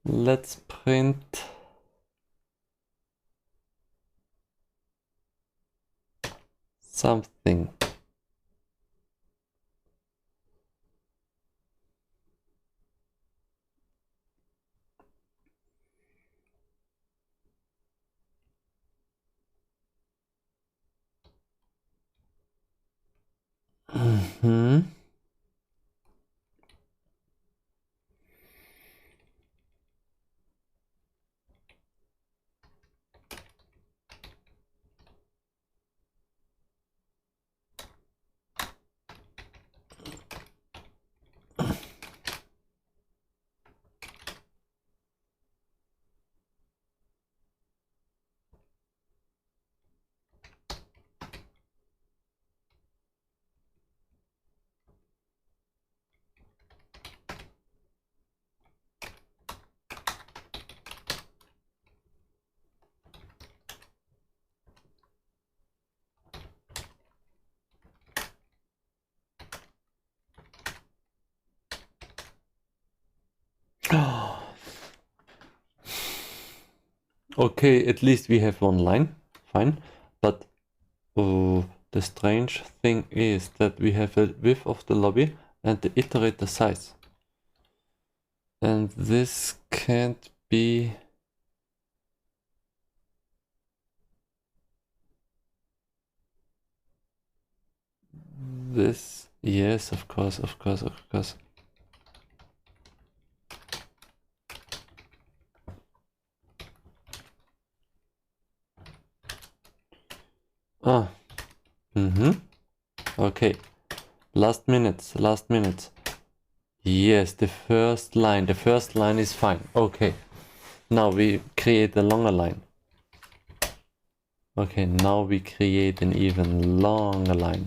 Let's print something. Okay, at least we have one line, fine, but the strange thing is that we have a width of the lobby and the iterator size. And this can't be... This, yes, of course. Okay, last minutes. Yes, the first line is fine. Okay, now we create a longer line. Okay, now we create an even longer line.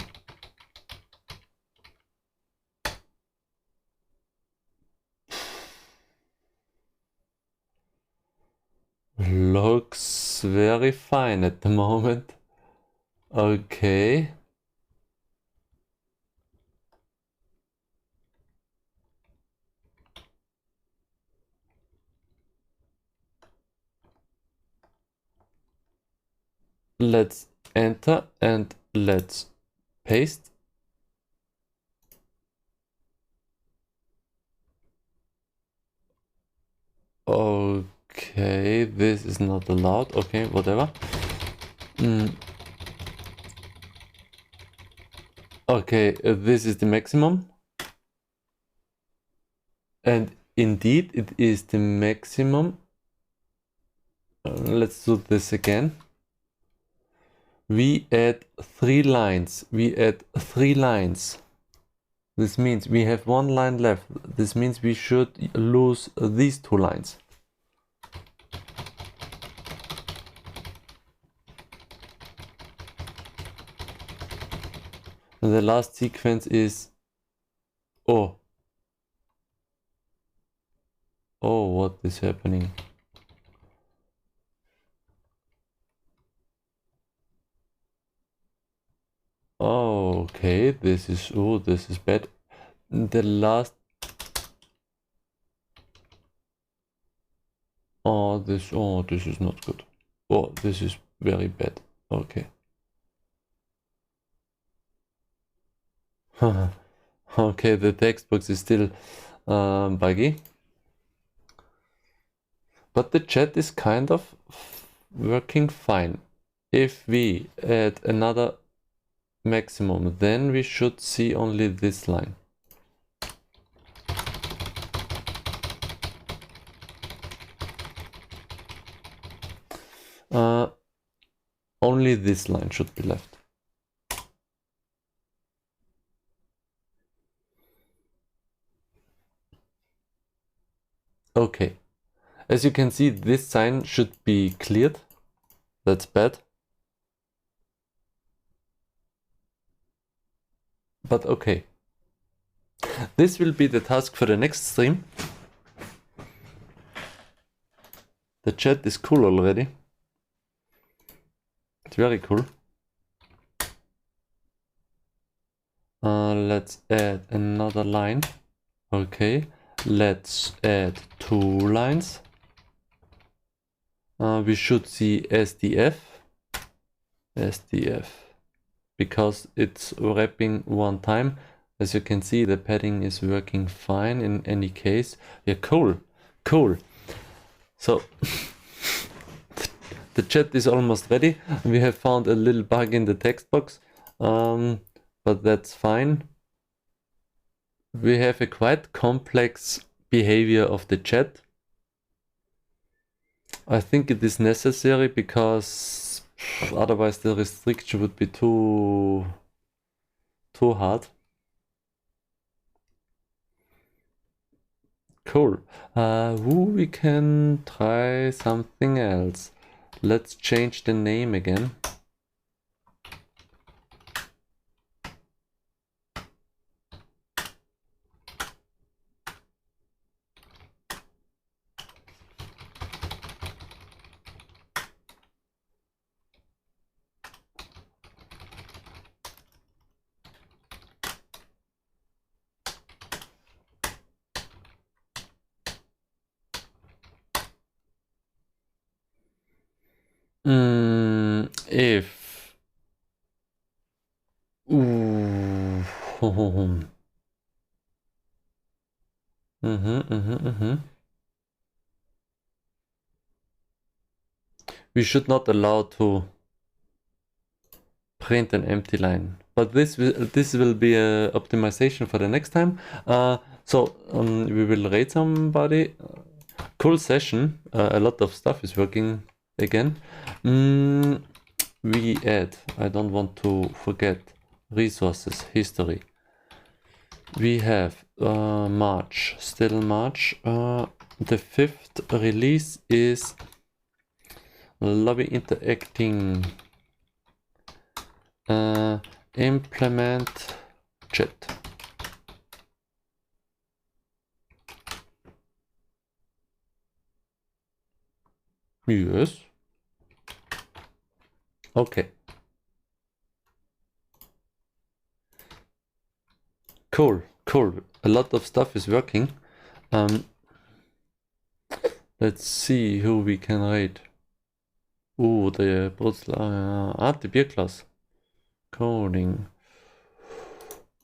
Looks very fine at the moment. Okay. Let's enter and let's paste. Okay, this is not allowed. Okay, whatever. Okay, this is the maximum. And indeed, it is the maximum. Let's do this again. We add 3 lines. We add 3 lines. This means we have 1 line left. This means we should lose these 2 lines. And the last sequence is... Oh. Oh, what is happening? Oh, okay, this is... Oh, this is bad. The last... Oh, this is not good. Oh, this is very bad. Okay. Okay, the text box is still buggy. But the chat is kind of working fine. If we add another maximum, then we should see only this line. Only this line should be left. Okay. As you can see, this sign should be cleared. That's bad. But okay. This will be the task for the next stream. The chat is cool already. It's very cool. Let's add another line. Okay. Let's add 2 lines. We should see SDF. SDF. Because it's wrapping 1 time. As you can see, the padding is working fine in any case. Yeah, cool. Cool. So, the chat is almost ready. We have found a little bug in the text box. But that's fine. We have a quite complex behavior of the chat. I think it is necessary because otherwise the restriction would be too hard. Cool. We can try something else. Let's change the name again. If we should not allow to print an empty line, but this will be a optimization for the next time. We will rate somebody. Cool session. A lot of stuff is working again. We add, I don't want to forget, resources, history. We have March, still March. The 5th release is lobby interacting. Implement chat. Yes. Okay. Cool, cool. A lot of stuff is working. Let's see who we can raid. The Brutzler, the beer class. Coding.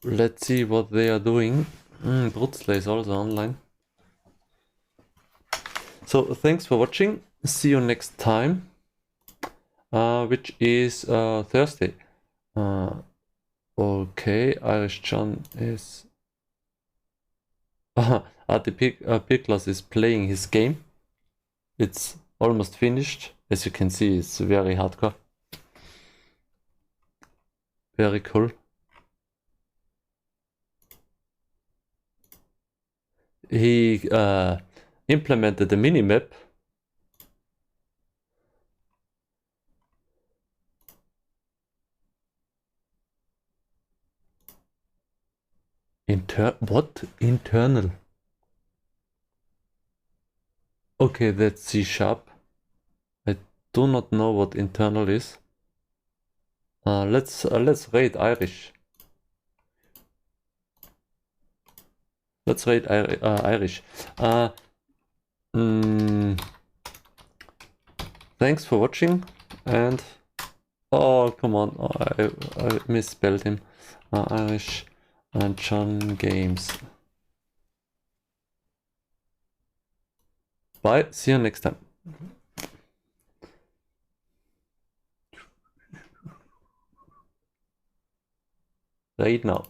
Let's see what they are doing. Brutzler is also online. So thanks for watching. See you next time, which is Thursday. Okay, Irish John is... the beer class is playing his game. It's almost finished. As you can see, it's very hardcore. Very cool. He implemented the minimap. What? Internal? Okay, that's C#. I do not know what internal is. Let's rate Irish. Let's rate Irish. Thanks for watching, and oh come on, I misspelled him. Irish and John Games. Bye, see you next time. Right now.